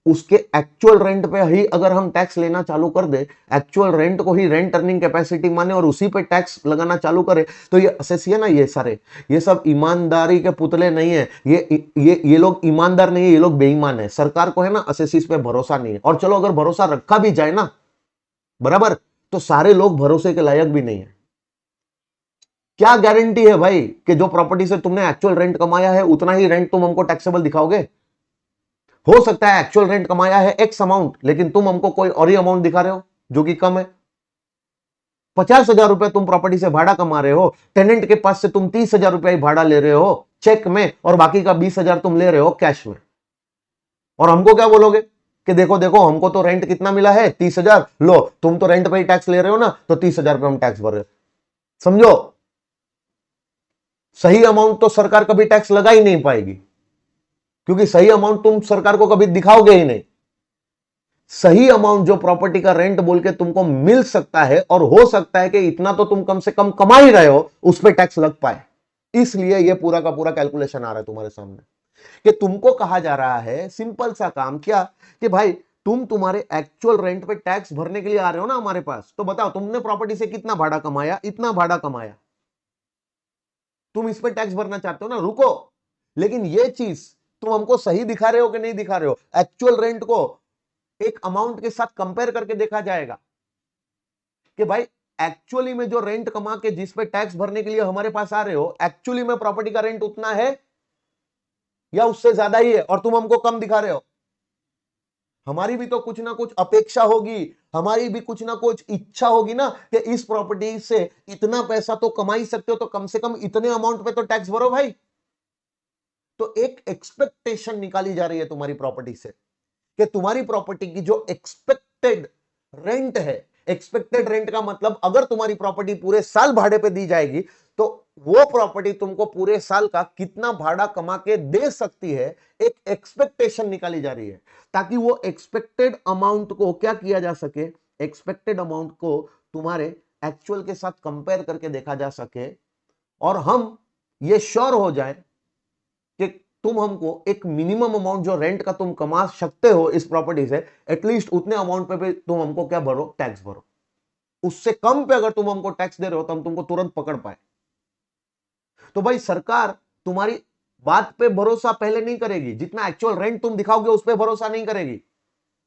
उसके एक्चुअल रेंट पे ही अगर हम टैक्स लेना चालू कर दे, एक्चुअल रेंट को ही रेंट अर्निंग कैपेसिटी माने और उसी पे टैक्स लगाना चालू करे, तो ये असेसी है ना, ये सारे ये सब ईमानदारी के पुतले नहीं है। ये लोग ईमानदार नहीं है, ये लोग बेईमान है। सरकार को है ना असेसीज पे भरोसा नहीं है। और चलो अगर भरोसा रखा भी जाए ना, बराबर, तो सारे लोग भरोसे के लायक भी नहीं है। क्या गारंटी है भाई कि जो प्रॉपर्टी से तुमने एक्चुअल रेंट कमाया है उतना ही रेंट तुम हमको टैक्सेबल दिखाओगे? हो सकता है एक्चुअल रेंट कमाया है एक्स अमाउंट, लेकिन तुम हमको कोई और ही अमाउंट दिखा रहे हो जो कि कम है। 50,000 रुपए तुम प्रॉपर्टी से भाड़ा कमा रहे हो, टेनेंट के पास से तुम 30,000 रुपए भाड़ा ले रहे हो चेक में, और बाकी का 20,000 तुम ले रहे हो कैश में। और हमको क्या बोलोगे कि देखो देखो हमको तो रेंट कितना मिला है 30,000, लो तुम तो रेंट पे ही टैक्स ले रहे हो ना, तो 30,000 रुपए हम टैक्स भर रहे हो। समझो, सही अमाउंट तो सरकार कभी टैक्स लगा ही नहीं पाएगी, क्योंकि सही अमाउंट तुम सरकार को कभी दिखाओगे ही नहीं। सही अमाउंट जो प्रॉपर्टी का रेंट बोल के तुमको मिल सकता है, और हो सकता है कि इतना तो तुम कम से कम कमा ही रहे हो, उस पर टैक्स लग पाए। इसलिए यह पूरा का पूरा कैलकुलेशन आ रहा है तुम्हारे सामने कि तुमको कहा जा रहा है सिंपल सा काम क्या, कि भाई तुम तुम्हारे एक्चुअल रेंट पे टैक्स भरने के लिए आ रहे हो ना हमारे पास, तो बताओ तुमने प्रॉपर्टी से कितना भाड़ा कमाया, इतना भाड़ा कमाया, तुम इस पे टैक्स भरना चाहते हो ना, रुको। लेकिन ये चीज तुम हमको सही दिखा रहे हो कि नहीं दिखा रहे हो? एक्चुअल रेंट को एक अमाउंट के साथ कंपेयर करके देखा जाएगा कि भाई एक्चुअली में जो रेंट कमा के जिस पे टैक्स भरने के लिए हमारे पास आ रहे हो, एक्चुअली में प्रॉपर्टी का रेंट उतना है या उससे ज्यादा ही है, और तुम हमको कम दिखा रहे हो। हमारी भी तो कुछ ना कुछ अपेक्षा होगी, हमारी भी कुछ ना कुछ इच्छा होगी ना कि इस प्रॉपर्टी से इतना पैसा तो कमा ही सकते हो, तो कम से कम इतने अमाउंट पे तो टैक्स भरो भाई। तो एक एक्सपेक्टेशन निकाली जा रही है तुम्हारी प्रॉपर्टी से कि तुम्हारी प्रॉपर्टी की जो एक्सपेक्टेड रेंट है, एक्सपेक्टेड रेंट का मतलब अगर तुम्हारी प्रॉपर्टी पूरे साल भाड़े पे दी जाएगी, तो वो प्रॉपर्टी तुमको पूरे साल का कितना भाड़ा कमा के दे सकती है, एक एक्सपेक्टेशन निकाली जा रही है, ताकि वो एक्सपेक्टेड अमाउंट को क्या किया जा सके, एक्सपेक्टेड अमाउंट को तुम्हारे एक्चुअल के साथ कंपेयर करके देखा जा सके, और हम ये श्योर हो जाए कि तुम हमको एक मिनिमम अमाउंट जो रेंट का तुम कमा सकते हो इस प्रॉपर्टी से, एटलीस्ट उतने अमाउंट पे भी तुम हमको क्या भरो, टैक्स भरो। उससे कम पे अगर तुम हमको टैक्स दे रहे हो तो हम तुमको तुरंत पकड़ पाए। तो भाई सरकार तुम्हारी बात पे भरोसा पहले नहीं करेगी, जितना एक्चुअल रेंट तुम दिखाओगे उस पर भरोसा नहीं करेगी।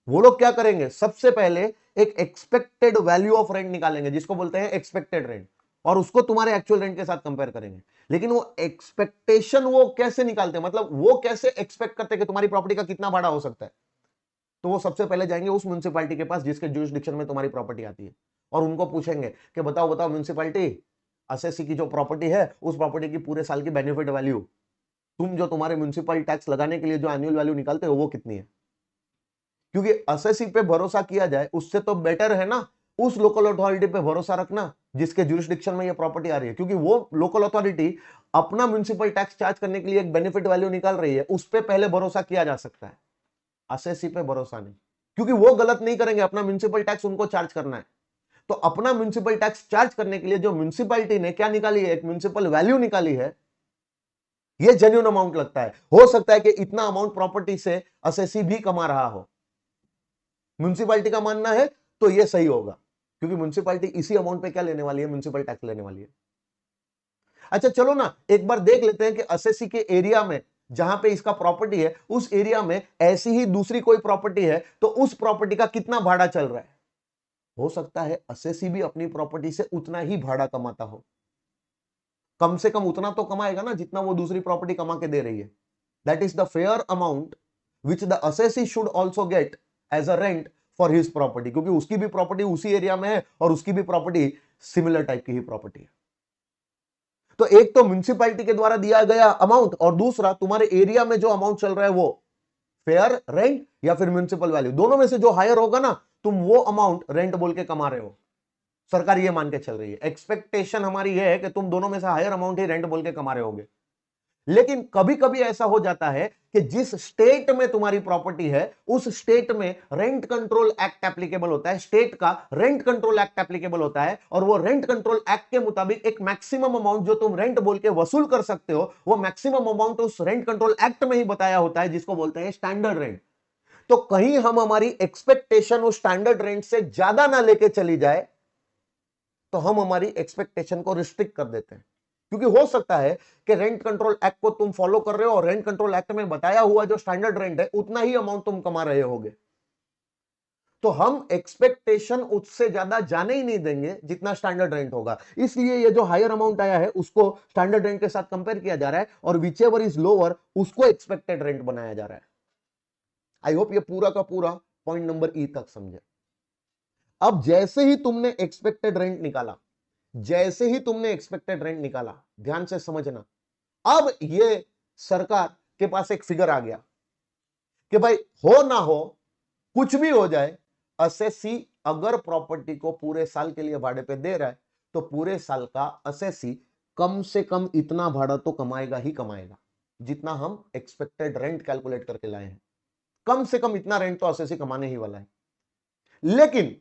वो लोग क्या करेंगे, सबसे पहले एक एक्सपेक्टेड वैल्यू ऑफ रेंट निकालेंगे, जिसको बोलते हैं एक्सपेक्टेड रेंट, और उसको तुम्हारे एक्चुअल रेंट के साथ कंपेयर करेंगे। लेकिन वो एक्सपेक्टेशन वो कैसे निकालते हैं, मतलब वो कैसे एक्सपेक्ट करते हैं कि तुम्हारी प्रॉपर्टी का कितना भाड़ा हो सकता है? तो वो सबसे पहले जाएंगे उस म्युनिसिपैलिटी के पास जिसके जुरिसडिक्शन में तुम्हारी प्रॉपर्टी आती है, और उनको पूछेंगे कि बताओ बताओ म्युनिसिपैलिटी, असेसी की जो प्रॉपर्टी है उस प्रॉपर्टी की पूरे साल की बेनिफिट वैल्यू, तुम जो तुम्हारे म्युनिसिपल टैक्स लगाने के लिए जो एनुअल वैल्यू निकालते हो वो कितनी है? क्योंकि असेसी पे भरोसा किया जाए उससे तो बेटर है ना उस लोकल अथॉरिटी पे भरोसा रखना जिसके जुरिसडिक्शन में ये प्रॉपर्टी आ रही है, क्योंकि वो लोकल अथॉरिटी अपना म्युनिसिपल टैक्स चार्ज करने के लिए एक बेनिफिट वैल्यू निकाल रही है, उस पे पहले भरोसा किया जा सकता है, असेसी पे भरोसा नहीं, क्योंकि वो गलत नहीं करेंगे, अपना म्युनिसिपल टैक्स उनको चार्ज करना है। तो अपना म्युनिसिपल टैक्स चार्ज करने के लिए जो म्युनिसिपैलिटी ने क्या निकाली है, एक म्युनिसिपल वैल्यू निकाली है, ये जेन्युइन अमाउंट लगता है। हो सकता है कि इतना अमाउंट प्रॉपर्टी से असेसी भी कमा रहा हो, म्युनिसिपैलिटी का मानना है तो ये सही होगा, क्योंकि म्युनिसिपैलिटी इसी अमाउंट पे क्या लेने वाली है, म्युनिसिपल टैक्स लेने वाली है। अच्छा चलो ना एक बार देख लेते हैं कि असेसी के एरिया में जहां पे इसका प्रॉपर्टी है, उस एरिया में ऐसी ही दूसरी कोई प्रॉपर्टी है, तो उस प्रॉपर्टी का कितना भाड़ा चल रहा है। हो सकता है असेसी भी अपनी प्रॉपर्टी से उतना ही भाड़ा कमाता हो, कम से कम उतना तो कमाएगा ना जितना वो दूसरी प्रॉपर्टी कमा के दे रही है। That is the fair amount which the assessee should also get as a rent for his property, क्योंकि उसकी भी प्रॉपर्टी उसी एरिया में है और उसकी भी प्रॉपर्टी सिमिलर टाइप की ही प्रॉपर्टी है। तो एक तो म्युनिसिपैलिटी के द्वारा दिया गया अमाउंट, और दूसरा तुम्हारे एरिया में जो अमाउंट चल रहा है वो फेयर रेंट या फिर म्युनिसिपल वैल्यू, दोनों में से जो हायर होगा ना, तुम वो अमाउंट रेंट बोल के कमा रहे हो। सरकार ये मान के चल रही है, एक्सपेक्टेशन हमारी ये है कि तुम दोनों में से हायर अमाउंट ही रेंट बोल के कमा रहे होगे। लेकिन कभी कभी ऐसा हो जाता है कि जिस स्टेट में तुम्हारी प्रॉपर्टी है उस स्टेट में रेंट कंट्रोल एक्ट एप्लीकेबल होता है, स्टेट का रेंट कंट्रोल एक्ट एप्लीकेबल होता है, और वो रेंट कंट्रोल एक्ट के मुताबिक एक मैक्सिमम अमाउंट जो तुम रेंट बोल के वसूल कर सकते हो, वो मैक्सिमम अमाउंट उस रेंट कंट्रोल एक्ट में ही बताया होता है, जिसको बोलते हैं स्टैंडर्ड रेंट। तो कहीं हम हमारी एक्सपेक्टेशन उस स्टैंडर्ड रेंट से ज्यादा ना लेके चली जाए, तो हम हमारी एक्सपेक्टेशन को रिस्ट्रिक्ट कर देते हैं। क्योंकि हो सकता है कि रेंट कंट्रोल एक्ट को तुम फॉलो कर रहे हो और रेंट कंट्रोल एक्ट में बताया हुआ जो स्टैंडर्ड रेंट है उतना ही अमाउंट तुम कमा रहे होगे, तो हम एक्सपेक्टेशन उससे ज्यादा जाने ही नहीं देंगे जितना स्टैंडर्ड रेंट होगा। इसलिए ये जो हायर अमाउंट आया है उसको स्टैंडर्ड रेंट के साथ कंपेयर किया जा रहा है और विच एवर इज लोअर उसको एक्सपेक्टेड रेंट बनाया जा रहा है। आई होप ये पूरा का पूरा पॉइंट नंबर ई तक समझे। अब जैसे ही तुमने एक्सपेक्टेड रेंट निकाला, जैसे ही तुमने एक्सपेक्टेड रेंट निकाला, ध्यान से समझना, अब ये सरकार के पास एक फिगर आ गया कि भाई हो ना हो, कुछ भी हो जाए, असेसी अगर प्रॉपर्टी को पूरे साल के लिए भाड़े पे दे रहा है तो पूरे साल का असेसी कम से कम इतना भाड़ा तो कमाएगा ही कमाएगा जितना हम एक्सपेक्टेड रेंट कैलकुलेट करके लाए हैं। कम से कम इतना रेंट तो असेसी कमाने ही वाला है। लेकिन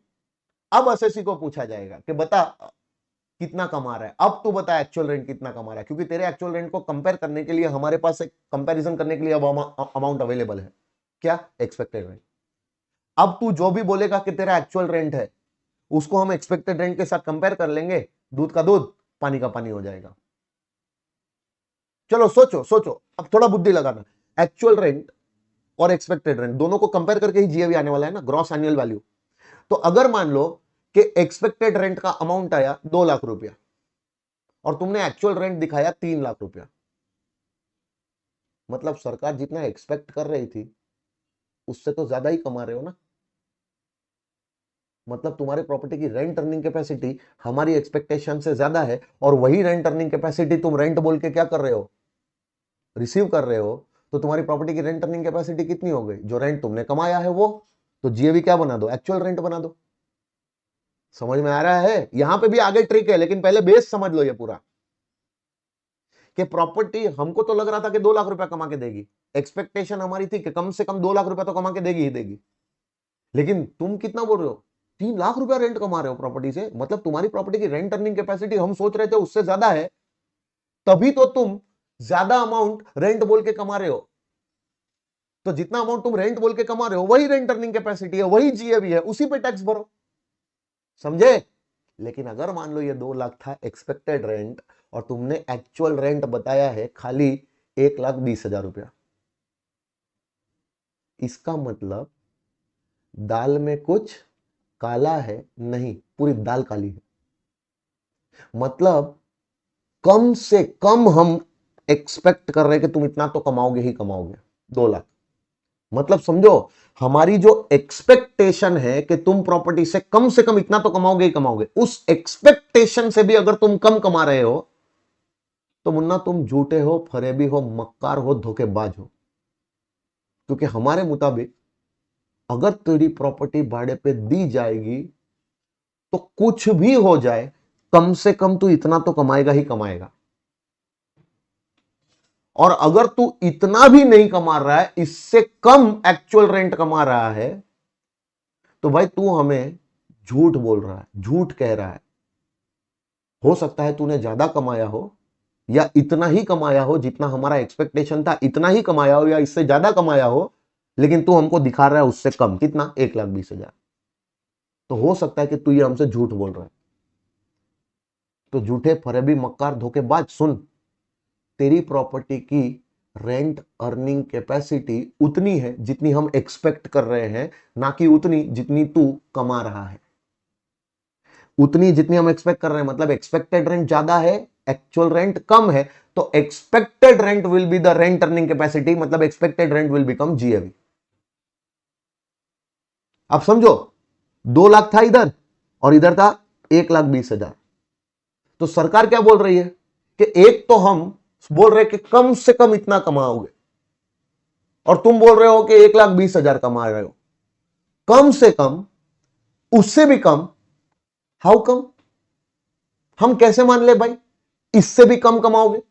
अब असेसी को पूछा जाएगा कि बता कितना कमा रहा है, अब तू बता एक्चुअल रेंट कितना कमा रहा है, क्योंकि तेरे एक्चुअल रेंट को कंपेयर करने के लिए हमारे पास एक कंपैरिजन करने के लिए अब अमाउंट अवेलेबल है। क्या? Expected rent. अब तू जो भी बोलेगा कि तेरा एक्चुअल रेंट है उसको हम एक्सपेक्टेड रेंट के साथ कंपेयर कर लेंगे, दूध का दूध पानी का पानी हो जाएगा। चलो सोचो सोचो, अब थोड़ा बुद्धि लगाना। एक्चुअल रेंट और एक्सपेक्टेड रेंट दोनों को कंपेयर करके ही जीएवी आने वाला है ना, ग्रॉस एनुअल वैल्यू। तो अगर मान लो कि एक्सपेक्टेड रेंट का अमाउंट आया 2 लाख रुपया और तुमने एक्चुअल रेंट दिखाया 3 लाख रुपया, मतलब सरकार जितना एक्सपेक्ट कर रही थी उससे तो ज्यादा ही कमा रहे हो ना। मतलब तुम्हारी प्रॉपर्टी की रेंट अर्निंग कैपेसिटी हमारी एक्सपेक्टेशन से ज्यादा है और वही रेंट अर्निंग कैपेसिटी तुम रेंट बोल के क्या कर रहे हो, रिसीव कर रहे हो। तो तुम्हारी प्रॉपर्टी की रेंट अर्निंग कैपेसिटी कितनी हो गई? जो रेंट तुमने कमाया है वो। तो जीएवी क्या बना दो? एक्चुअल रेंट बना दो। समझ में आ रहा है? यहां पे भी आगे ट्रिक है, लेकिन पहले बेस समझ लो ये पूरा कि प्रॉपर्टी हमको तो लग रहा था कि 2 लाख रुपया कमा के देगी, एक्सपेक्टेशन हमारी थी कि कम से कम 2 लाख रुपया तो कमा के देगी ही देगी, लेकिन तुम कितना बोल रहे हो? 3 लाख रुपया रेंट कमा रहे हो प्रॉपर्टी से। मतलब तुम्हारी प्रॉपर्टी की रेंट अर्निंग कैपेसिटी हम सोच रहे थे उससे ज्यादा है, तभी तो तुम ज्यादा अमाउंट रेंट बोल के कमा रहे हो। तो जितना अमाउंट तुम रेंट बोल के कमा रहे हो वही रेंट अर्निंग कैपेसिटी है, वही जीएवी है, उसी पे टैक्स भरो। समझे? लेकिन अगर मान लो ये 2 लाख था एक्सपेक्टेड रेंट और तुमने एक्चुअल रेंट बताया है खाली 1,20,000 रुपया, इसका मतलब दाल में कुछ काला है नहीं, पूरी दाल काली है। मतलब कम से कम हम एक्सपेक्ट कर रहे हैं कि तुम इतना तो कमाओगे ही कमाओगे, 2 लाख। मतलब समझो, हमारी जो एक्सपेक्टेशन है कि तुम प्रॉपर्टी से कम इतना तो कमाओगे ही कमाओगे, उस एक्सपेक्टेशन से भी अगर तुम कम कमा रहे हो तो मुन्ना तुम झूठे हो, फरेबी हो, मक्कार हो, धोखेबाज हो। क्योंकि हमारे मुताबिक अगर तेरी प्रॉपर्टी भाड़े पे दी जाएगी तो कुछ भी हो जाए कम से कम तू इतना तो कमाएगा ही कमाएगा। और अगर तू इतना भी नहीं कमा रहा है, इससे कम एक्चुअल रेंट कमा रहा है, तो भाई तू हमें झूठ बोल रहा है, झूठ कह रहा है। हो सकता है तूने ज्यादा कमाया हो या इतना ही कमाया हो जितना हमारा एक्सपेक्टेशन था, इतना ही कमाया हो या इससे ज्यादा कमाया हो, लेकिन तू हमको दिखा रहा है उससे कम। कितना? 1,20,000। तो हो सकता है कि तू ये हमसे झूठ बोल रहा है। तो झूठे, फरेबी, मक्कार, धोखेबाज, सुन, तेरी प्रॉपर्टी की रेंट अर्निंग कैपेसिटी उतनी है जितनी हम एक्सपेक्ट कर रहे हैं, ना कि उतनी जितनी तू कमा रहा है। उतनी जितनी हम एक्सपेक्ट कर रहे हैं मतलब एक्सपेक्टेड रेंट ज्यादा है, एक्चुअल रेंट कम है, तो expected rent will be the rent earning capacity, मतलब expected rent will become GAV. अब समझो, 2 लाख था इधर और इधर था 1,20,000। तो सरकार क्या बोल रही है कि एक तो हम बोल रहे कि कम से कम इतना कमाओगे और तुम बोल रहे हो कि 1,20,000 कमा रहे हो। कम से कम, उससे भी कम, हाउ कम? हम कैसे मान ले भाई इससे भी कम कमाओगे,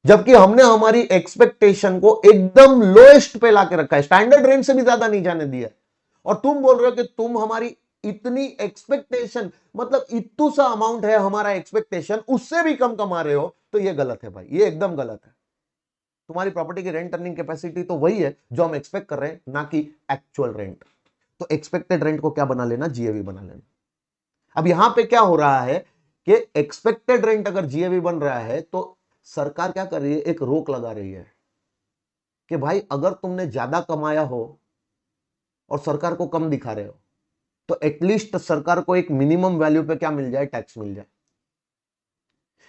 जबकि हमने हमारी एक्सपेक्टेशन को एकदम लोएस्ट पे लाके रखा है, स्टैंडर्ड रेंज से भी ज्यादा नहीं जाने दिया। और तुम बोल रहे हो कि तुम हमारी इतनी एक्सपेक्टेशन, मतलब इतू सा अमाउंट है हमारा एक्सपेक्टेशन, उससे भी कम कमा रहे हो। तो ये गलत है भाई, ये एकदम गलत है। तुम्हारी प्रॉपर्टी की रेंट अर्निंग कैपेसिटी तो वही है जो हम एक्सपेक्ट कर रहे हैं, ना कि एक्चुअल रेंट। तो एक्सपेक्टेड रेंट को क्या बना लेना, जीएवी बना लेना। अब यहां पे क्या हो रहा है कि एक्सपेक्टेड रेंट अगर जीएवी बन रहा है तो सरकार क्या कर रही है, एक रोक लगा रही है कि भाई अगर तुमने ज्यादा कमाया हो और सरकार को कम दिखा रहे हो तो एटलीस्ट सरकार को एक मिनिमम वैल्यू पे क्या मिल जाए, टैक्स मिल जाए।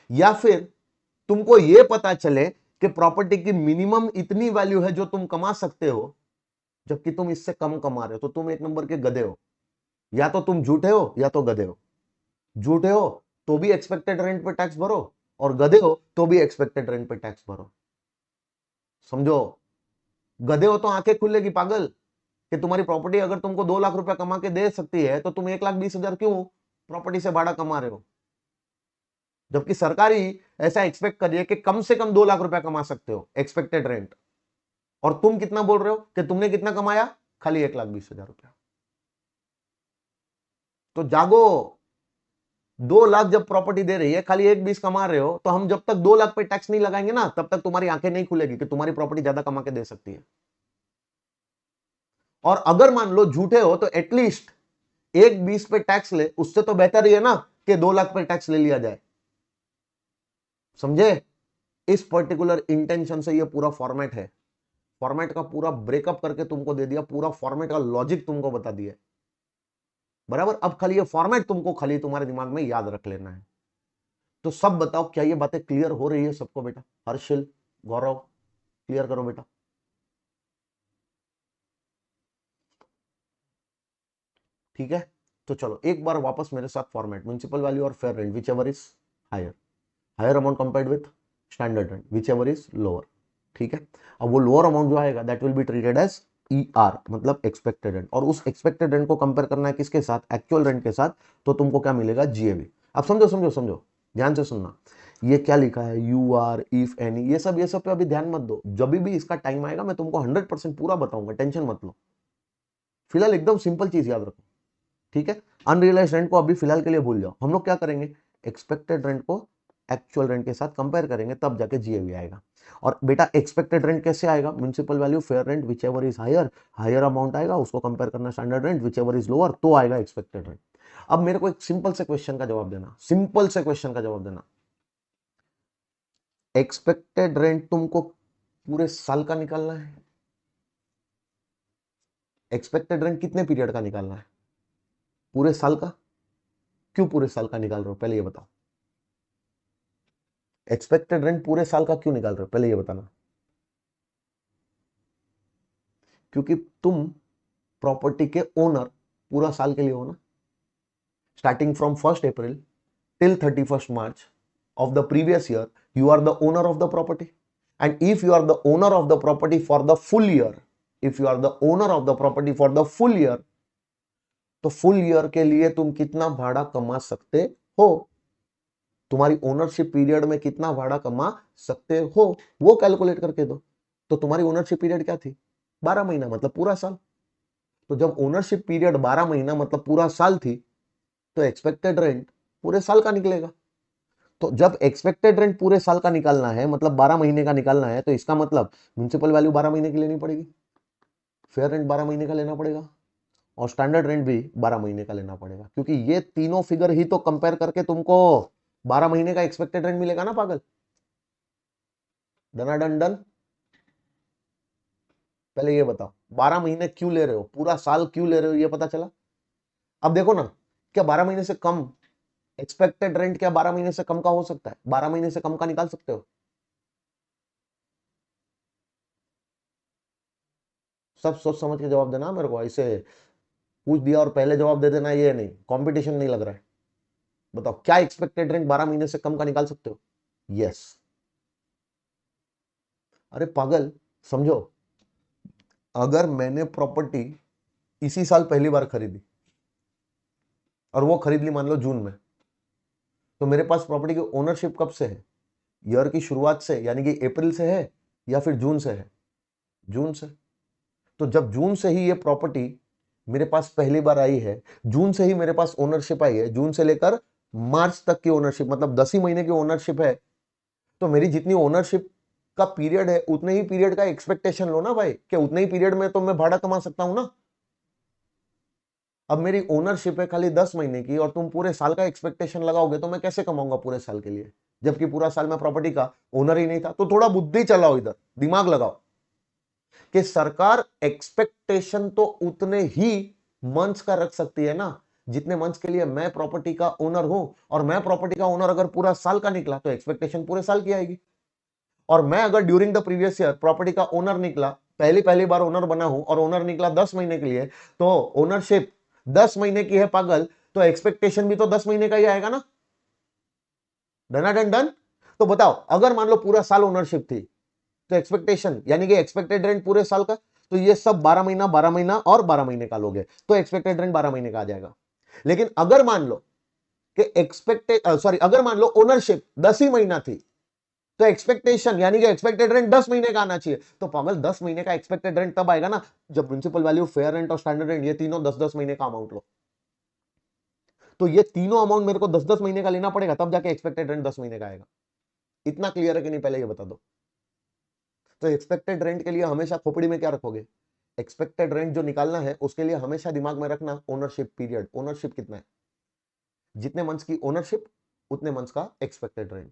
या फिर तुमको यह पता चले कि प्रॉपर्टी की मिनिमम इतनी वैल्यू है जो तुम कमा सकते हो, जबकि तुम इससे कम कमा रहे हो, तो तुम एक नंबर के गधे हो। या तो तुम झूठे हो या तो गधे हो। झूठे हो तो भी एक्सपेक्टेड रेंट पे टैक्स भरो, और गधे हो तो भी एक्सपेक्टेड रेंट पे टैक्स भरो। समझो, गधे हो तो आंखें खुलेगी पागल, कि तुम्हारी प्रॉपर्टी अगर तुमको 2 लाख रुपया कमा के दे सकती है तो तुम 1,20,000 क्यों प्रॉपर्टी से भाड़ा कमा रहे हो, जबकि सरकार ही ऐसा एक्सपेक्ट कर रही है कि कम से कम 2 लाख रुपया कमा सकते हो एक्सपेक्टेड रेंट, और तुम कितना बोल रहे हो कि तुमने कितना कमाया, खाली 1,20,000 रुपया। तो जागो, 2 लाख जब प्रॉपर्टी दे रही है, खाली 1,20 कमा रहे हो, तो हम जब तक 2 लाख पे टैक्स नहीं लगाएंगे ना, तब तक तुम्हारी आंखें नहीं खुलेगी कि तुम्हारी प्रॉपर्टी ज्यादा कमा के दे सकती है। और अगर मान लो झूठे हो तो एटलीस्ट 1,20 पे टैक्स ले, उससे तो बेहतर ही है ना कि 2 लाख पे टैक्स ले लिया जाए। समझे, इस पर्टिकुलर इंटेंशन से ये पूरा फॉर्मेट है। फॉर्मेट का पूरा ब्रेकअप करके तुमको दे दिया, पूरा फॉर्मेट का लॉजिक तुमको बता दिया बराबर। अब खाली ये फॉर्मेट तुमको खाली तुम्हारे दिमाग में याद रख लेना है। तो सब बताओ, क्या ये बातें क्लियर हो रही है सबको बेटा? हर्षिल, गौरव, क्लियर करो बेटा। ठीक है, तो चलो एक बार वापस मेरे साथ फॉर्मेट, म्युनिसिपल वैल्यू और fair rent, which ever is higher, higher amount compared with standard rent, which ever is lower. ठीक है, अब वो लोअर अमाउंट जो आएगा that will be treated as ER, मतलब एक्सपेक्टेड रेंट, और उस एक्सपेक्टेड रेंट को कंपेयर करना है किसके साथ, एक्चुअल रेंट के साथ। तो तुमको क्या मिलेगा, GAV। अब समझो समझो समझो, ध्यान से सुनना। ये क्या लिखा है, UR, इफ एनी, ये सब पे अभी ध्यान मत दो। जब भी इसका टाइम आएगा मैं तुमको 100% पूरा बताऊंगा, टेंशन मत लो। फिलहाल एकदम सिंपल चीज याद रखो, ठीक है। अनरियलाइज रेंट को अभी फिलहाल के लिए भूल जाओ। हम लोग क्या करेंगे, एक्सपेक्टेड रेंट को एक्चुअल रेंट के साथ कंपेयर करेंगे, तब जाके GAV आएगा। और बेटा एक्सपेक्टेड रेंट कैसे आएगा, municipal value, fair rent, which ever is higher, higher amount आएगा, उसको कंपेयर करना standard rent, which ever is lower, तो आएगा एक्सपेक्टेड रेंट। अब मेरे को एक सिंपल से क्वेश्चन का जवाब देना, सिंपल से क्वेश्चन का जवाब देना। एक्सपेक्टेड रेंट तुमको पूरे साल का निकालना है? एक्सपेक्टेड रेंट कितने पीरियड का निकालना है, पूरे साल का? क्यों पूरे साल का निकाल रहे हो, पहले ये बताओ। एक्सपेक्टेड रेंट पूरे साल का क्यों निकाल रहे हो, पहले ये बताना। क्योंकि तुम प्रॉपर्टी के ओनर पूरा साल के लिए हो ना, starting from 1st April till 31st March of the previous year, you are the owner of the property. And if you are the owner of the property for the full year, if you are the owner of the property for the full year, तो full year के लिए तुम कितना भाड़ा कमा सकते हो, तुम्हारी ओनरशिप पीरियड में कितना भाड़ा कमा सकते हो, वो कैलकुलेट करके दो। तो तुम्हारी ओनरशिप पीरियड क्या थी, 12 महीना, मतलब पूरा साल। तो जब ओनरशिप पीरियड 12 महीना मतलब पूरा साल थी, तो एक्सपेक्टेड रेंट पूरे साल का निकलेगा। तो जब एक्सपेक्टेड रेंट पूरे साल का निकालना है, मतलब 12 महीने का निकालना है, तो इसका मतलब म्युनिसिपल वैल्यू 12 महीने की लेनी पड़ेगी, फेयर रेंट 12 महीने का लेना पड़ेगा, और स्टैंडर्ड रेंट भी 12 महीने का लेना पड़ेगा। क्योंकि ये तीनों फिगर ही तो कंपेयर करके तुमको 12 महीने का एक्सपेक्टेड रेंट मिलेगा ना पागल। Done done. पहले ये बताओ, 12 महीने क्यों ले रहे हो, पूरा साल क्यों ले रहे हो, ये पता चला। अब देखो ना, क्या 12 महीने से कम एक्सपेक्टेड रेंट क्या 12 महीने से कम का हो सकता है, 12 महीने से कम का निकाल सकते हो? सब सोच समझ के जवाब देना मेरे को, ऐसे पूछ दिया और पहले जवाब दे देना, ये नहीं, कंपटीशन नहीं लग रहा है। बताओ, क्या एक्सपेक्टेड रेंट 12 महीने से कम का निकाल सकते हो? यस। अरे पागल, समझो, अगर मैंने प्रॉपर्टी इसी साल पहली बार खरीदी, और वो खरीद ली मान लो जून में, तो मेरे पास प्रॉपर्टी की ओनरशिप कब से है, ईयर की शुरुआत से, यानी कि अप्रैल से है, या फिर जून से है? जून से। तो जब जून से ही ये प्रॉपर्टी मेरे पास पहली बार आई है, जून से ही मेरे पास ओनरशिप आई है, जून से लेकर मार्च तक की ओनरशिप, मतलब 10 ही महीने की ओनरशिप है। तो मेरी जितनी ओनरशिप का पीरियड है उतने ही पीरियड का एक्सपेक्टेशन लो ना भाई, कि उतने ही पीरियड में तो मैं भाड़ा कमा सकता हूं ना। अब मेरी ओनरशिप है खाली 10 महीने की और तुम पूरे साल का एक्सपेक्टेशन लगाओगे तो मैं कैसे कमाऊंगा पूरे साल के लिए, जबकि पूरा साल मैं प्रॉपर्टी का ओनर ही नहीं था। तो थोड़ा बुद्धि चलाओ, इधर दिमाग लगाओ कि सरकार एक्सपेक्टेशन तो उतने ही मंथ्स का रख सकती है ना जितने मंथ्स के लिए मैं प्रॉपर्टी का ओनर हूं। और मैं प्रॉपर्टी का ओनर अगर पूरा साल का निकला तो एक्सपेक्टेशन पूरे साल की आएगी। और मैं अगर during the previous year property का ओनर निकला, पहली पहली बार ओनर बना हूं और ओनर निकला 10 महीने के लिए, तो ओनरशिप 10 महीने की है पागल, तो एक्सपेक्टेशन भी तो 10 महीने का ही आएगा ना। Done done done. तो बताओ, अगर मान लो पूरा साल ओनरशिप थी तो एक्सपेक्टेशन यानी कि एक्सपेक्टेड रेंट पूरे साल का, तो ये सब 12 महीना 12 महीना और 12 महीने का लोगे तो एक्सपेक्टेड रेंट 12 महीने का आ जाएगा। लेकिन अगर मान लो कि अगर मान लो ओनरशिप 10 ही महीना थी तो एक्सपेक्टेशन यानी कि एक्सपेक्टेड रेंट 10 महीने का आना चाहिए। तो पागल 10 महीने का एक्सपेक्टेड रेंट तब आएगा ना जब प्रिंसिपल वैल्यू, फेयर रेंट और स्टैंडर्ड रेंट ये तीनों 10-10 महीने का अमाउंट लो। तो ये तीनों अमाउंट मेरे को 10-10 महीने का लेना पड़ेगा तब जाके एक्सपेक्टेड रेंट 10 महीने का आएगा। इतना क्लियर है कि नहीं, पहले ये बता दो। तो एक्सपेक्टेड रेंट के लिए हमेशा खोपड़ी में क्या रखोगे, एक्सपेक्टेड रेंट जो निकालना है उसके लिए हमेशा दिमाग में रखना ओनरशिप पीरियड, ओनरशिप कितना है, जितने मंथ्स की ओनरशिप उतने मंथ्स का एक्सपेक्टेड रेंट,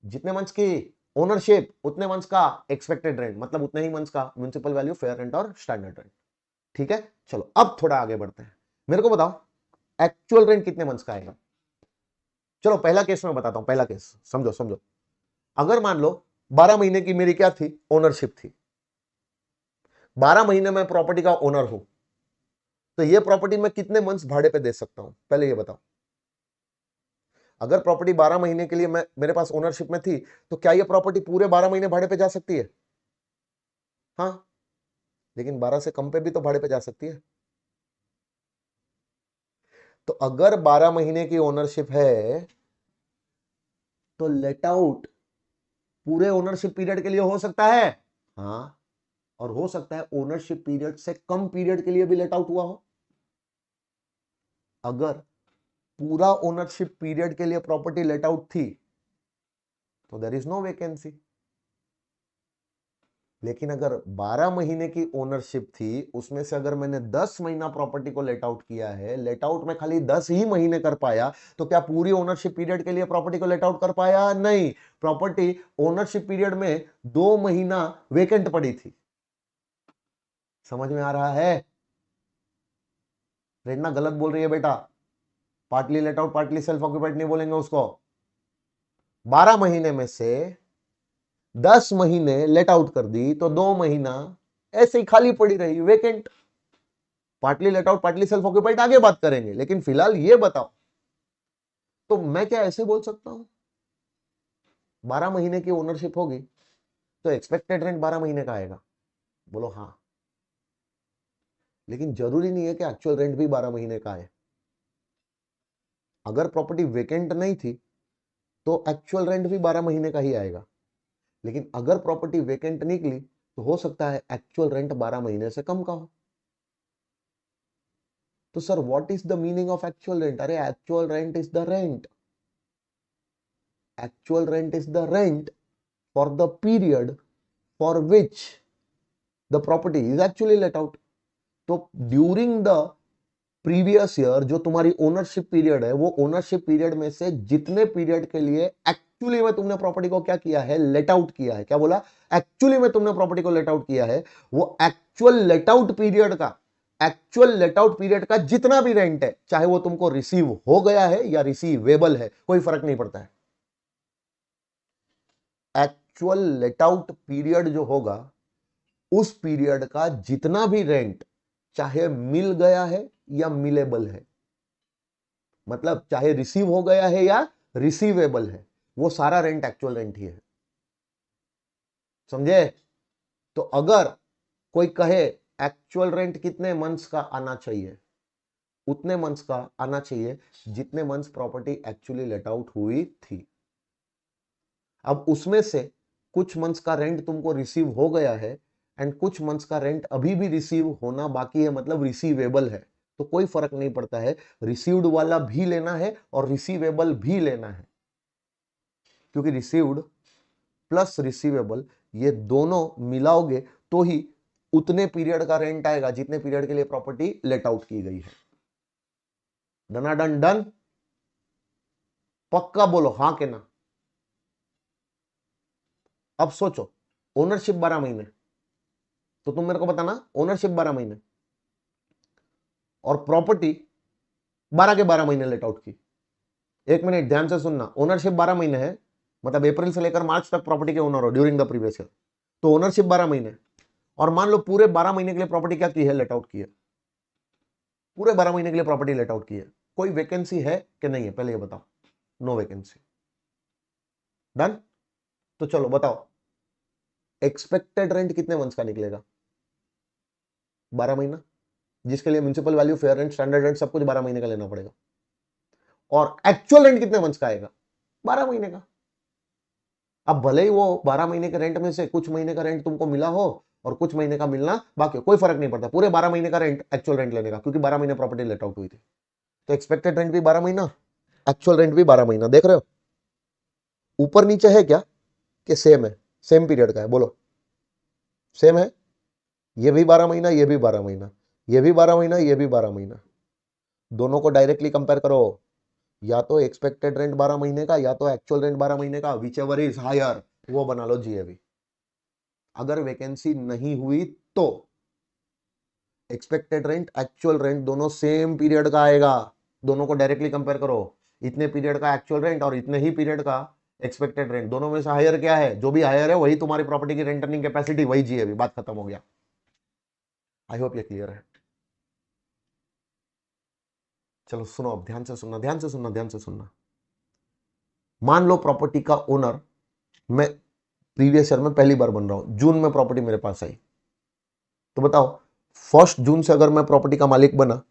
जितने मंथ्स की ओनरशिप उतने मंथ्स का एक्सपेक्टेड रेंट, मतलब उतने ही मंथ्स का म्युनिसिपल वैल्यू, फेयर रेंट और स्टैंडर्ड रेंट। ठीक है, चलो अब थोड़ा आगे बढ़ते हैं। मेरे को बताओ एक्चुअल रेंट कितने मंथ्स का आएगा। चलो पहला केस मैं बताता हूं, पहला केस समझो समझो। अगर मान लो 12 महीने की मेरी क्या थी, ओनरशिप थी, 12 महीने में प्रॉपर्टी का ओनर हूं, तो ये प्रॉपर्टी मैं कितने मंथ्स भाड़े पे दे सकता हूं, पहले ये बताओ। अगर प्रॉपर्टी 12 महीने के लिए मैं मेरे पास ओनरशिप में थी तो क्या ये प्रॉपर्टी पूरे 12 महीने भाड़े पे जा सकती है? हाँ, लेकिन 12 से कम पे भी तो भाड़े पे जा सकती है। तो अगर 12 महीने की ओनरशिप है तो लेट आउट पूरे ओनरशिप पीरियड के लिए हो सकता है। हाँ, और हो सकता है ओनरशिप पीरियड से कम पीरियड के लिए भी लेट आउट हुआ हो। अगर पूरा ओनरशिप पीरियड के लिए प्रॉपर्टी लेट आउट थी तो देयर इज नो वैकेंसी। लेकिन अगर 12 महीने की ओनरशिप थी, उसमें से अगर मैंने 10 महीना प्रॉपर्टी को लेट आउट किया है, लेट आउट में खाली 10 ही महीने कर पाया, तो क्या पूरी ओनरशिप पीरियड के लिए प्रॉपर्टी को लेट आउट कर पाया? नहीं। प्रॉपर्टी ओनरशिप पीरियड में 2 महीना वेकेंट पड़ी थी। समझ में आ रहा है? प्रेरणा गलत बोल रही है बेटा, partly let out partly self occupied नहीं बोलेंगे उसको। 12 महीने में से 10 महीने लेट आउट कर दी तो 2 महीना ऐसे ही खाली पड़ी रही, vacant. Partly let out partly self occupied आगे बात करेंगे, लेकिन फिलहाल ये बताओ, तो मैं क्या ऐसे बोल सकता हूं 12 महीने की ओनरशिप होगी तो एक्सपेक्टेड रेंट 12 महीने का आएगा? बोलो हाँ। लेकिन जरूरी नहीं है कि एक्चुअल रेंट भी 12 महीने का आए। अगर प्रॉपर्टी वेकेंट नहीं थी तो एक्चुअल रेंट भी 12 महीने का ही आएगा। लेकिन अगर प्रॉपर्टी वेकेंट निकली तो हो सकता है एक्चुअल रेंट 12 महीने से कम का हो। तो sir what is the meaning of actual rent? अरे actual rent is the rent, actual rent is the rent for the period for which the property is actually let out. तो during the previous year जो तुम्हारी ownership period है, वो ownership period में से जितने period के लिए एक्चुअली में तुमने प्रॉपर्टी को क्या किया है, लेट आउट किया है, क्या बोला, एक्चुअली में तुमने प्रॉपर्टी को लेट आउट किया है, वो एक्चुअल लेट आउट पीरियड का, एक्चुअल लेट आउट पीरियड का जितना भी रेंट है, चाहे वो तुमको रिसीव हो गया है या रिसीवेबल है, कोई फर्क नहीं पड़ता है। एक्चुअल लेट आउट पीरियड जो होगा उस पीरियड का जितना भी रेंट, चाहे मिल गया है या मिलेबल है, मतलब चाहे रिसीव हो गया है या रिसीवेबल है, वो सारा रेंट एक्चुअल रेंट ही है। समझे? तो अगर कोई कहे एक्चुअल रेंट कितने मंथ्स का आना चाहिए, उतने मंथ्स का आना चाहिए जितने months property actually let out हुई थी। अब उसमें से कुछ मंथ्स का रेंट तुमको रिसीव हो गया है एंड कुछ मंथ्स का रेंट अभी भी रिसीव होना बाकी है, मतलब रिसीवेबल है, तो कोई फर्क नहीं पड़ता है, रिसीव्ड वाला भी लेना है और रिसीवेबल भी लेना है। क्योंकि रिसीव्ड प्लस रिसीवेबल, ये दोनों मिलाओगे तो ही उतने पीरियड का रेंट आएगा जितने पीरियड के लिए प्रॉपर्टी लेट आउट की गई है। डन डन, पक्का बोलो हाँ के ना। अब सोचो, ओनरशिप 12 महीने, तो तुम मेरे को बताना ओनरशिप 12 महीने और प्रॉपर्टी 12 के 12 महीने लेट आउट की। एक मिनट ध्यान से सुनना, ओनरशिप 12 महीने है, मतलब अप्रैल से लेकर मार्च तक प्रॉपर्टी के ओनर हो ड्यूरिंग द प्रीवियस ईयर, तो ओनरशिप 12 महीने। और मान लो पूरे 12 महीने के लिए प्रॉपर्टी क्या की है, लेट आउट की है, पूरे 12 महीने के लिए प्रॉपर्टी लेट आउट की है। कोई वैकेंसी है कि नहीं है, पहले ये बताओ। No vacancy. डन। तो चलो बताओ, एक्सपेक्टेड रेंट कितने मंथ्स का निकलेगा? 12 महीना, जिसके लिए municipal value, fair rent, standard rent सब कुछ 12 महीने का लेना पड़ेगा। और एक्चुअल रेंट कितने मंथ्स का आएगा? 12 महीने का। अब भले ही वो 12 महीने के रेंट में से कुछ महीने का रेंट तुमको मिला हो और कुछ महीने का मिलना बाकी, कोई फर्क नहीं पड़ता, पूरे 12 महीने का रेंट एक्चुअल रेंट लेने का, क्योंकि 12 महीने प्रॉपर्टी लेट आउट हुई थी। तो एक्सपेक्टेड रेंट भी 12 महीना, एक्चुअल रेंट भी 12 महीना। देख रहे हो ऊपर नीचे है क्या कि सेम है? सेम पीरियड का है, बोलो सेम है। ये भी 12 महीना, ये भी 12 महीना, ये भी 12 महीना, ये भी 12 महीना। दोनों को डायरेक्टली कंपेयर करो, या तो एक्सपेक्टेड रेंट 12 महीने का या तो एक्चुअल रेंट 12 महीने का, विच एवर इज हायर वो बना लो जीएवी। अगर वैकेंसी नहीं हुई तो एक्सपेक्टेड रेंट, एक्चुअल रेंट दोनों सेम पीरियड का आएगा। दोनों को डायरेक्टली कंपेयर करो, इतने पीरियड का एक्चुअल रेंट और इतने ही पीरियड का एक्सपेक्टेड रेंट, दोनों में से हायर क्या है? जो भी हायर है वही तुम्हारी प्रॉपर्टी की रेंट अर्निंग कैपेसिटी, वही जीएवी। बात खत्म हो गया। आई होप ये क्लियर है। चलो सुनो, अब ध्यान से सुनना, ध्यान से सुनना, ध्यान से सुनना। मान लो प्रॉपर्टी का ओनर मैं प्रीवियस ईयर में पहली बार बन रहा हूं, जून में प्रॉपर्टी मेरे पास आई, तो बताओ 1 जून से अगर मैं प्रॉपर्टी का मालिक बना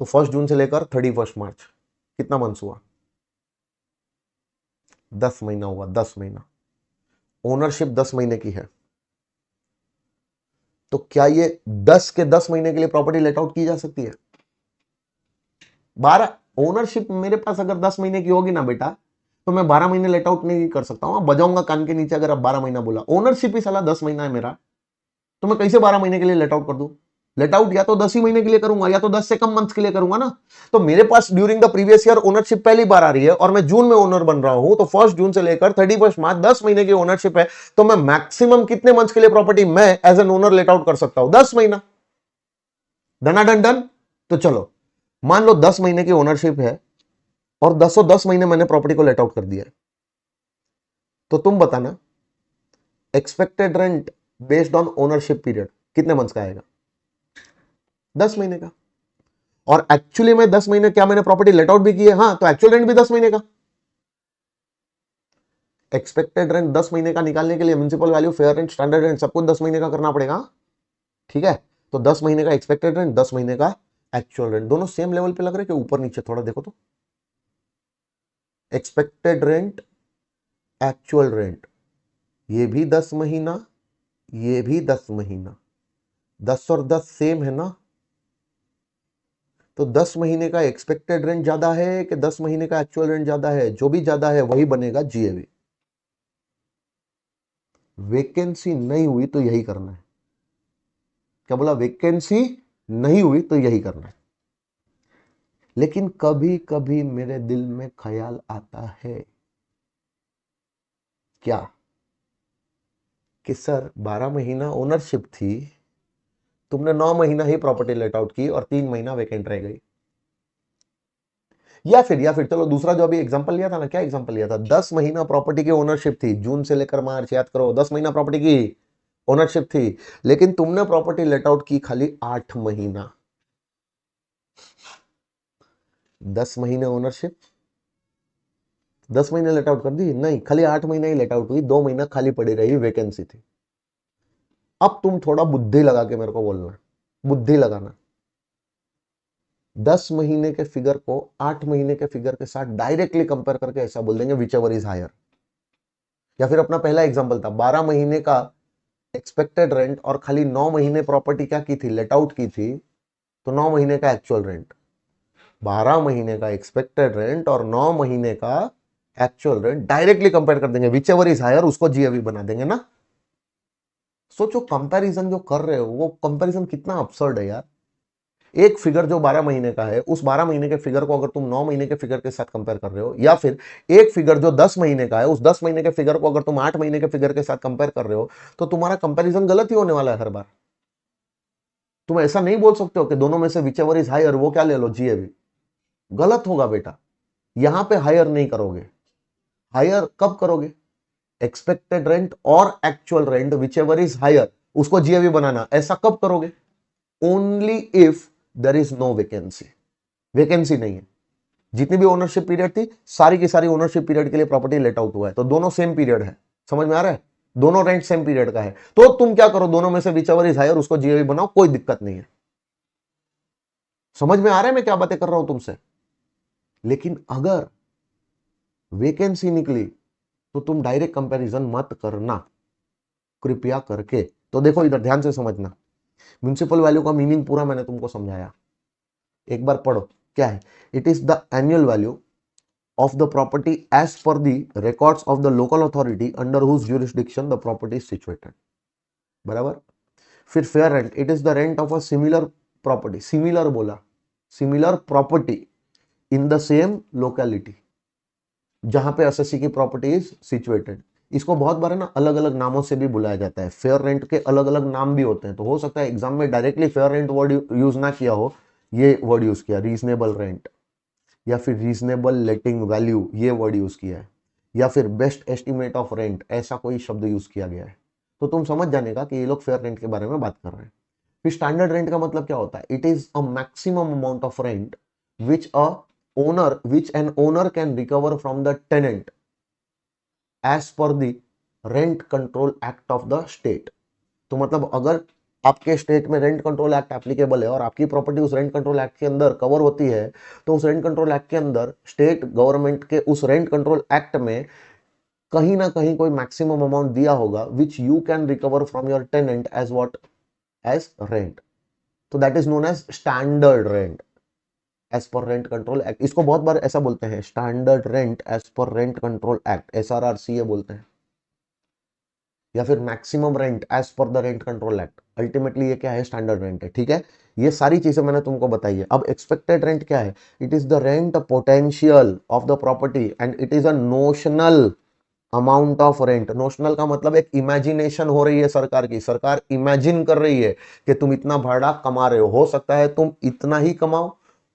तो 1 जून से लेकर 31 मार्च कितना मंथ्स हुआ? 10 महीना हुआ। 10 महीना। ओनरशिप 10 महीने की है, तो क्या ये 10 के 10 महीने के लिए प्रॉपर्टी लेट आउट की जा सकती है? 12 ओनरशिप मेरे पास अगर 10 महीने की होगी ना बेटा, तो मैं 12 महीने लेट आउट नहीं कर सकता हूं, बजाऊंगा कान के नीचे अगर अब 12 महीना बोला। ओनरशिप ही साला 10 महीना है मेरा, तो मैं कैसे 12 महीने के लिए लेट आउट कर दूं? लेट आउट या तो 10 ही महीने के लिए करूंगा या तो 10 से कम मंथ्स के लिए करूंगा ना। तो मेरे पास during the previous year ownership पहली बार आ रही है और मैं जून में ओनर बन रहा हूं, तो 1 जून से लेकर 31 मार्च 10 महीने की ओनरशिप है, तो मैं मैक्सिमम कितने मंथ्स के लिए प्रॉपर्टी मैं as an owner let out कर सकता हूं? 10 महीना। Done done. तो चलो मान लो 10 महीने की ओनरशिप है और 10 महीने मैंने प्रॉपर्टी को लेट आउट कर दिया है, तो तुम बताना expected rent based on ownership period कितने मंथ्स का आएगा? 10 महीने का। और एक्चुअली में 10 महीने क्या मैंने प्रॉपर्टी लेट आउट भी की है? हाँ, तो एक्चुअल रेंट भी 10 महीने का। एक्सपेक्टेड रेंट 10 महीने का निकालने के लिए municipal value, fair rent, standard rent सब कुछ 10 महीने का करना पड़ेगा। ठीक है, तो 10 महीने का एक्सपेक्टेड रेंट, 10 महीने का एक्चुअल रेंट, दोनों सेम लेवल पे लग रहे हैं कि ऊपर नीचे? थोड़ा देखो तो, एक्सपेक्टेड रेंट, एक्चुअल रेंट, ये भी 10 महीना, ये भी 10 महीना, 10 और 10 सेम है ना? तो 10 महीने का एक्सपेक्टेड रेंट ज्यादा है कि 10 महीने का एक्चुअल रेंट ज्यादा है? जो भी ज्यादा है वही बनेगा जीएवी। वैकेंसी नहीं हुई तो यही करना है। क्या बोला? वैकेंसी नहीं हुई तो यही करना है। लेकिन कभी कभी मेरे दिल में ख्याल आता है क्या कि सर 12 महीना ओनरशिप थी, तुमने 9 महीना ही प्रॉपर्टी लेट आउट की और 3 महीना वेकेंट रह गई। या फिर चलो दूसरा जो अभी एग्जांपल लिया था ना, क्या एग्जांपल लिया था? 10 महीना प्रॉपर्टी की ओनरशिप थी, जून से लेकर मार्च, याद करो 10 महीना प्रॉपर्टी की ओनरशिप थी, लेकिन तुमने प्रॉपर्टी लेट आउट की खाली 8 महीना। 10 महीने ओनरशिप, 10 महीने लेट आउट कर दी? नहीं, खाली 8 महीने ही लेट आउट हुई, 2 महीना खाली पड़ी रही, वैकेंसी थी। अब तुम थोड़ा बुद्धि लगा के मेरे को बोलना, बुद्धि लगाना। 10 महीने के फिगर को 8 महीने के फिगर के साथ डायरेक्टली कंपेयर करके ऐसा बोल देंगे विच एवर इज हायर। या फिर अपना पहला एग्जांपल था 12 महीने का एक्सपेक्टेड रेंट और खाली 9 महीने प्रॉपर्टी क्या की थी? लेट आउट की थी, तो 9 महीने का एक्चुअल रेंट। 12 महीने का एक्सपेक्टेड रेंट और 9 महीने का एक्चुअल रेंट डायरेक्टली कंपेयर कर देंगे, विच एवर इज हायर उसको जीएवी बना देंगे ना। सोचो कंपैरिजन जो कर रहे हो वो कंपैरिजन कितना absurd है यार। एक फिगर जो 12 महीने का है, उस 12 महीने के फिगर को अगर तुम 9 महीने के फिगर के साथ कंपेयर कर रहे हो, या फिर एक फिगर जो 10 महीने का है, उस 10 महीने के फिगर को अगर तुम 8 महीने के फिगर के साथ कंपेयर कर रहे हो, तो तुम्हारा कंपैरिजन गलत ही होने वाला है हर बार। तुम ऐसा नहीं बोल सकते हो कि दोनों में से विच एवर इज हायर वो क्या ले लो, जीएवी। गलत होगा बेटा, यहां पे हायर नहीं करोगे। हायर कब करोगे? एक्सपेक्टेड रेंट और actual rent which ever is higher उसको जीएवी बनाना, ऐसा कब करोगे? Only if there is no vacancy. Vacancy नहीं है, जितनी भी ओनरशिप पीरियड थी सारी की सारी ओनरशिप पीरियड के लिए प्रॉपर्टी लेट आउट हुआ है, तो दोनों सेम पीरियड है। समझ में आ रहा है? दोनों रेंट सेम पीरियड का है, तो तुम क्या करो, दोनों में से विच एवर इज हायर उसको जीएवी बनाओ, कोई दिक्कत नहीं है। समझ में आ रहा है मैं क्या बातें कर रहा हूं तुमसे? लेकिन अगर वैकेंसी निकली तो तुम डायरेक्ट कंपैरिजन मत करना, कृपया करके। तो देखो इधर ध्यान से समझना, म्युनिसिपल वैल्यू का मीनिंग पूरा मैंने तुमको समझाया, एक बार पढ़ो क्या है। It is the annual value of the property as per the records of the local authority under whose jurisdiction the property is situated। बराबर। फिर fair rent, it is the rent of a similar property, similar बोला, similar property in the same locality जहां पे SSC की property is situated. इसको बहुत बार ना अलग अलग नामों से भी बुलाया जाता है, फेयर रेंट के अलग अलग नाम भी होते हैं, तो हो सकता है एग्जाम में directly fair rent word use ना किया हो, ये वर्ड यूज किया, रीजनेबल रेंट या फिर रीजनेबल लेटिंग वैल्यू, ये वर्ड यूज किया है, या फिर बेस्ट एस्टिमेट ऑफ रेंट, ऐसा कोई शब्द यूज किया गया है। तो तुम समझ जाने का कि ये लोग फेयर रेंट के बारे में बात कर रहे हैं। फिर स्टैंडर्ड रेंट का मतलब क्या होता है? It is a maximum amount of rent which an owner can recover from the tenant as per the rent control act of the state। तो मतलब अगर आपके स्टेट में रेंट कंट्रोल एक्ट एप्लीकेबल है और आपकी प्रॉपर्टी उस रेंट कंट्रोल एक्ट के अंदर कवर होती है, तो उस रेंट कंट्रोल एक्ट के अंदर स्टेट गवर्नमेंट के उस रेंट कंट्रोल एक्ट में कहीं ना कहीं कोई मैक्सिमम अमाउंट दिया होगा which you can recover from your tenant as what, as rent. तो that is known as standard rent as per rent control act. इसको बहुत बार ऐसा बोलते हैं, standard rent as per rent control act, SRRCA बोलते हैं, या फिर maximum rent as per the rent control act. Ultimately ये क्या है? स्टैंडर्ड रेंट है। ठीक है, ये सारी चीजें मैंने तुमको बताई है। अब एक्सपेक्टेड रेंट क्या है? It is the rent potential of the property and it is a notional amount of rent. Notional का मतलब एक इमेजिनेशन हो रही है सरकार की, सरकार इमेजिन कर रही है कि तुम इतना भाड़ा कमा रहे हो सकता है तुम इतना ही कमाओ,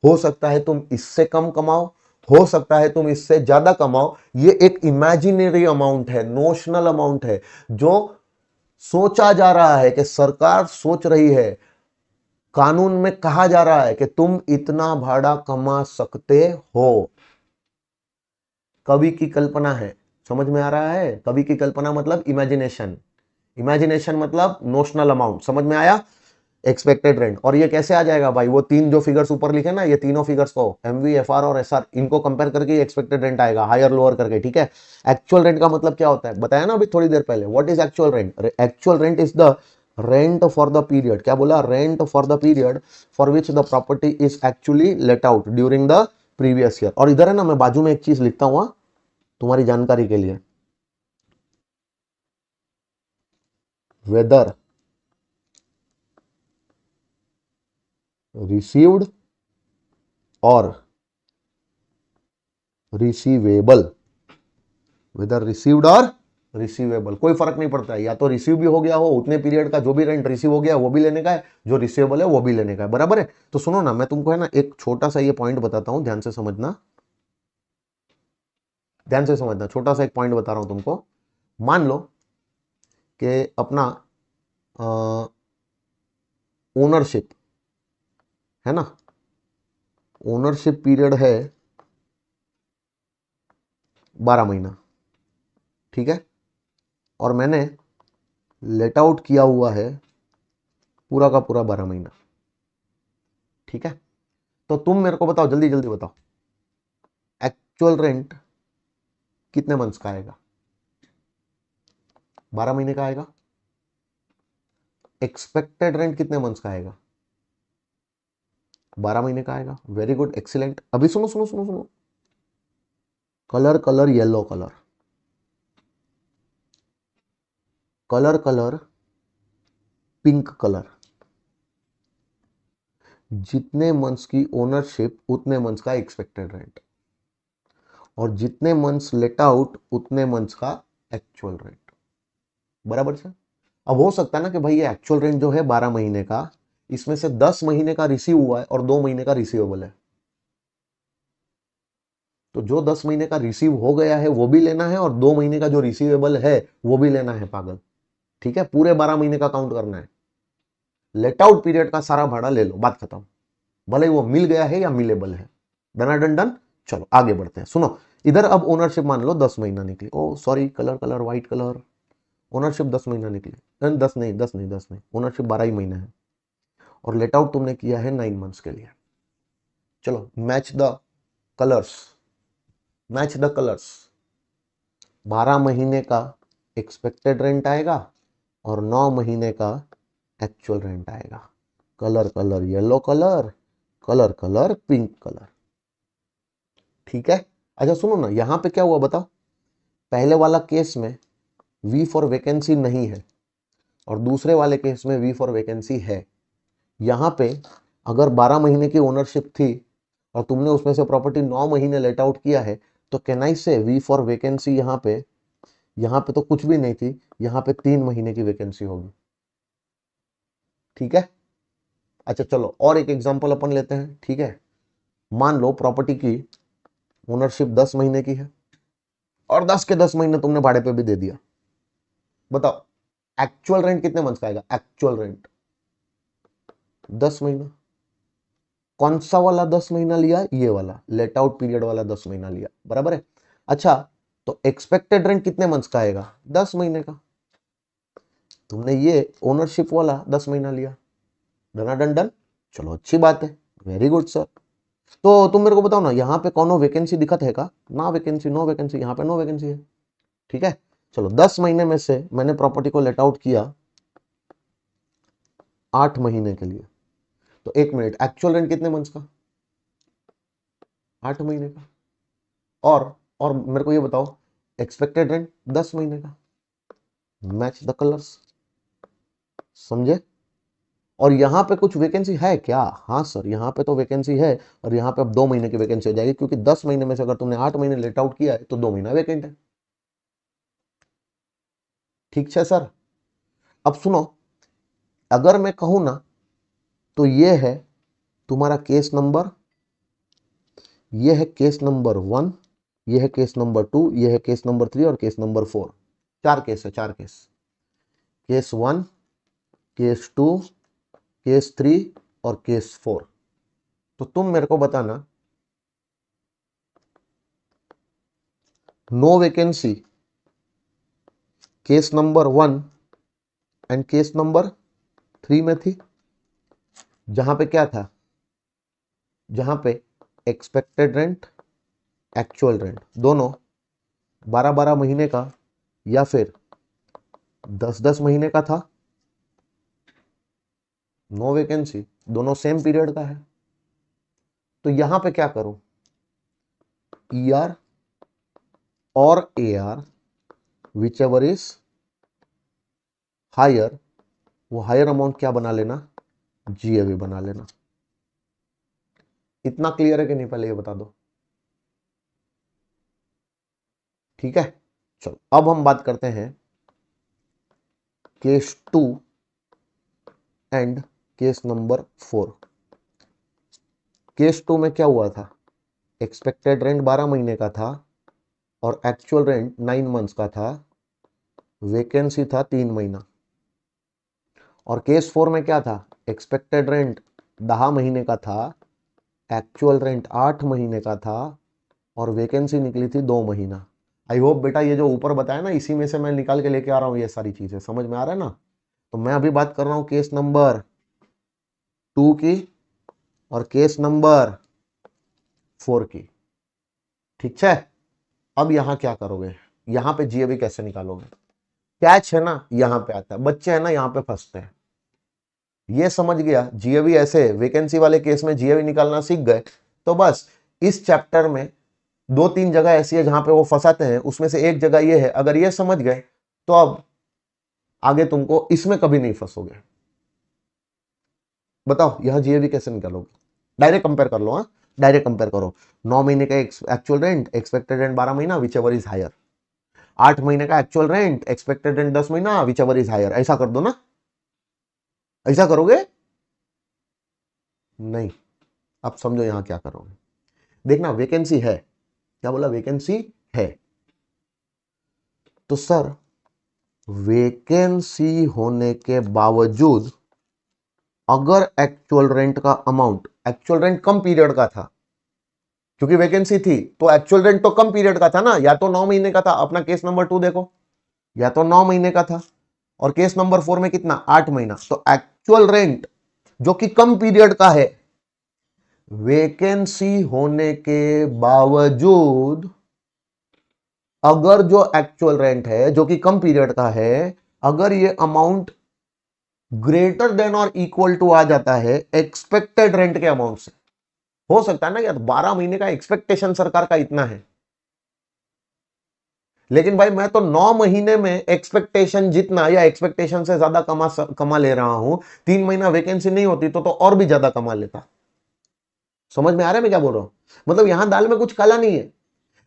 हो सकता है तुम इससे कम कमाओ, हो सकता है तुम इससे ज्यादा कमाओ। ये एक इमेजिनरी अमाउंट है, नोशनल अमाउंट है, जो सोचा जा रहा है कि सरकार सोच रही है, कानून में कहा जा रहा है कि तुम इतना भाड़ा कमा सकते हो। कवि की कल्पना है, समझ में आ रहा है? कवि की कल्पना मतलब इमेजिनेशन, इमेजिनेशन मतलब नोशनल अमाउंट। समझ में आया? Expected rent. और ये कैसे आ जाएगा भाई? वो तीन जो फिगर्स ऊपर लिखे ना, ये तीनों फिगर्स को एमवी, एफआर और एसआर, इनको कंपेयर करके एक्सपेक्टेड रेंट आएगा, हायर लोअर करके। ठीक है, एक्चुअल रेंट का मतलब क्या होता है बताया ना अभी थोड़ी देर पहले। What is actual rent? Actual rent is the rent for the period, क्या बोला? Rent for the period for which the property is actually let out during the previous year. और इधर है ना, मैं बाजू में एक चीज लिखता हूं तुम्हारी जानकारी के लिए, वेदर रिसीव्ड और रिसीवेबल, वेदर रिसीव्ड और रिसीवेबल, कोई फर्क नहीं पड़ता है, या तो रिसीव भी हो गया हो, उतने पीरियड का जो भी रेंट रिसीव हो गया वो भी लेने का है, जो रिसीवेबल है वो भी लेने का है। बराबर है? तो सुनो ना, मैं तुमको है ना एक छोटा सा ये पॉइंट बताता हूं, ध्यान से समझना, ध्यान से समझना, छोटा सा एक पॉइंट बता रहा हूं तुमको। मान लो कि अपना ओनरशिप है ना, ओनरशिप पीरियड है 12 महीना, ठीक है, और मैंने लेट आउट किया हुआ है पूरा का पूरा 12 महीना। ठीक है, तो तुम मेरे को बताओ, जल्दी जल्दी बताओ, एक्चुअल रेंट कितने मंथ्स का आएगा? 12 महीने का आएगा। एक्सपेक्टेड रेंट कितने मंथ्स का आएगा? 12 महीने का आएगा। Very good, excellent. अभी सुनो सुनो सुनो सुनो, colour colour yellow colour, colour colour pink colour. जितने मंथ्स की ओनरशिप उतने मंथ्स का एक्सपेक्टेड रेंट, और जितने मंथ्स लेट आउट उतने मंथ्स का एक्चुअल रेंट। बराबर से। अब हो सकता है ना कि भाई ये एक्चुअल रेंट जो है 12 महीने का, इसमें से 10 महीने का रिसीव हुआ है और 2 महीने का रिसीवेबल है, तो जो 10 महीने का रिसीव हो गया है वो भी लेना है और 2 महीने का जो रिसीवेबल है वो भी लेना है पागल। ठीक है, पूरे 12 महीने का काउंट करना है। लेट आउट पीरियड का सारा भाड़ा ले लो, बात खत्म, भले वो मिल गया है या मिलेबल है। Done done. चलो आगे बढ़ते हैं। सुनो, इधर अब ओनरशिप मान लो 10 महीना निकली, oh sorry colour colour white colour, ownership 10 महीना निकली, 10 नहीं, ओनरशिप 12 ही महीना है, और लेट आउट तुमने किया है 9 मंथ्स के लिए। चलो match the colours, match the colours. 12 महीने का एक्सपेक्टेड रेंट आएगा और 9 महीने का एक्चुअल रेंट आएगा। Colour colour yellow colour, colour colour pink colour. ठीक है। अच्छा सुनो ना, यहां पे क्या हुआ बताओ। पहले वाला केस में वी फॉर वैकेंसी नहीं है और दूसरे वाले केस में वी फॉर वैकेंसी है। यहां पे अगर 12 महीने की ओनरशिप थी और तुमने उसमें से प्रॉपर्टी 9 महीने लेट आउट किया है, तो कैन आई से वी फॉर वैकेंसी यहां पे तो कुछ भी नहीं थी, यहां पे 3 महीने की वैकेंसी होगी। ठीक है। अच्छा चलो और एक एग्जांपल अपन लेते हैं। ठीक है, मान लो प्रॉपर्टी की ओनरशिप 10 महीने की है और 10 के 10 महीने तुमने भाड़े पे भी दे दिया। बताओ एक्चुअल रेंट कितने मंथ का आएगा? एक्चुअल रेंट 10 महीना। कौन सा वाला 10 महीना लिया? ये वाला लेट आउट पीरियड वाला 10 महीना लिया, बराबर है। अच्छा तो एक्सपेक्टेड रेंट कितने मंथ्स का आएगा? 10 महीने का। तुमने ये ओनरशिप वाला 10 महीना लिया। Done done done. चलो अच्छी बात है, वेरी गुड सर। तो तुम मेरे को बताओ ना, यहाँ पे कौन वैकेंसी दिखत है का? ना वैकेंसी, नो वैकेंसी, यहाँ पे नो वैकेंसी है। ठीक है। चलो 10 महीने में से मैंने प्रॉपर्टी को लेट आउट किया 8 महीने के लिए, तो 1 मिनट, एक्चुअल रेंट कितने मंथ्स का? 8 महीने का। और मेरे को ये बताओ एक्सपेक्टेड रेंट 10 महीने का। मैच द कलर्स, समझे? और यहाँ पे कुछ वैकेंसी है क्या? हाँ सर यहाँ पे तो वैकेंसी है, और यहाँ पे अब 2 महीने की वैकेंसी हो जाएगी, क्योंकि 10 महीने में से अगर तुमने 8 महीने लेट आउट किया है तो 2 महीना वैकेंट है। ठीक है सर। अब सुनो, अगर मैं कहूं ना तो ये है तुम्हारा केस नंबर, ये है केस नंबर 1, ये है केस नंबर 2, ये है केस नंबर 3 और केस नंबर 4। 4 केस है, 4 केस। केस 1, केस 2, केस 3 और केस 4। तो तुम मेरे को बताना, no vacancy case number 1 and case number 3 में थी, जहां पे क्या था? जहां पे एक्सपेक्टेड रेंट, एक्चुअल रेंट दोनों 12-12 महीने का या फिर 10-10 महीने का था। नो वैकेंसी, दोनों सेम पीरियड का है। तो यहां पे क्या करूं? ER और AR which ever is higher, वो हायर अमाउंट क्या बना लेना? GAV बना लेना। इतना क्लियर है कि नहीं, पहले ये बता दो। ठीक है। चलो अब हम बात करते हैं case 2 and case number 4। Case 2 में क्या हुआ था? एक्सपेक्टेड रेंट 12 महीने का था और एक्चुअल रेंट 9 मंथ्स का था, वैकेंसी था 3 महीना। और केस 4 में क्या था? एक्सपेक्टेड रेंट 10 महीने का था, एक्चुअल रेंट 8 महीने का था और वैकेंसी निकली थी 2 महीना। आई होप बेटा ये जो ऊपर बताया ना, इसी में से मैं निकाल के लेके आ रहा हूं, ये सारी चीजें समझ में आ रहा है ना? तो मैं अभी बात कर रहा हूं केस नंबर 2 की और केस नंबर 4 की। ठीक है। अब यहां क्या करोगे? यहां पे GAV कैसे निकालोगे? कैच है ना, यहां पे आता है, बच्चे है ना यहां पे फंसते हैं। ये समझ गया, GAV ऐसे वैकेंसी वाले केस में GAV निकालना सीख गए, तो बस इस चैप्टर में दो तीन जगह ऐसी है जहां पे वो फंसाते हैं, उसमें से एक जगह ये है, अगर ये समझ गए तो अब आगे तुमको इसमें कभी नहीं फंसोगे। बताओ यहां जीएवी कैसे निकालोगे? डायरेक्ट कंपेयर कर लो। हाँ, डायरेक्ट कंपेयर करो। 9 महीने का एक्चुअल रेंट, एक्सपेक्टेड रेंट 12 महीना, विच एवर इज हायर। 8 महीने का एक्चुअल रेंट, एक्सपेक्टेड रेंट 10 महीना, विच एवर इज हायर। ऐसा कर दो ना, ऐसा करोगे? नहीं। अब समझो यहां क्या करोगे। देखना, वैकेंसी है, क्या बोला? वैकेंसी है। तो सर वैकेंसी होने के बावजूद अगर एक्चुअल रेंट का अमाउंट, एक्चुअल रेंट कम पीरियड का था, क्योंकि वैकेंसी थी तो एक्चुअल रेंट तो कम पीरियड का था ना, या तो 9 महीने का था, अपना केस नंबर 2 देखो, या तो 9 महीने का था, और केस नंबर 4 में कितना? 8 महीना। तो एक्चुअल रेंट जो कि कम पीरियड का है, वैकेंसी होने के बावजूद अगर जो एक्चुअल रेंट है जो कि कम पीरियड का है, अगर ये अमाउंट ग्रेटर देन और इक्वल टू आ जाता है एक्सपेक्टेड रेंट के अमाउंट से, हो सकता है ना यार 12 महीने का एक्सपेक्टेशन सरकार का इतना है, लेकिन भाई मैं तो 9 महीने में एक्सपेक्टेशन जितना या एक्सपेक्टेशन से ज्यादा कमा ले रहा हूं। 3 महीना वैकेंसी नहीं होती तो और भी ज्यादा कमा लेता। समझ में आ रहा है मैं क्या बोल रहा हूं? मतलब यहां दाल में कुछ काला नहीं है।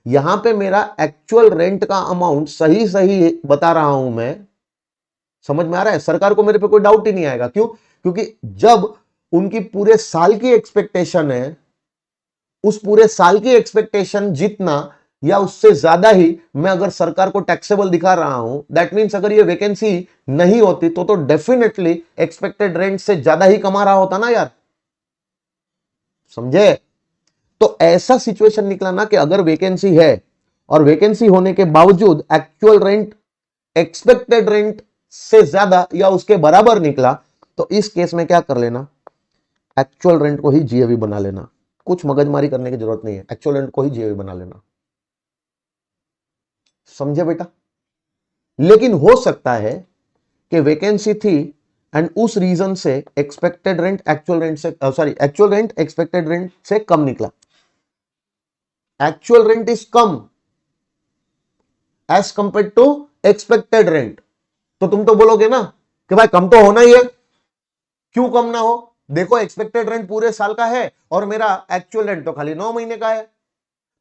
यहां पे मेरा एक्चुअल रेंट का अमाउंट सही सही बता रहा हूं मैं। समझ में आ रहा है? सरकार को मेरे पे कोई डाउट ही नहीं आएगा। क्यों? क्योंकि जब उनकी पूरे साल की एक्सपेक्टेशन है, उस पूरे साल की एक्सपेक्टेशन जितना या उससे ज्यादा ही मैं अगर सरकार को टैक्सेबल दिखा रहा हूं, दैट मींस अगर ये वैकेंसी नहीं होती तो डेफिनेटली एक्सपेक्टेड रेंट से ज्यादा ही कमा रहा होता ना यार। समझे? तो ऐसा सिचुएशन निकला ना कि अगर वैकेंसी है और वैकेंसी होने के बावजूद एक्चुअल रेंट एक्सपेक्टेड रेंट से ज्यादा या उसके बराबर निकला, तो इस केस में क्या कर लेना? एक्चुअल रेंट को ही जीएवी बना लेना। कुछ मगजमारी करने की जरूरत नहीं है, एक्चुअल रेंट को ही जीएवी बना लेना। समझे बेटा? लेकिन हो सकता है कि वैकेंसी थी एंड उस रीजन से एक्सपेक्टेड रेंट एक्चुअल रेंट से, sorry, actual rent expected rent से कम निकला। एक्चुअल रेंट इज कम as compare to expected rent. तो तुम तो बोलोगे ना कि भाई कम तो होना ही है। क्यों कम ना हो? देखो एक्सपेक्टेड रेंट पूरे साल का है और मेरा एक्चुअल रेंट तो खाली 9 महीने का है।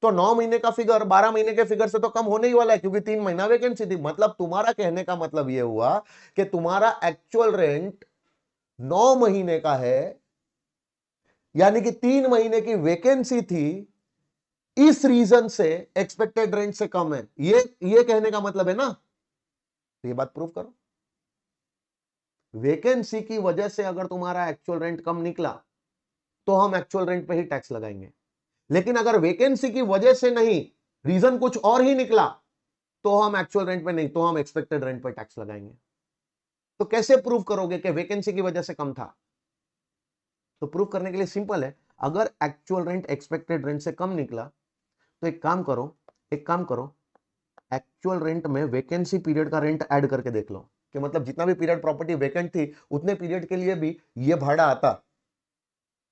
तो 9 महीने का फिगर 12 महीने के फिगर से तो कम होने ही वाला है, क्योंकि 3 महीना वैकेंसी थी। मतलब तुम्हारा कहने का मतलब यह हुआ कि तुम्हारा एक्चुअल रेंट 9 महीने का है, यानी कि 3 महीने की वैकेंसी थी, इस रीजन से एक्सपेक्टेड रेंट से कम है। ये कहने का मतलब है ना? तो ये बात प्रूव करो। वैकेंसी की वजह से अगर तुम्हारा एक्चुअल रेंट कम निकला तो हम एक्चुअल रेंट पे ही टैक्स लगाएंगे। लेकिन अगर वैकेंसी की वजह से नहीं, रीजन कुछ और ही निकला, तो हम एक्चुअल रेंट पे नहीं, तो हम एक्सपेक्टेड रेंट पे टैक्स लगाएंगे। तो कैसे प्रूव करोगे कि वैकेंसी की वजह से कम था? तो प्रूव करने के लिए सिंपल है। अगर एक्चुअल रेंट एक्सपेक्टेड रेंट से कम निकला तो एक काम करो, एक्चुअल रेंट में वैकेंसी पीरियड का रेंट ऐड करके देख लो कि मतलब जितना भी पीरियड प्रॉपर्टी वैकेंट थी उतने पीरियड के लिए भी ये भाड़ा आता।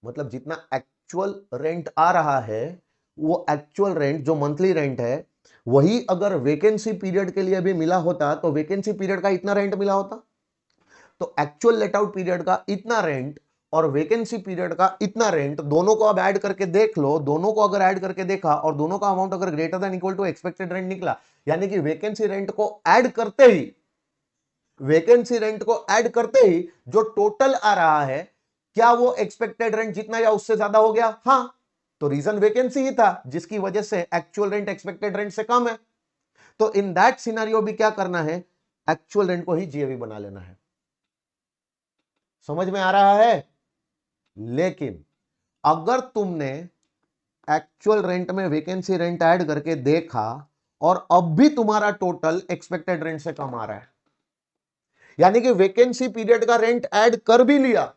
मतलब जितना एक्चुअल रेंट आ रहा है, वो एक्चुअल रेंट जो मंथली रेंट है, वही अगर वैकेंसी पीरियड के लिए भी मिला होता तो वैकेंसी पीरियड का इतना रेंट मिला होता। तो एक्चुअल लेट आउट पीरियड का इतना रेंट और वैकेंसी पीरियड का इतना रेंट, दोनों को अब ऐड करके देख लो। दोनों को अगर ऐड करके देखा और दोनों का अमाउंट अगर greater than equal to expected rent निकला, यानी कि वैकेंसी रेंट को ऐड करते ही, वैकेंसी रेंट को ऐड करते ही जो टोटल आ रहा है, क्या वो एक्सपेक्टेड रेंट जितना या उससे ज्यादा हो गया? हाँ। तो रीजन वैकेंसी ही था जिसकी वजह से एक्चुअल रेंट एक्सपेक्टेड रेंट से कम है। तो इन दैट सिनेरियो भी क्या करना है? एक्चुअल रेंट को ही जीएवी बना लेना है। समझ में आ रहा है? लेकिन अगर तुमने एक्चुअल रेंट में वैकेंसी रेंट ऐड करके देखा और अब भी तुम्हारा टोटल एक्सपेक्टेड रेंट से कम आ रहा है, यानी कि वैकेंसी पीरियड का रेंट ऐड कर भी लिया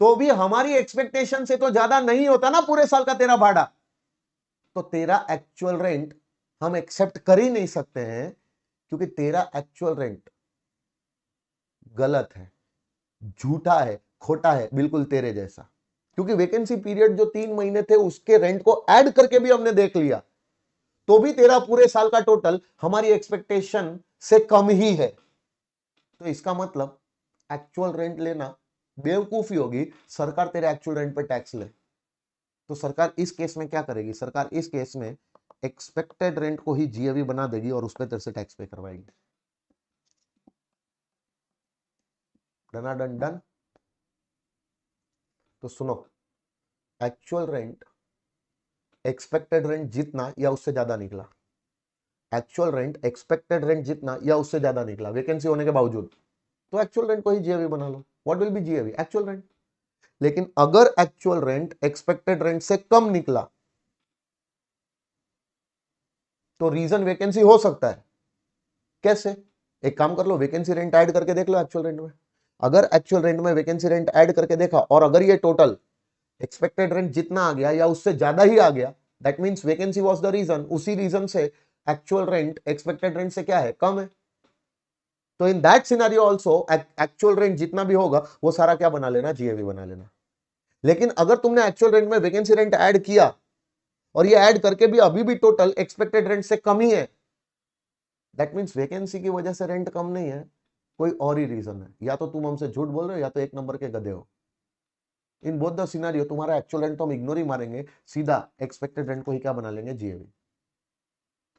तो भी हमारी एक्सपेक्टेशन से तो ज्यादा नहीं होता ना पूरे साल का तेरा भाड़ा, तो तेरा एक्चुअल रेंट हम एक्सेप्ट कर ही नहीं सकते हैं, क्योंकि तेरा एक्चुअल रेंट गलत है, झूठा है, खोटा है, बिल्कुल तेरे जैसा। क्योंकि वैकेंसी पीरियड जो 3 महीने थे उसके रेंट को ऐड करके भी हमने देख लिया तो भी तेरा पूरे साल का टोटल हमारी एक्सपेक्टेशन से कम ही है। तो इसका मतलब एक्चुअल रेंट लेना बेवकूफी होगी, सरकार तेरे एक्चुअल रेंट पे टैक्स ले। तो सरकार इस केस में क्या करेगी, सरकार इस केस में एक्सपेक्टेड रेंट को ही जीएवी बना देगी और उस पर तेरे से टैक्स पे करवाएगी। डना डन डन। तो सुनो, एक्चुअल रेंट एक्सपेक्टेड रेंट जितना या उससे ज्यादा निकला, एक्चुअल रेंट एक्सपेक्टेड रेंट जितना या उससे ज्यादा निकला वैकेंसी होने के बावजूद, तो एक्चुअल रेंट को ही जीएवी बना लो। What will be GAV? Actual rent. लेकिन अगर एक्चुअल रेंट एक्सपेक्टेड रेंट से कम निकला तो रीजन वैकेंसी हो सकता है। कैसे? एक काम कर लो, वैकेंसी रेंट ऐड करके देख लो एक्चुअल रेंट में। अगर एक्चुअल रेंट में वैकेंसी रेंट ऐड करके देखा और अगर ये टोटल एक्सपेक्टेड रेंट जितना आ गया या उससे ज्यादा ही आ गया, that means vacancy was the reason, उसी रीजन से एक्चुअल रेंट एक्सपेक्टेड रेंट से क्या है, कम है। तो in that scenario also actual rent जितना भी होगा वो सारा क्या बना लेना, जीएवी बना लेना। लेकिन अगर तुमने एक्चुअल रेंट में वैकेंसी रेंट ऐड किया और ये ऐड करके भी अभी भी टोटल एक्सपेक्टेड रेंट से कम ही है, दैट मींस वैकेंसी की वजह से रेंट कम नहीं है, कोई और ही रीजन है। या तो तुम हमसे झूठ बोल रहे हो या तो एक नंबर के गधे हो। इन बोथ द सिनेरियो तुम्हारा एक्चुअल रेंट तो हम इग्नोर ही मारेंगे, सीधा एक्सपेक्टेड रेंट को ही क्या बना लेंगे, जीएवी।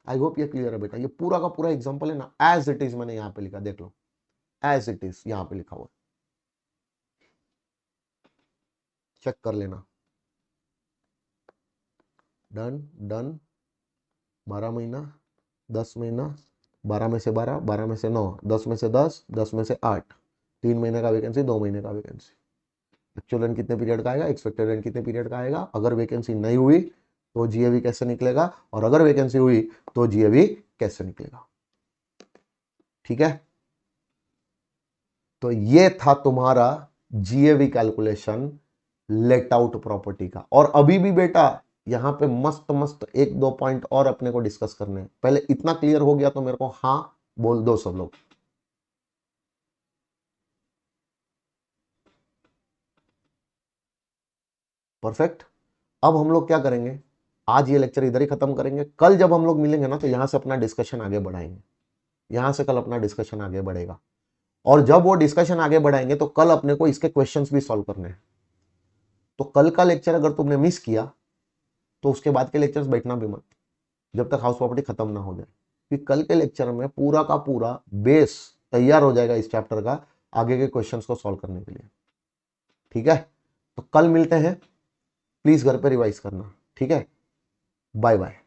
आई होप ये क्लियर है बेटा। ये पूरा का पूरा एग्जांपल है ना, एज इट इज मैंने यहां पे लिखा, देख लो एज इट इज यहां पे लिखा हुआ, चेक कर लेना। Done done. 12 महीना, 10 महीना, 12 में से 12, 12 में से 9, 10 में से 10, 10 में से 8, 3 महीने का वैकेंसी, 2 महीने का वैकेंसी। एक्चुअल रेंट कितने पीरियड का आएगा, एक्सपेक्टेड रेंट कितने पीरियड का आएगा। अगर वैकेंसी नहीं हुई तो जीएवी कैसे निकलेगा, और अगर वैकेंसी हुई तो जीएवी कैसे निकलेगा। ठीक है, तो ये था तुम्हारा GAV calculation let out property का। और अभी भी बेटा यहां पे मस्त मस्त एक दो पॉइंट और अपने को डिस्कस करने हैं। पहले इतना क्लियर हो गया तो मेरे को हाँ बोल दो सब लोग। परफेक्ट। अब हम लोग क्या करेंगे, आज ये लेक्चर इधर ही खत्म करेंगे। कल जब हम लोग मिलेंगे ना तो यहां से अपना डिस्कशन आगे बढ़ाएंगे, यहां से कल अपना डिस्कशन आगे बढ़ेगा। और जब वो डिस्कशन आगे बढ़ाएंगे तो कल अपने को इसके क्वेश्चंस भी सॉल्व करने हैं। तो कल का लेक्चर अगर तुमने मिस किया तो उसके बाद के लेक्चर्स बैठना भी मत, जब तक हाउस प्रॉपर्टी खत्म ना हो जाए। कि कल के लेक्चर में पूरा का पूरा बेस तैयार हो जाएगा इस चैप्टर का आगे के क्वेश्चंस को सॉल्व करने के लिए। ठीक है, तो कल मिलते हैं, प्लीज घर पे रिवाइज करना। ठीक है, बाय बाय।